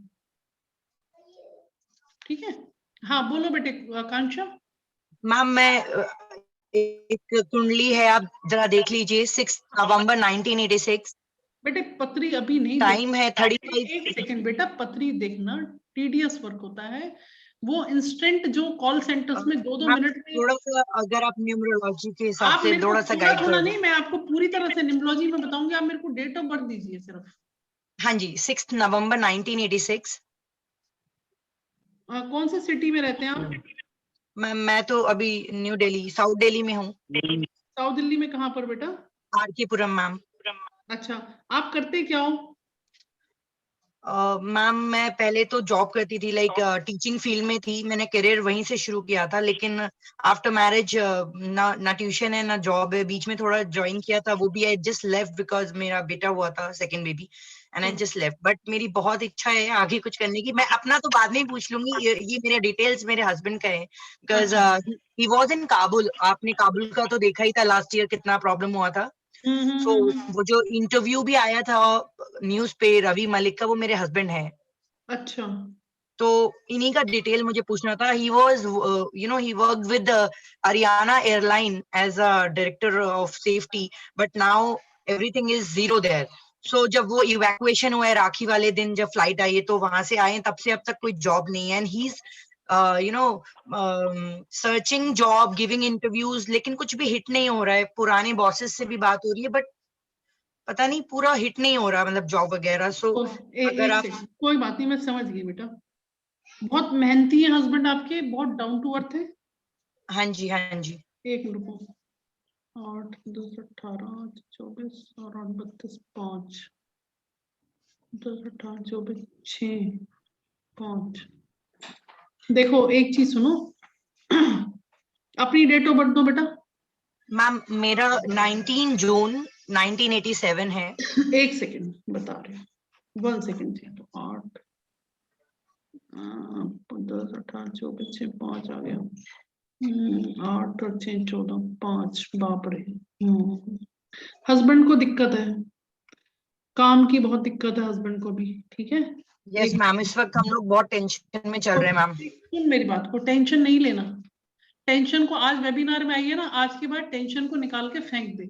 S2: ठीक है। हाँ बोलो बेटे आकांक्षा।
S14: मैम मैं एक कुंडली है, आप जरा देख लीजिए। 6 नवंबर 1986।
S2: बेटे पत्री अभी नहीं,
S14: टाइम है 35।
S2: एक सेकंड बेटा, पत्री देखना टीडियस वर्क होता है, वो इंस्टेंट जो कॉल सेंटर्स में 2-2 मिनट में।
S14: थोड़ा सा अगर आप न्यूमरोलॉजी के हिसाब से थोड़ा सा गाइड कर।
S2: नहीं, मैं आपको पूरी तरह से न्यूमरोलॉजी में बताऊंगी, आप मेरे को डेट ऑफ बर्थ दीजिए सिर्फ।
S14: हाँ जी, 6 नवंबर 1986।
S2: कौन से सिटी में रहते हैं आप?
S14: मैं तो अभी न्यू दिल्ली, साउथ दिल्ली में हूँ।
S2: साउथ दिल्ली में कहाँ पर बेटा?
S14: आरके पुरम मैम।
S2: अच्छा, आप करते क्या हो?
S14: मैम मैं पहले तो जॉब करती थी, लाइक टीचिंग फील्ड में थी। मैंने करियर वहीं से शुरू किया था, लेकिन आफ्टर मैरिज ना ट्यूशन है ना जॉब है। बीच में थोड़ा ज्वाइन किया था, वो भी आई जस्ट लेफ्ट बिकॉज मेरा बेटा हुआ था, second baby, and I just left. But मेरी बहुत इच्छा है आगे कुछ करने की। मैं अपना तो बाद में ही पूछ लूंगी, ये मेरे डिटेल्स मेरे हस्बैंड का है, because he was in Kabul. आपने काबुल का तो देखा ही था लास्ट ईयर कितना प्रॉब्लम हुआ था। So, वो जो इंटरव्यू भी आया था न्यूज पे रवि मलिक का, वो मेरे हस्बैंड है।
S2: अच्छा,
S14: तो इन्हीं का डिटेल मुझे पूछना था। He was he worked with Ariana airline as a director of safety, but now everything is zero there. So जब वो इवैक्यूएशन हुआ है राखी वाले दिन, जब फ्लाइट आई है, तो वहां से आए, तब से अब तक कोई जॉब नहीं है। And he is searching job, giving interviews, लेकिन कुछ भी हिट नहीं हो रहा है। पुराने बॉसेस से भी बात हो रही है, बट पता नहीं पूरा हिट नहीं हो रहा, मतलब जॉब वगैरह। सो अगर आप।
S2: कोई बात नहीं, मैं समझ गई बेटा। बहुत मेहनती है हस्बैंड आपके, बहुत डाउन टू अर्थ है।
S14: हाँ जी हाँ जी।
S2: एक रुको, 8 10 18 24 और 8 32 5 10 18 24 6 5। देखो एक चीज सुनो, अपनी डेट ऑफ बर्थ दो बेटा।
S14: मैम मेरा 19 जून 1987 है।
S2: एक सेकेंड बता रहे हैं, 1 सेकेंड। 8 10 18 24 6 5 आ गया। 8 और 6 14 5। बाप रे। हस्बैंड को दिक्कत है, काम की बहुत दिक्कत है हस्बैंड को भी। ठीक है।
S14: यस मैम, इस वक्त हम लोग बहुत टेंशन में चल रहे हैं मैम।
S2: सुन मेरी बात को, टेंशन नहीं लेना। टेंशन को आज वेबिनार में आइए ना, आज के बाद टेंशन को निकाल के फेंक दे।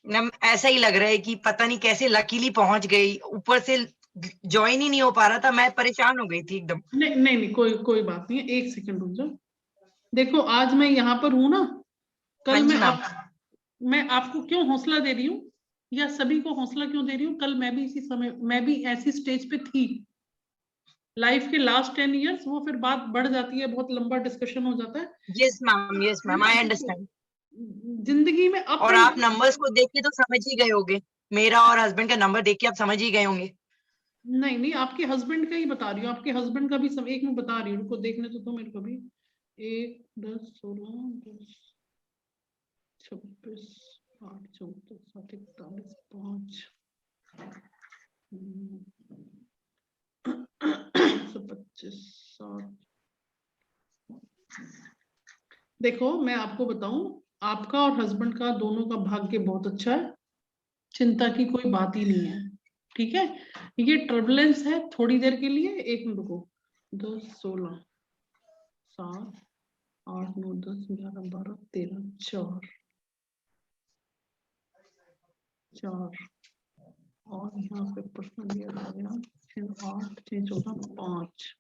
S14: मैम ऐसा ही लग रहा है कि पता नहीं कैसे लकीली पहुंच गई, ऊपर से ज्वाइन ही नहीं हो पा रहा था, मैं परेशान हो गई थी एकदम।
S2: नहीं नहीं नहीं, कोई बात नहीं है, 1 सेकंड रुक जाओ। देखो आज मैं यहाँ पर हूँ ना, कल मैं आपको क्यों हौसला दे रही हूँ या सभी को हौसला क्यों दे रही हूँ, कल मैं भी इसी समय, मैं भी ऐसी स्टेज पे थी। लाइफ के लास्ट 10 इयर्स, वो फिर बात बढ़ जाती है, बहुत लंबा डिस्कशन हो जाता है।
S14: Yes ma'am, I understand.
S2: जिंदगी में
S14: और आप नंबर्स को देख के तो समझ ही गए होंगे, मेरा और हस्बैंड का नंबर देख के आप समझ ही गए होंगे।
S2: नहीं नहीं, आपके हस्बैंड का ही बता रही हूँ, आपके हस्बैंड का भी एक मैं बता रही हूँ, उनको देखने तो मेरे को भी। 1 10 16 10 26 8 14 7 41 5 25 7। देखो मैं आपको बताऊं, आपका और हस्बैंड का दोनों का भाग्य बहुत अच्छा है, चिंता की कोई बात ही नहीं है। ठीक है। ये टर्बुलेंस है थोड़ी देर के लिए। 1 मिनट को 10 16 7 8 9 10 11 12 13 4 और यहाँ पे पर्सनल ईयर आ गया 8 6 14 5।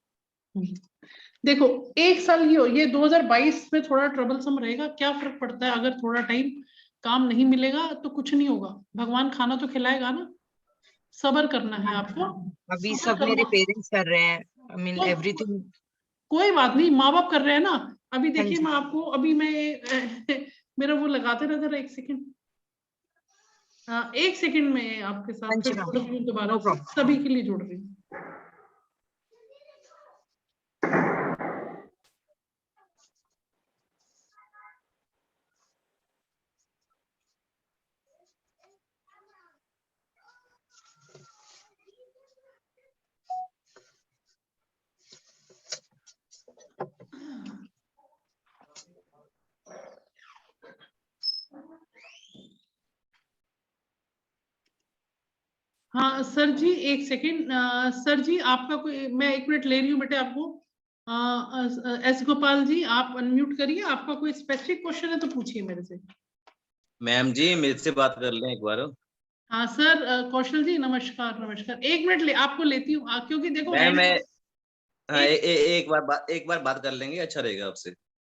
S2: देखो 1 साल ये 2022 में थोड़ा ट्रबलसम रहेगा। क्या फर्क पड़ता है, अगर थोड़ा टाइम काम नहीं मिलेगा तो कुछ नहीं होगा, भगवान खाना तो खिलाएगा ना। सब्र करना है आपको।
S14: अभी सब मेरे पेरेंट्स कर रहे हैं, आई मीन एवरीथिंग।
S2: कोई बात नहीं, माँ बाप कर रहे हैं ना। अभी देखिए मैं आपको, अभी मैं मेरा वो लगाते रह जरा 1 सेकंड। 1 सेकंड में आपके साथ फिर जुड़ रही हूँ दोबारा, सभी के लिए जुड़ रही हूँ। हाँ सर जी 1 सेकंड। सर जी आपका कोई, मैं 1 मिनट ले रही हूँ बेटे आपको। एस गोपाल जी आप अनम्यूट करिए, आपका कोई स्पेसिफिक क्वेश्चन है तो पूछिए मेरे से।
S12: मैम जी मेरे से बात कर लें एक बार।
S2: हाँ सर, कौशल जी नमस्कार। नमस्कार, 1 मिनट आपको लेती हूँ, क्योंकि देखो
S12: मैं हाँ, एक बार बात कर लेंगे, अच्छा रहेगा आपसे।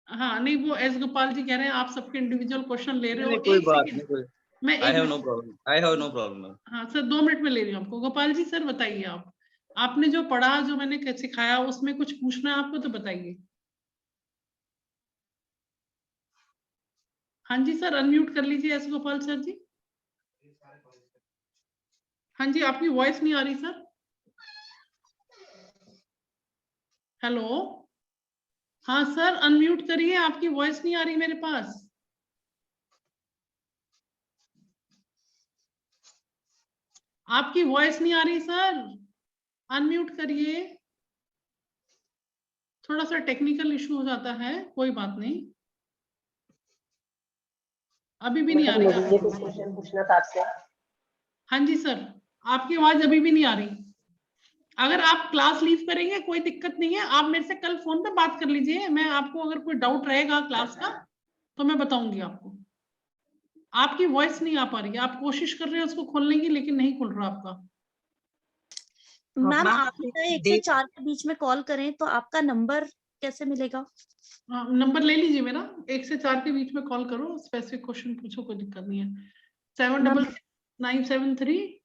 S2: हाँ नहीं, वो एस गोपाल जी कह रहे हैं आप सबके इंडिविजुअल क्वेश्चन ले रहे हो।
S12: कोई बात नहीं,
S2: मैं
S12: I have no problem।
S2: हाँ सर 2 मिनट में ले रही हूँ आपको। गोपाल जी सर बताइए, आपने जो पढ़ा, जो मैंने सिखाया, उसमें कुछ पूछना है आपको तो बताइए। हाँ जी सर, अनम्यूट कर लीजिए एस गोपाल सर जी। हाँ जी, आपकी वॉइस नहीं आ रही सर। हेलो, हाँ सर अनम्यूट करिए, आपकी वॉइस नहीं आ रही मेरे पास। आपकी वॉइस नहीं आ रही सर, अनम्यूट करिए। थोड़ा सा टेक्निकल इशू हो जाता है, कोई बात नहीं। अभी भी नहीं आ रही।
S11: मुझे कुछ क्वेश्चन पूछना था आपसे।
S2: हाँ जी सर, आपकी आवाज अभी भी नहीं आ रही। अगर आप क्लास लीव करेंगे कोई दिक्कत नहीं है, आप मेरे से कल फोन पे बात कर लीजिए। मैं आपको अगर कोई डाउट रहेगा क्लास का तो मैं बताऊंगी आपको। आपकी वॉइस नहीं आ पा रही है, आप कोशिश कर रहे हैं उसको खोलने की, लेकिन नहीं खुल रहा आपका।
S5: मैम आप 1 से 4 के बीच में कॉल करें तो आपका नंबर कैसे मिलेगा?
S2: नंबर ले लीजिए मेरा, 1 से 4 के बीच में कॉल करो, स्पेसिफिक क्वेश्चन पूछो, कोई दिक्कत नहीं है। 766-973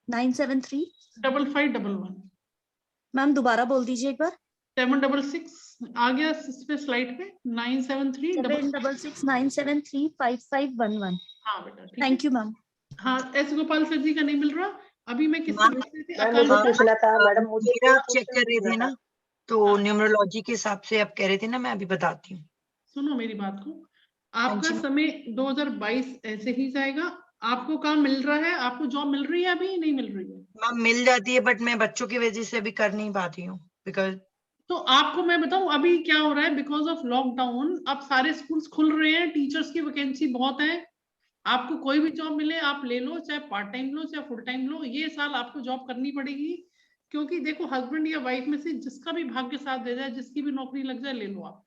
S5: 973
S2: 5511।
S5: मैम दोबारा बोल दीजिए एक बार।
S2: 766 आ गया इस पे स्लाइड पे। 973
S5: 766-973 5511।
S2: हाँ बेटा ठीक है।
S5: Thank you ma'am.
S2: हाँ एस गोपाल सर जी का नहीं मिल रहा। अभी मैं किससे पूछ रही थी?
S11: मुझे पूछना था मैडम, मुझे
S14: आप चेक कर रहे थे ना, तो न्यूमरोलॉजी के हिसाब से आप कह रहे थे ना, मैं अभी बताती हूँ।
S2: सुनो मेरी बात को, आपका समय 2022 ऐसे ही जाएगा। आपको काम मिल रहा है, आपको जॉब मिल रही है अभी, नहीं मिल रही है?
S14: मैम मिल जाती है, बट मैं बच्चों की वजह से अभी कर नहीं पाती हूँ, बिकॉज
S2: तो आपको मैं बताऊं अभी क्या हो रहा है, बिकॉज ऑफ लॉकडाउन अब सारे स्कूल्स खुल रहे हैं, टीचर्स की वैकेंसी बहुत है, आपको कोई भी जॉब मिले आप ले लो, चाहे पार्ट टाइम लो चाहे फुल टाइम लो, ये साल आपको जॉब करनी पड़ेगी, क्योंकि देखो हस्बैंड या वाइफ में से जिसका भी भाग्य साथ दे जाए, जिसकी भी नौकरी लग जाए, ले लो आप,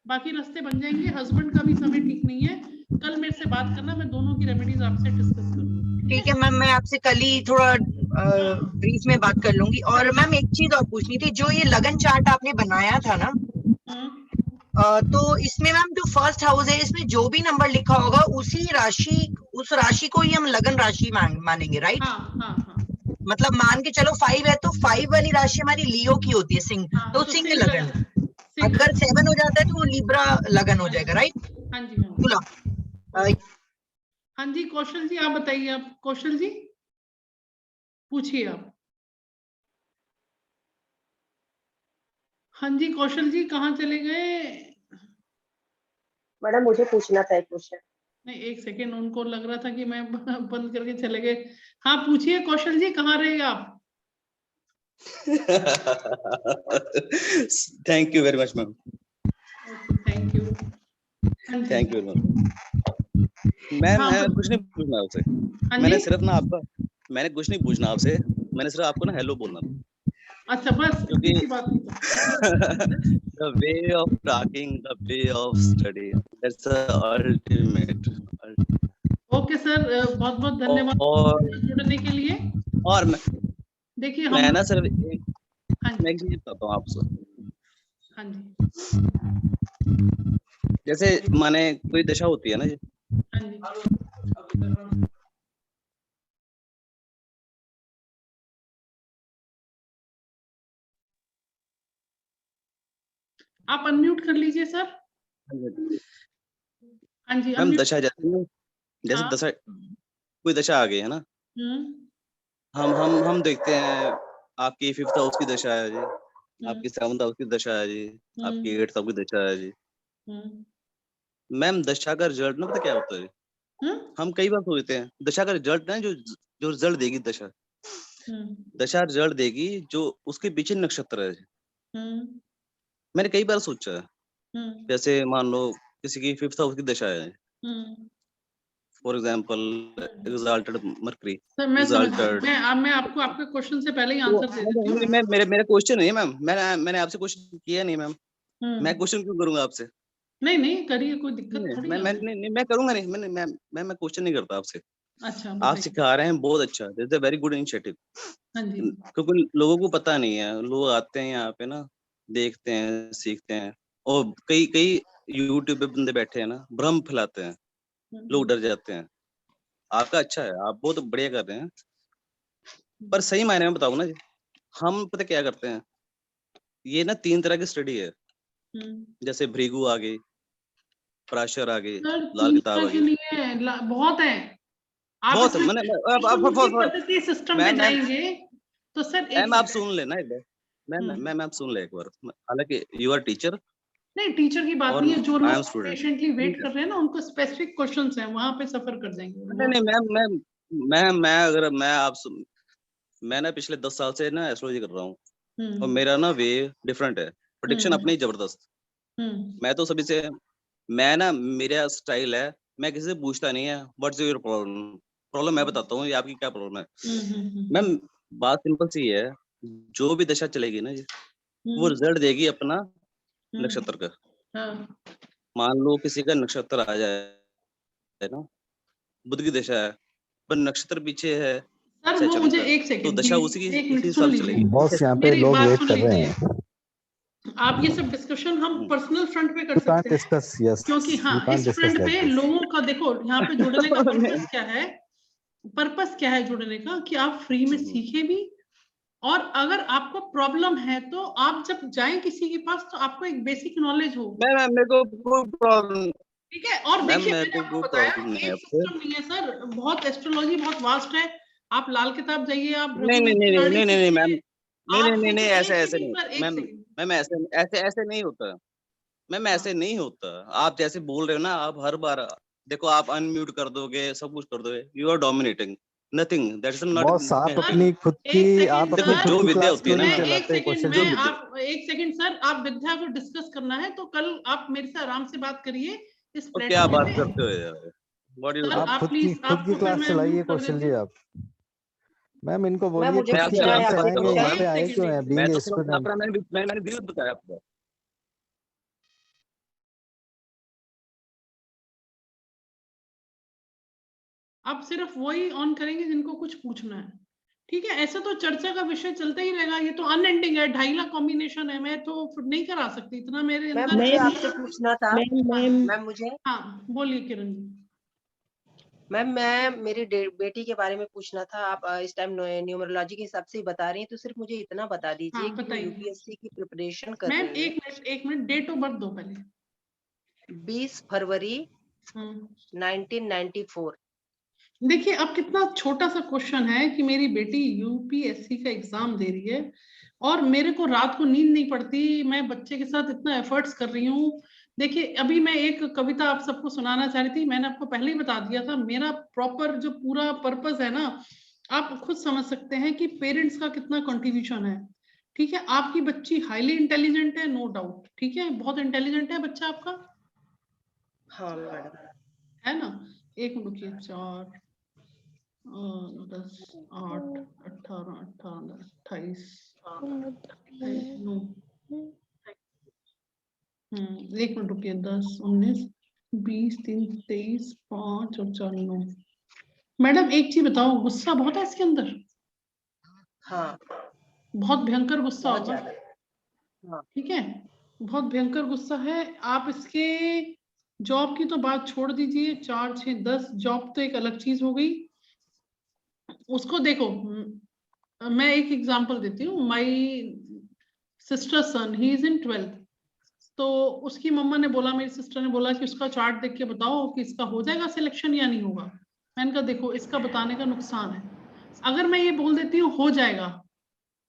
S2: बाकी रास्ते बन जाएंगे। हस्बैंड का भी समय ठीक नहीं है, कल मेरे से बात करना, मैं दोनों की रेमेडीज आपसे डिस्कस करूंगी।
S14: ठीक है मैम, मैं आपसे कल ही थोड़ा ब्रीफ में बात कर लूंगी। और मैम एक चीज और पूछनी थी, जो ये लगन चार्ट आपने बनाया था ना, तो इसमें मैम जो फर्स्ट हाउस है, इसमें जो भी नंबर लिखा होगा उस राशि को ही हम लगन राशि मानेंगे, राइट? मतलब मान के चलो 5 है तो 5 वाली राशि हमारी लियो की होती है, सिंह, तो सिंह लगन। अगर 7 हो जाता है तो वो लिब्रा लगन हो जाएगा, राइट?
S2: हाँ जी
S14: तुला।
S2: हाँ जी कौशल जी, आप बताइए, आप कौशल जी पूछिए आप। हाँ जी कौशल जी कहाँ चले गए?
S11: मैडम मुझे पूछना था एक क्वेश्चन।
S2: नहीं एक सेकेंड, उनको लग रहा था कि मैं बंद करके चले गए। हाँ पूछिए कौशल जी, कहाँ रहे आप?
S15: Thank you very much ma'am.
S2: Thank you.
S15: Thank you ma'am. मैं कुछ नहीं पूछना आपसे, मैंने सिर्फ ना आपका, मैंने कुछ नहीं पूछना आपसे, मैंने सिर्फ आपको ना हेलो बोलना था।
S2: अच्छा बस,
S15: क्योंकि the way of talking, the way of study, that's the ultimate.
S2: Okay sir, बहुत बहुत धन्यवाद जुड़ने के लिए।
S15: और मैं
S2: देखिए
S15: मैं ना सिर्फ एक
S2: हाँ
S15: मैं एक चीज बताता हूँ आपसे।
S2: हाँ जी
S15: जैसे माने कोई दशा होती है ना जी,
S2: हाँ जी आप अनम्यूट कर लीजिए सर। हाँ जी
S15: मैम दशा जैसे दशा, कोई दशा आ गई है ना, हम देखते हैं आपकी 5th हाउस की दशा है जी, आपकी 7th हाउस की दशा है जी, आपकी 8th हाउस की दशा है जी। मैम दशा का रिजल्ट ना पता क्या होता है, हम कई बार सोचते हैं दशा का रिजल्ट ना, जो रिजल्ट देगी दशा, दशा रिजल्ट देगी जो उसके पीछे नक्षत्र है। मैंने कई बार सोचा है, जैसे मान लो किसी की 5th हाउस की दशा है, for example exalted mercury, exalted.
S2: मैं आपको आपके क्वेश्चन से पहले ही आंसर दे देती हूं।
S15: मेरा क्वेश्चन नहीं है मैम, मैंने आपसे क्वेश्चन किया नहीं मैम, मैं क्वेश्चन क्यों करूंगा आपसे?
S2: नहीं करिए, कोई दिक्कत थोड़ी है।
S15: मैं करूंगा नहीं, मैं क्वेश्चन नहीं करता आपसे।
S2: अच्छा
S15: आप सिखा रहे हैं, बहुत अच्छा, this is a very good initiative.
S2: हाँ जी,
S15: क्योंकि लोगों को पता नहीं है, लोग आते हैं यहाँ पे ना, देखते हैं, सीखते हैं, और कई यूट्यूब पे बंदे बैठे हैं ना, भ्रम फैलाते हैं, लोग डर जाते हैं। आपका अच्छा है, आप बहुत बढ़िया कर रहे हैं, पर सही मायने में बताऊं ना जी, हम पता क्या करते हैं, ये ना 3 तरह की स्टडी है, जैसे भृगु आ गई, पराशर आ गई, लाल किताब आ गई,
S2: बहुत है।
S15: बहुत
S2: पद्धति सिस्टम पे जाएंगे तो सर
S15: मैम आप सुन लेना एक बार, मैम आप सुन ले एक बार, हालांकि यू आर टीचर।
S2: नहीं टीचर की बात नहीं है, जो लोग पेशेंटली वेट कर रहे हैं ना, उनको स्पेसिफिक क्वेश्चंस हैं, वहां पे सफर कर जाएंगे।
S15: नहीं मैम, मैं ना पिछले 10 साल से ना एस्ट्रोलॉजी कर रहा हूँ, और मेरा ना वे डिफरेंट है, प्रेडिक्शन अपनी ही जबरदस्त। मैं तो सभी से, मैं ना, मेरा स्टाइल है, मैं किसी से पूछता नहीं है व्हाट्स योर प्रॉब्लम, मैं बताता हूँ ये आपकी क्या प्रॉब्लम है। मैम बात सिंपल सी है, जो भी दशा चलेगी ना जी, वो रिजल्ट देगी अपना नक्षत्र का। मान लो किसी का नक्षत्र आ जाए ना, बुध की दशा है, पर नक्षत्र पीछे है
S2: सर, वो मुझे एक सेकंड,
S15: तो दशा उसी की
S2: सुन लीजिए,
S7: बॉस यहाँ पे लोग वेट कर रहे हैं।
S2: आप ये सब डिस्कशन हम पर्सनल फ्रंट पे कर सकते हैं, क्योंकि हाँ इस फ्रंट पे लोगों का देखो, यहाँ पे जुड़ने का पर्पस क्या है, पर्पस क्या है जुड़ने का, कि आप फ्री में सीखे भी, और अगर आपको प्रॉब्लम है तो आप जब जाएं किसी के पास तो आपको एक बेसिक नॉलेज हो।
S15: मेरे को कोई प्रॉब्लम,
S2: ठीक है, और देखिए मैंने आपको बताया एक सिस्टम नहीं है सर, बहुत एस्ट्रोलॉजी बहुत वास्ट है, आप लाल किताब जाइए, आप
S15: नहीं मैम, नहीं ऐसे नहीं मैम, ऐसे नहीं होता मैम, ऐसे नहीं होता। आप जैसे बोल रहे हो ना, आप हर बार देखो आप अनम्यूट कर दोगे, सब कुछ कर दोगे, you are dominating, nothing, that is not.
S7: Boss आप अपनी खुद की आप अपनी
S15: देखो जो
S7: खुद की
S15: विद्या
S7: क्लास
S15: होती है
S7: क्यों
S15: ना,
S7: नहीं
S2: एक
S7: चलाते?
S2: सेकंड
S7: क्वेश्चन
S2: में
S7: जो
S2: आप एक सेकंड सर, आप विद्या को डिस्कस करना है तो कल आप मेरे से आराम से बात करिए इस
S15: तो क्या
S2: प्लेटफॉर्म
S15: बात
S2: पे।
S15: करते हो यार, व्हाट यू
S2: सर
S7: आप
S2: आप
S7: खुद
S2: प्लीज
S7: की
S2: आपको फिर
S7: क्लास
S2: मैं
S7: चलाइए
S2: म्यूट कर
S7: कौशल
S2: देती
S7: जी
S2: हूँ।
S7: आप। मैम इनको
S11: मैम
S7: बोलिए
S11: मुझे
S7: खुद
S15: मैं
S7: की
S15: आपसे
S11: पूछना है
S7: क्लास
S15: आराम से
S11: आपसे
S15: बात कर
S7: चलाएंगे,
S15: रहा हूँ।
S7: यहाँ
S11: क्वेश्चन।
S7: पे
S2: एक
S7: आए
S2: सेकंड
S7: क्यों हैं?
S2: एक
S7: बीइंग
S15: मैं
S7: ए
S15: तो सिर्फ
S7: स्टूडेंट।
S15: अपना मैंने बताया आपको।
S2: आप सिर्फ वही ऑन करेंगे जिनको कुछ पूछना है, ठीक है? ऐसा तो चर्चा का विषय चलता ही रहेगा, ये तो अनएंडिंग है, 2.5 लाख कॉम्बिनेशन है, मैं तो फिर नहीं करा सकती इतना मेरे
S11: मैम
S2: अंदर।
S11: मुझे आपसे पूछना था। मैम मुझे
S2: हाँ बोलिए किरण जी।
S11: मैम मैं मेरी बेटी के बारे में पूछना था। आप इस टाइम न्यूमरोलॉजी के हिसाब से ही बता रही हैं, तो सिर्फ मुझे इतना बता दीजिए
S2: हाँ
S11: कि वो
S2: बताइए
S11: यूपीएससी की प्रिपरेशन कर
S2: मैम।
S11: रही है।
S2: एक मिनट डेट ऑफ बर्थ दो पहले।
S11: 20 फरवरी 1994।
S2: देखिए अब कितना छोटा सा क्वेश्चन है कि मेरी बेटी यूपीएससी का एग्जाम दे रही है और मेरे को रात को नींद नहीं पड़ती, मैं बच्चे के साथ इतना एफर्ट्स कर रही हूँ। देखिए अभी मैं एक कविता आप सबको सुनाना चाह रही थी, मैंने आपको पहले ही बता दिया था, मेरा प्रॉपर जो पूरा पर्पस है ना, आप खुद समझ सकते हैं कि पेरेंट्स का कितना कंट्रीब्यूशन है। ठीक है, आपकी बच्ची हाईली इंटेलिजेंट है, नो डाउट, ठीक है, बहुत इंटेलिजेंट है बच्चा आपका।
S11: हाँ मैडम।
S2: है ना? एक मिनट रुकिए, 4 10 8 18 18 28 9 एक मिनट रुकिए, 10 19 20 3 23 5 और 4 9। मैडम एक चीज बताओ, गुस्सा बहुत है इसके अंदर?
S11: हाँ
S2: बहुत भयंकर गुस्सा
S11: बहुत
S2: होगा,
S11: ज्यादा। हाँ
S2: ठीक है, बहुत भयंकर गुस्सा है। आप इसके जॉब की तो बात छोड़ दीजिए, 4 6 10, जॉब तो एक अलग चीज हो गई। उसको देखो, मैं एक एग्जांपल देती हूँ। My sister son, he is in 12th, तो उसकी मम्मा ने बोला, मेरी सिस्टर ने बोला कि उसका चार्ट देख के बताओ कि इसका हो जाएगा सिलेक्शन या नहीं होगा। मैंने कहा देखो इसका बताने का नुकसान है, अगर मैं ये बोल देती हूँ हो जाएगा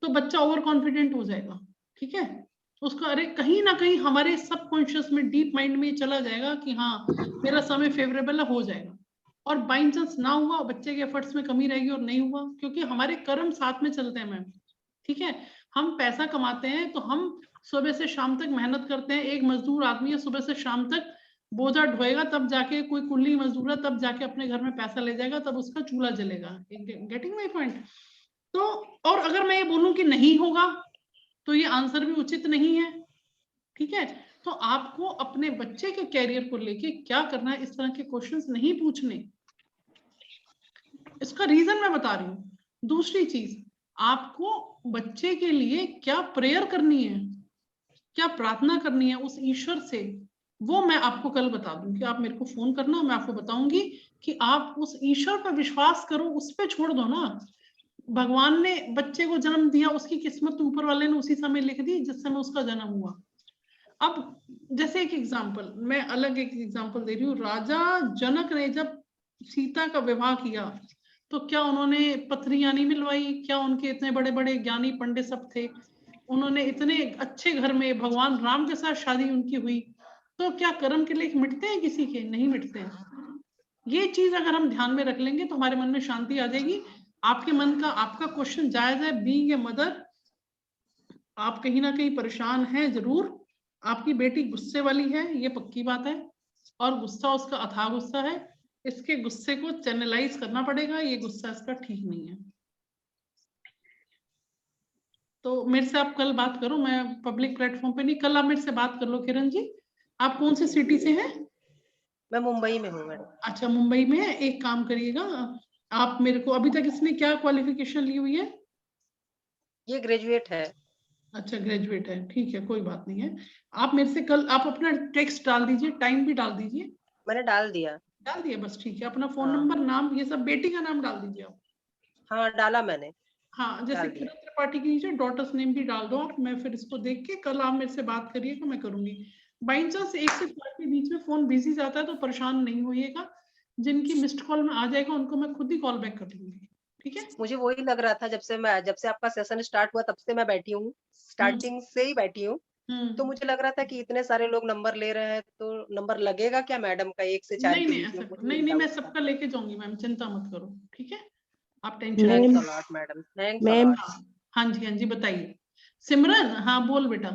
S2: तो बच्चा ओवर कॉन्फिडेंट हो जाएगा, ठीक है, उसको अरे कहीं ना कहीं हमारे सबकॉन्शियस में, डीप माइंड में चला जाएगा कि हाँ मेरा समय फेवरेबल है, हो जाएगा। और बाई चांस ना हुआ, बच्चे के एफर्ट्स में कमी रहेगी और नहीं हुआ, क्योंकि हमारे कर्म साथ में चलते हैं मैम, ठीक है। हम पैसा कमाते हैं तो हम सुबह से शाम तक मेहनत करते हैं। एक मजदूर आदमी है, सुबह से शाम तक बोझा ढोएगा, तब जाके कोई कुल्ली मजदूर है, तब जाके अपने घर में पैसा ले जाएगा, तब उसका चूल्हा जलेगा। Getting my point? तो और अगर मैं ये बोलूं कि नहीं होगा तो ये आंसर भी उचित नहीं है, ठीक है। तो आपको अपने बच्चे के कैरियर को लेके क्या करना है, इस तरह के क्वेश्चंस नहीं पूछने। इसका रीजन मैं बता रही हूँ। दूसरी चीज, आपको बच्चे के लिए क्या प्रेयर करनी है, क्या प्रार्थना करनी है उस ईश्वर से, वो मैं आपको कल बता दूंगी। आप मेरे को फोन करना, मैं आपको बताऊंगी कि आप उस ईश्वर पर विश्वास करो, उस पर छोड़ दो ना। भगवान ने बच्चे को जन्म दिया, उसकी किस्मत ऊपर वाले ने उसी समय लिख दी जिस समय उसका जन्म हुआ। अब जैसे एक एग्जाम्पल, मैं अलग एक एग्जाम्पल दे रही हूँ। राजा जनक ने जब सीता का विवाह किया तो क्या उन्होंने पत्रियां नहीं मिलवाई? क्या उनके इतने बड़े बड़े ज्ञानी पंडित सब थे, उन्होंने इतने अच्छे घर में भगवान राम के साथ शादी उनकी हुई, तो क्या कर्म के लेख मिटते हैं किसी के? नहीं मिटते हैं। ये चीज अगर हम ध्यान में रख लेंगे तो हमारे मन में शांति आ जाएगी। आपके मन का, आपका क्वेश्चन जायज है, बीइंग ए मदर आप कहीं ना कहीं परेशान हैं जरूर। आपकी बेटी गुस्से वाली है, ये पक्की बात है, और गुस्सा उसका अथाह गुस्सा है। इसके गुस्से को चैनलाइज करना पड़ेगा, ये गुस्सा इसका ठीक नहीं है। तो मेरे से आप कल बात करो, मैं पब्लिक प्लेटफॉर्म पे नहीं, कल आप मेरे से बात कर लो। किरण जी आप कौन सी सिटी से हैं?
S11: मैं मुंबई में हूँ मैडम।
S2: अच्छा मुंबई में है। एक काम करिएगा, आप मेरे को, अभी तक इसने क्या क्वालिफिकेशन ली हुई है?
S11: ये ग्रेजुएट है।
S2: अच्छा ग्रेजुएट है, ठीक है, कोई बात नहीं है। आप मेरे से कल, आप अपना टेक्स्ट डाल दीजिए, टाइम भी डाल दीजिए।
S11: मैंने डाल दिया।
S2: डाल दिया, बस ठीक है। अपना फोन नंबर, नाम, ये सब, बेटी का नाम डाल दीजिए आप।
S11: हाँ डाला मैंने।
S2: हाँ जैसे किरण त्रिपाठी की नीचे डॉटर्स नेम भी डाल दो आप। मैं फिर इसको देख के कल आप मेरे से बात करिएगा, मैं करूंगी। बाई चांस 1 से 4 के बीच में फोन बिजी जाता है तो परेशान नहीं होइएगा। जिनकी मिस्ड कॉल में आ जाएगा उनको मैं खुद ही कॉल बैक कर दूंगी, ठीक है।
S11: मुझे वही लग रहा था, जब से आपका सेशन स्टार्ट हुआ तब से मैं बैठी हूँ, स्टार्टिंग से ही बैठी हूँ। तो मुझे लग रहा था कि इतने सारे लोग नंबर ले रहे हैं तो नंबर लगेगा क्या मैडम का 1 से 4
S2: नहीं
S11: के
S2: नहीं
S11: बीच में?
S2: ऐसा
S11: मुझे
S2: नहीं
S11: ये
S2: नहीं, मैं
S11: डाउट था।
S2: सबका लेके जाऊंगी मैम, चिंता मत करो, ठीक है, आप टेंशन
S11: थैंक्स
S2: मत
S11: a lot madam, thanks a
S16: ma'am
S11: lot.
S2: हाँ जी हाँ जी, बताइए सिमरन। हाँ बोल बेटा।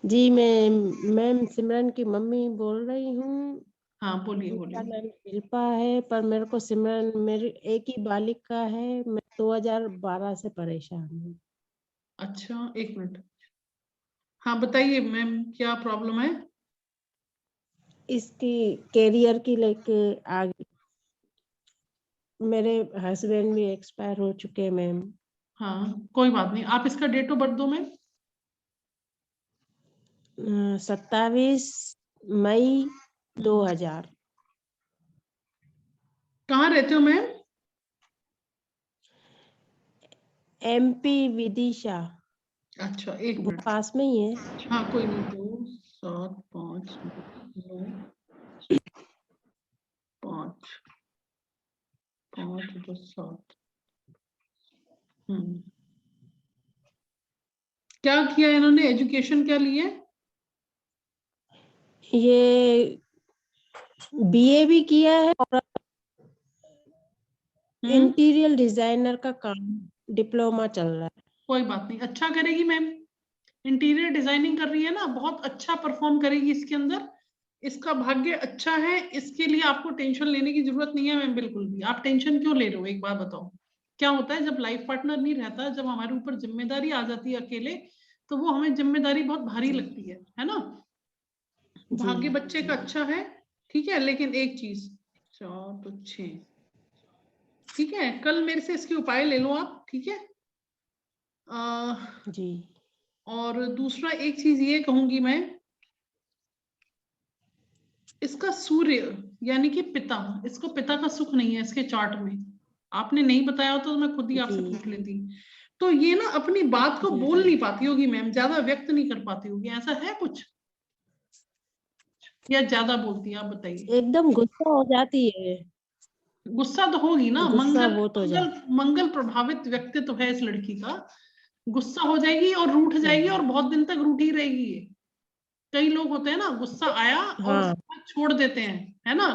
S16: जी, मैं मैम सिमरन की मम्मी बोल रही हूँ।
S2: हाँ बोलिए
S16: मेरा
S2: बोलिए।
S16: नाम शिल्पा है, पर मेरे को सिमरन मेरी एक ही बालिका है। मैं 2012 से परेशान हूँ।
S2: अच्छा एक मिनट, हाँ बताइए मैम क्या प्रॉब्लम है?
S16: इसकी कैरियर की लेके आगे, मेरे हस्बैंड भी एक्सपायर हो चुके हैं मैम।
S2: हाँ कोई बात नहीं, आप इसका डेट ऑफ बर्थ दो मैम।
S16: 27 मई 2000।
S2: कहाँ रहते हो मैम?
S16: MP विदिशा।
S2: अच्छा एक
S16: वो
S2: मिनट,
S16: पास में ही है।
S2: हाँ कोई नहीं, 2 7 5 9 5 5 2 7। क्या किया इन्होंने, एजुकेशन क्या ली है?
S16: ये BA भी किया है और इंटीरियर डिजाइनर का काम डिप्लोमा चल रहा है।
S2: कोई बात नहीं, अच्छा करेगी मैम, इंटीरियर डिजाइनिंग कर रही है ना, बहुत अच्छा परफॉर्म करेगी इसके अंदर, इसका भाग्य अच्छा है, इसके लिए आपको टेंशन लेने की जरूरत नहीं है मैम बिल्कुल भी। आप टेंशन क्यों ले रहे हो, एक बात बताओ, क्या होता है जब लाइफ पार्टनर नहीं रहता, जब हमारे ऊपर जिम्मेदारी आ जाती है अकेले, तो वो हमें जिम्मेदारी बहुत भारी लगती है ना। भाग्य बच्चे का अच्छा है, ठीक है, लेकिन एक चीज 4 तो 6, ठीक है, कल मेरे से इसके उपाय ले लो आप, ठीक है।
S16: जी।
S2: और दूसरा एक चीज ये कहूंगी मैं, इसका सूर्य यानी कि पिता, इसको पिता का सुख नहीं है इसके चार्ट में, आपने नहीं बताया हो तो मैं खुद ही आपसे पूछ लेती। तो ये ना अपनी बात को बोल नहीं पाती होगी मैम, ज्यादा व्यक्त नहीं कर पाती होगी, ऐसा है कुछ या ज्यादा बोलती है, आप बताइए।
S16: एकदम गुस्सा हो जाती है।
S2: गुस्सा तो होगी ना,
S16: गुस्सा
S2: मंगल
S16: बहुत हो
S2: मंगल मंगल प्रभावित व्यक्तित्व है इस लड़की का, गुस्सा हो जाएगी और रूठ जाएगी और बहुत दिन तक रूठी रहेगी ये। कई लोग होते हैं ना, गुस्सा आया और उसके बाद छोड़ देते हैं, है ना,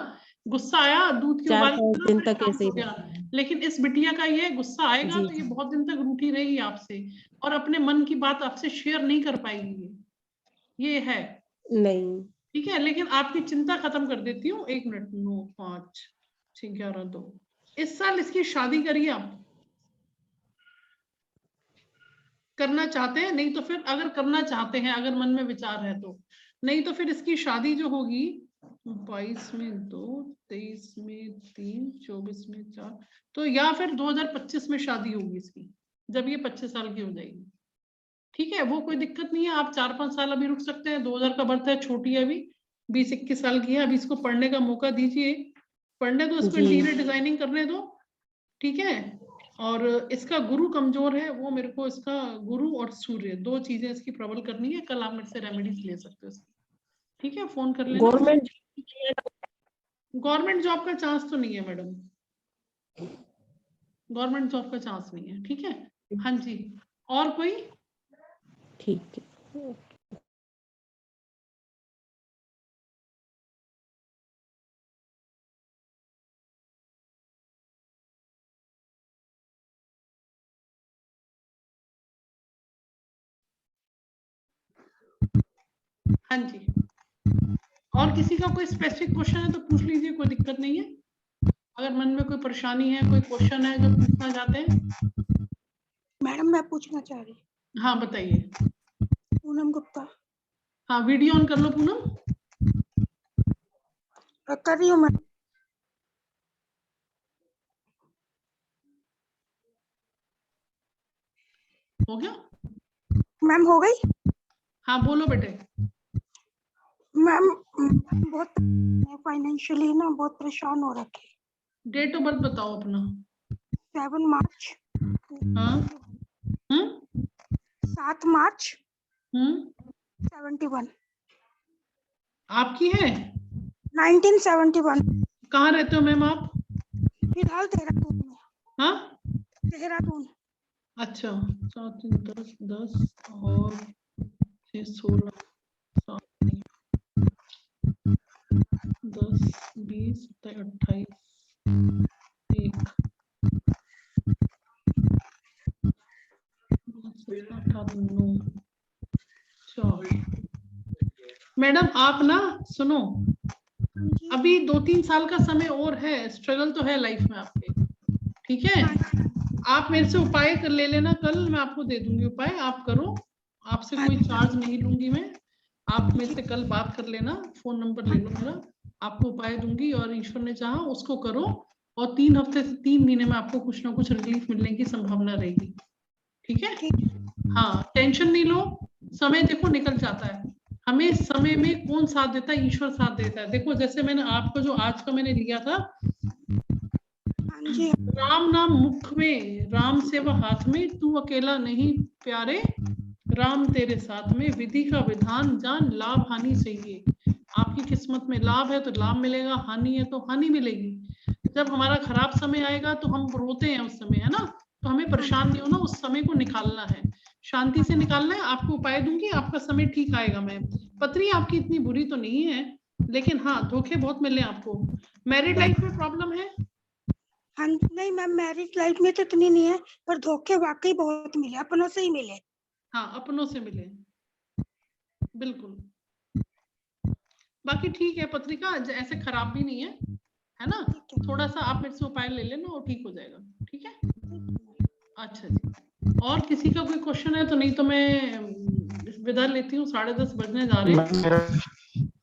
S2: गुस्सा आया दूध के उबाल
S16: 4-5 दिन तक ऐसे ही
S2: गया। लेकिन इस बिटिया का ये गुस्सा आएगा तो ये बहुत दिन तक रूठी रहेगी आपसे और अपने मन की बात आपसे शेयर नहीं कर पाएगी, ये है
S16: नहीं।
S2: ठीक है। लेकिन आपकी चिंता खत्म कर देती हूँ, 1 मिनट, 9 5 6 11 2, इस साल इसकी शादी करिए आप, करना चाहते हैं, नहीं तो फिर अगर करना चाहते हैं, अगर मन में विचार है तो, नहीं तो फिर इसकी शादी जो होगी 22 में 2, 23 में 3, 24 में 4, तो या फिर 2025 में शादी होगी इसकी, जब ये 25 साल की हो जाएगी, ठीक है। वो कोई दिक्कत नहीं है, आप 4-5 साल अभी रुक सकते हैं, 2000 का बर्थ है, छोटी है अभी, 20-21 साल की है, अभी इसको पढ़ने का मौका दीजिए, पढ़ने दो इसको, इंटीरियर डिजाइनिंग करने दो, ठीक है। और इसका गुरु कमजोर है, वो मेरे को इसका गुरु और सूर्य 2 चीजें इसकी प्रबल करनी है, कल आप मेरे से रेमेडीज ले सकते हो इसकी, ठीक है, फोन कर लेना। गवर्नमेंट जॉब का चांस तो नहीं है मैडम, गवर्नमेंट जॉब का चांस नहीं है, ठीक है। हाँ जी, और कोई?
S16: ठीक है।
S2: हाँ जी, और किसी का कोई स्पेसिफिक क्वेश्चन है तो पूछ लीजिए, कोई दिक्कत नहीं है। अगर मन में कोई परेशानी है, कोई क्वेश्चन है जो पूछना चाहते हैं।
S17: मैडम मैं पूछना चाह रही।
S2: हाँ बताइए।
S17: पूनम गुप्ता।
S2: हाँ वीडियो ऑन कर लो पूनम।
S17: कर रही हूँ मैं।
S2: हो गया
S17: मैम, हो गई।
S2: हाँ बोलो बेटे।
S17: मैम बहुत फाइनेंशियली ना बहुत परेशान हो रखे।
S2: डेट ऑफ बर्थ बताओ अपना।
S17: 7 मार्च।
S2: हाँ
S17: 7 मार्च 71।
S2: आपकी है
S17: 1971।
S2: कहाँ रहते हो मैम आप?
S17: फिलहाल देहरादून में।
S2: हाँ
S17: देहरादून।
S2: अच्छा 7 3 10 10 और 16 10 20 28 1 9 4। मैडम आप ना सुनो, अभी 2-3 साल का समय और है, स्ट्रगल तो है लाइफ में आपके, ठीक है। आप मेरे से उपाय कर ले लेना, कल मैं आपको दे दूंगी उपाय, आप करो, आपसे कोई चार्ज नहीं लूंगी मैं, आप मेरे से कल बात कर लेना, फोन नंबर ले लो मेरा, आपको उपाय दूंगी और ईश्वर ने चाहा उसको करो, और 3 हफ्ते से 3 महीने में आपको कुछ ना कुछ रिलीफ मिलने की संभावना रहेगी, ठीक है। हाँ, टेंशन नहीं लो, समय देखो निकल जाता है, हमें समय में कौन साथ देता है, ईश्वर साथ देता है। देखो जैसे मैंने आपको जो आज का मैंने लिया था, राम नाम मुख में, राम सेवा हाथ में, तू अकेला नहीं प्यारे, राम तेरे साथ में, विधि का विधान जान, लाभ हानि सही। आपकी किस्मत में लाभ है तो लाभ मिलेगा, हानि है तो हानि मिलेगी। जब हमारा खराब समय आएगा तो हम रोते हैं उस समय, है ना, तो हमें परेशान नहीं होना, उस समय को निकालना है, शांति से निकालना है। आपको उपाय दूंगी, आपका समय ठीक आएगा। मैं पत्री आपकी इतनी बुरी तो नहीं है, लेकिन हाँ धोखे बहुत मिले आपको। मैरिड लाइफ में प्रॉब्लम है?
S17: हाँ नहीं मैम, मैरिज लाइफ में तो इतनी नहीं है, पर धोखे वाकई बहुत मिले, अपनों से ही मिले।
S2: हाँ अपनों से मिले, बिल्कुल। बाकी ठीक है, पत्रिका ऐसे खराब भी नहीं है ना, थोड़ा सा आप मेरे से उपाय ले लेना और ठीक हो जाएगा, ठीक है। अच्छा जी, और किसी का कोई क्वेश्चन है तो, नहीं तो मैं विदा लेती हूँ, 10:30 बजने जा रहे हैं।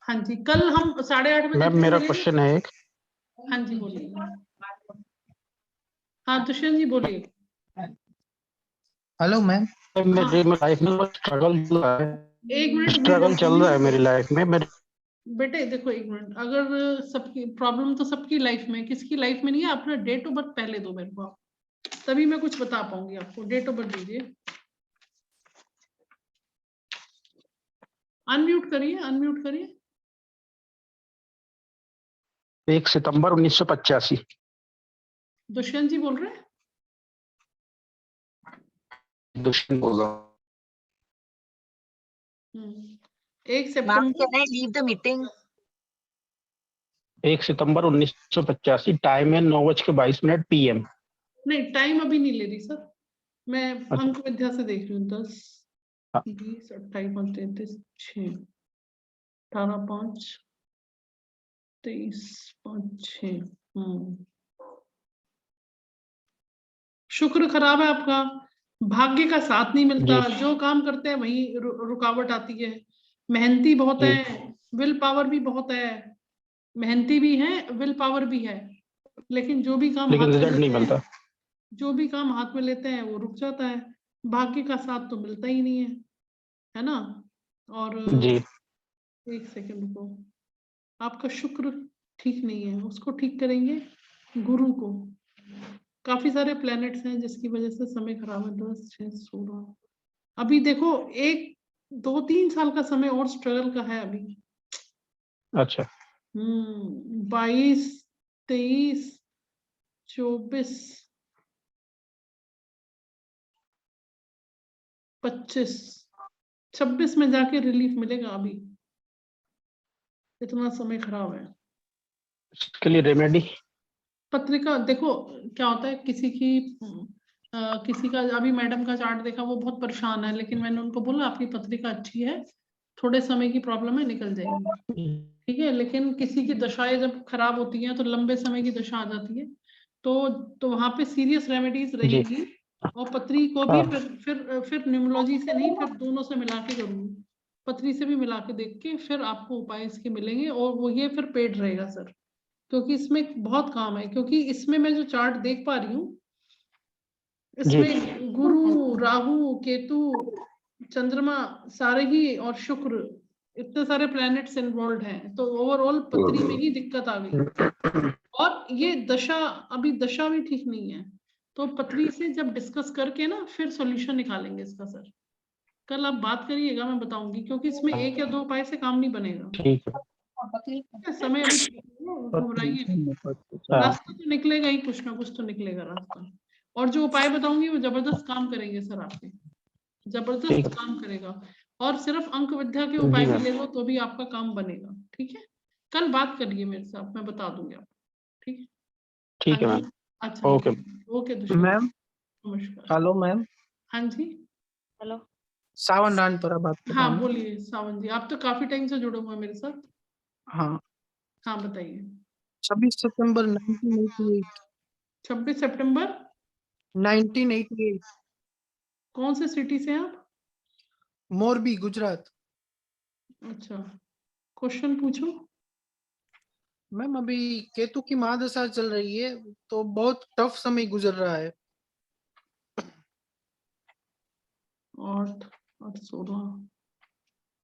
S2: हाँ जी, कल हम 8:30 बजे
S18: मैम मेरा क्वेश्चन है एक।
S2: हाँ जी बोलिए। हाँ दुष्यंत जी बोलिए।
S18: हेलो मैम, मेरी लाइफ में स्ट्रगल चल रहा है,
S2: एक मिनट
S18: स्ट्रगल चल रहा है मेरी लाइफ में।
S2: बेटे देखो एक मिनट, अगर सबकी प्रॉब्लम तो सबकी लाइफ में, किसकी लाइफ में नहीं है, अपना डेट ऑफ बर्थ पहले दो मेरे को, तभी मैं कुछ बता पाऊंगी आपको। डेट ऑफ बर्थ दीजिए, अनम्यूट करिए, अनम्यूट करिए।
S18: 1 सितंबर 1985।
S2: दुष्यंत जी बोल रहे हैं?
S18: दुष्यंत बोल रहा हूँ।
S2: 1 सितंबर।
S14: Can I leave the meeting?
S18: 1 सितंबर 1985, टाइम है 9:22 PM।
S2: नहीं टाइम अभी नहीं ले रही सर, मैं अंक विद्या से देख रही हूँ। 10 20 28 33 6 18 5 23 5 6। शुक्र खराब है आपका, भाग्य का साथ नहीं मिलता, जो काम करते हैं वही रुकावट आती है। मेहनती बहुत है, विल पावर भी बहुत है, मेहनती भी है, विल पावर भी है, लेकिन जो भी काम
S18: रिजल्ट नहीं मिलता,
S2: जो भी काम हाथ में लेते हैं वो रुक जाता है। भाग्य का साथ तो मिलता ही नहीं है ना। और
S18: जी।
S2: 1 सेकंड रुको, आपका शुक्र ठीक नहीं है, उसको ठीक करेंगे। गुरु को, काफी सारे प्लैनेट्स हैं जिसकी वजह से समय खराब है। 10 6 16। अभी देखो 1 2 3 साल का समय और स्ट्रगल का है अभी।
S18: अच्छा।
S2: 22 23 24 25 26 में जाके रिलीफ मिलेगा। अभी इतना समय खराब है।
S18: इसके लिए रेमेडी?
S2: पत्रिका देखो क्या होता है, किसी का अभी मैडम का चार्ट देखा, वो बहुत परेशान है, लेकिन मैंने उनको बोला आपकी पत्रिका अच्छी है, थोड़े समय की प्रॉब्लम है, निकल जाएगी, ठीक है। लेकिन किसी की दशाएं जब खराब होती हैं तो लंबे समय की दशा आ जाती है, तो वहां पे सीरियस रेमेडीज रहेगी। और पत्री को भी फिर न्यूमरोलॉजी से नहीं, फिर दोनों से मिला के करूंगी, पत्री से भी मिला के देख के फिर आपको उपाय इसके मिलेंगे, और वो ये फिर पेड रहेगा सर, क्योंकि इसमें बहुत काम है। क्योंकि इसमें मैं जो चार्ट देख पा रही हूँ, इसमें गुरु, राहु, केतु, चंद्रमा सारे ही, और शुक्र, इतने सारे प्लैनेट्स इन्वॉल्व हैं, तो ओवरऑल पत्री में ही दिक्कत आ गई। और ये दशा, अभी दशा भी ठीक नहीं है, तो पत्री से जब डिस्कस करके ना फिर सॉल्यूशन निकालेंगे इसका सर। कल आप बात करिएगा, मैं बताऊंगी, क्योंकि इसमें 1 या 2 उपाय से काम नहीं बनेगा।
S18: ठीक है।
S2: समय अभी घबराइए नहीं, रास्ता तो निकलेगा ही, कुछ ना कुछ तो निकलेगा रास्ता। और जो उपाय बताऊंगी वो जबरदस्त काम करेंगे सर आपके, जबरदस्त काम करेगा। और सिर्फ अंक विद्या के उपाय भी ले लो तो भी आपका काम बनेगा। ठीक है, कल बात करिए मेरे साथ, मैं बता दूंगी आपको। ठीक है,
S18: ठीक है मैम।
S2: अच्छा
S18: ओके
S2: ओके दुष्यंत,
S6: मैम।
S2: नमस्कार।
S6: Hello ma'am.
S2: हाँ जी,
S5: हेलो,
S6: सावन रानपुरा बात कर रहा
S2: हाँ
S6: हूँ।
S2: बोलिए सावन जी, आप तो काफी टाइम से जुड़े हुए हैं मेरे साथ।
S6: हाँ,
S2: हाँ बताइए।
S6: 26 सितंबर 1988।
S2: 26 सितंबर
S6: 1988।
S2: कौन से सिटी से हैं आप?
S6: मोरबी, गुजरात।
S2: अच्छा, क्वेश्चन पूछो।
S6: मैम अभी केतु की महादशा चल रही है, तो बहुत टफ समय गुजर रहा है।
S2: 8 8 16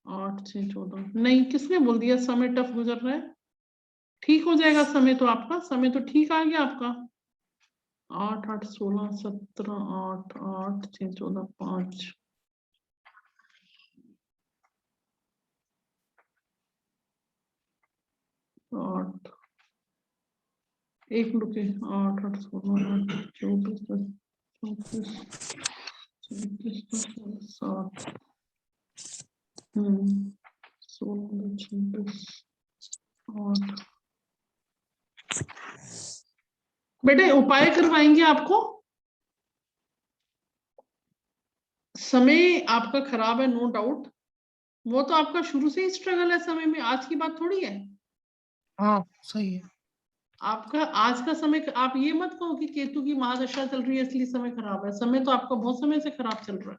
S2: 8 6 14, नहीं किसने बोल दिया समय टफ गुजर रहा है? ठीक हो जाएगा समय, तो आपका समय तो ठीक आ गया आपका। 8 8 16 17 8 8 6 14 5 8 एक रुके, 8 8 16 8 24 34 37 7 16 26 8। बेटे उपाय करवाएंगे आपको। समय आपका खराब है, नो डाउट, वो तो आपका शुरू से ही स्ट्रगल है समय में, आज की बात थोड़ी है।
S6: हाँ सही है।
S2: आपका आज का समय, आप ये मत कहो कि केतु की महादशा चल रही है इसलिए समय खराब है, समय तो आपका बहुत समय से खराब चल रहा है।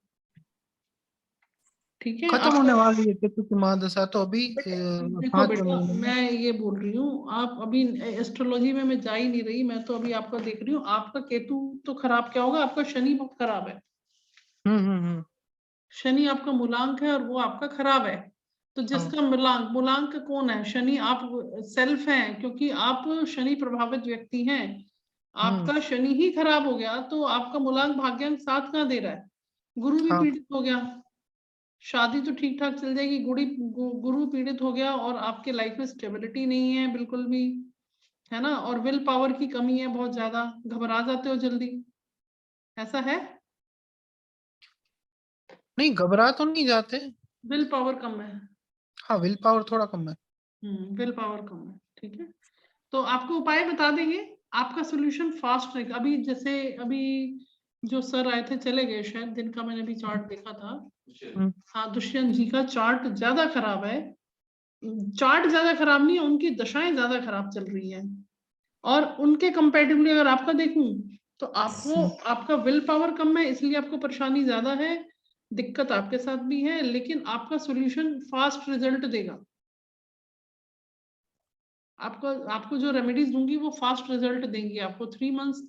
S2: ठीक है,
S6: खत्म होने वाली है केतु की महादशा तो अभी
S2: देखो
S6: 5
S2: बेटा,
S6: महीने में।
S2: मैं ये बोल रही हूँ, आप अभी एस्ट्रोलॉजी में मैं जा ही नहीं रही, मैं तो अभी आपका देख रही हूँ। आपका केतु तो खराब क्या होगा, आपका शनि बहुत खराब है। शनि आपका मूलांक है और वो आपका खराब है। तो जिसका मूलांक कौन है? शनि, आप सेल्फ हैं, क्योंकि आप शनि प्रभावित व्यक्ति हैं। आपका शनि ही खराब हो गया तो आपका मूलांक भाग्यांक 7 कहाँ दे रहा है? गुरु भी पीड़ित हो गया, शादी तो ठीक ठाक चल जाएगी, गुरु पीड़ित हो गया और आपके लाइफ में स्टेबिलिटी नहीं है बिल्कुल भी, है ना। और विल पावर की कमी है बहुत ज्यादा, घबरा जाते हो जल्दी, ऐसा है?
S6: नहीं, घबरा तो नहीं जाते।
S2: विल पावर कम है।
S6: हाँ, विल पावर थोड़ा कम है।
S2: विल पावर कम है, ठीक है। तो आपको उपाय बता देंगे, आपका सोल्यूशन फास्ट रहेगा। अभी जैसे अभी जो सर आए थे चले गए शायद, दिन का मैंने भी चार्ट देखा था। हाँ, दुष्यंत जी का चार्ट ज्यादा खराब है। चार्ट ज्यादा खराब नहीं है, उनकी दशाएं ज्यादा खराब चल रही है। और उनके कंपैरेटिवली अगर आपका देखूं तो आपको, आपका विल पावर कम है इसलिए आपको परेशानी ज्यादा है, दिक्कत आपके साथ भी है, लेकिन आपका सोल्यूशन फास्ट रिजल्ट देगा। आपको जो रेमेडीज दूंगी वो फास्ट रिजल्ट देंगी आपको। 3 मंथ्स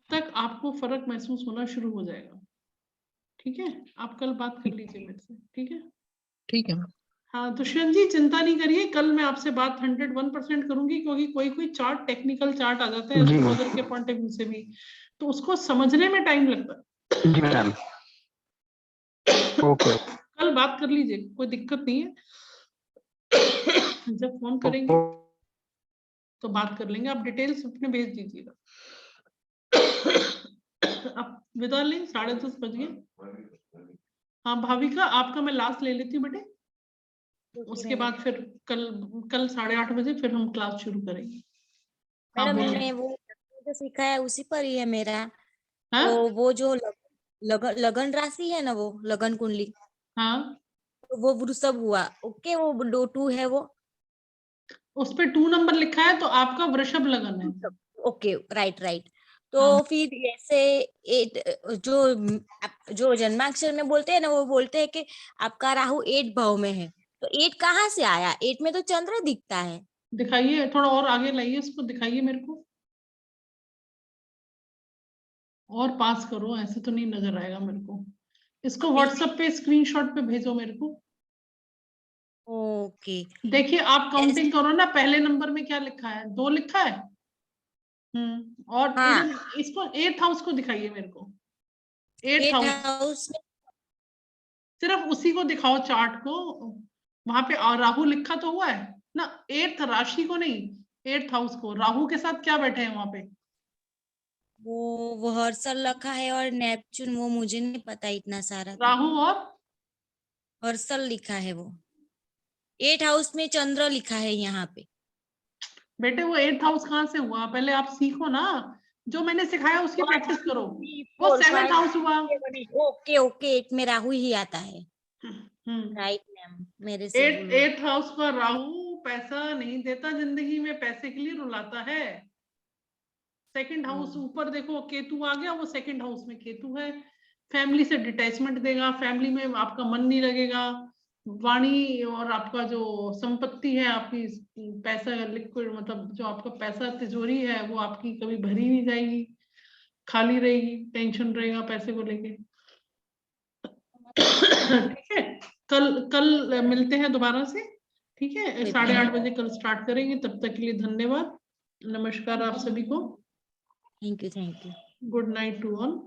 S2: तक आपको फर्क महसूस होना शुरू हो जाएगा। ठीक है, आप कल बात कर लीजिए मेरे से। ठीक है,
S6: ठीक है।
S2: हाँ दुष्यंत जी चिंता नहीं करिए, कल मैं आपसे बात 101% करूंगी, क्योंकि कोई कोई चार्ट, टेक्निकल चार्ट आ जाते हैं एस्ट्रोलॉजर के पॉइंट ऑफ व्यू से भी, तो उसको समझने में टाइम लगता है।
S18: जी मैम। ओके।
S2: कल बात कर लीजिए, कोई दिक्कत नहीं है। जब फोन करेंगे तो बात कर लेंगे, आप डिटेल्स अपने भेज दीजिएगा। आप विदा लें, 10:30 बज गए। हाँ भाविका, आपका मैं लास्ट ले लेती हूँ बेटे, उसके बाद फिर कल 8:30 बजे फिर हम क्लास शुरू करेंगे। हाँ
S5: मैडम
S2: बोलिए।
S5: मैंने वो जो सीखा है उसी पर ही है मेरा। तो वो जो लगन राशि है ना, वो लगन कुंडली,
S2: हाँ
S5: तो वो वृषभ हुआ। ओके, वो 2 है, वो
S2: उस पे 2 नंबर लिखा है तो आपका वृषभ लगन है।
S5: Okay, right. तो फिर ऐसे जो जन्माक्षर में बोलते हैं ना, वो बोलते हैं कि आपका राहु 8 भाव में है। तो 8 कहाँ से आया? 8 में तो चंद्र दिखता है।
S2: दिखाइए, थोड़ा और आगे लाइए इसको, दिखाइए मेरे को, और पास करो, ऐसे तो नहीं नजर आएगा मेरे को। इसको व्हाट्सएप पे स्क्रीनशॉट पे भेजो मेरे को।
S5: ओके,
S2: देखिए आप काउंटिंग करो ना, पहले नंबर में क्या लिखा है? 2 लिखा है। और इसको 8th हाउस को दिखाइए मेरे को। 8th हाउस सिर्फ उसी को दिखाओ, चार्ट को, वहां पे और राहु लिखा तो हुआ है ना, 8th राशि को नहीं, 8th हाउस को। राहु के साथ क्या बैठे हैं वहां पे?
S5: वो हर्षल रखा है और नेपच्यून, वो मुझे नहीं पता इतना सारा।
S2: राहु और
S19: हर्षल लिखा है वो। 8 हाउस में चंद्र लिखा है यहाँ पे।
S2: बेटे वो 8th हाउस कहाँ से हुआ? पहले आप सीखो ना, जो मैंने सिखाया उसकी प्रैक्टिस करो। वो 7th हाउस हुआ।
S19: ओके ओके, 8 में राहु ही आता है। राइट मैम, मेरे से
S2: 8th हाउस का राहु पैसा नहीं देता, जिंदगी में पैसे के लिए रुलाता है। 2nd हाउस ऊपर देखो केतु आ गया, वो 2nd हाउस में केतु है। फैमिली से डिटैचमेंट देगा, फैमिली में आपका मन नहीं लगेगा। वाणी और आपका जो संपत्ति है, आपकी पैसा लिक्विड, मतलब जो आपका पैसा तिजोरी है, वो आपकी कभी भरी नहीं जाएगी, खाली रहेगी, टेंशन रहेगा पैसे को लेके। ठीक है, कल मिलते हैं दोबारा से। ठीक है, 8:30 बजे कल स्टार्ट करेंगे। तब तक के लिए धन्यवाद, नमस्कार आप सभी को।
S19: Thank you.
S2: Good night to all.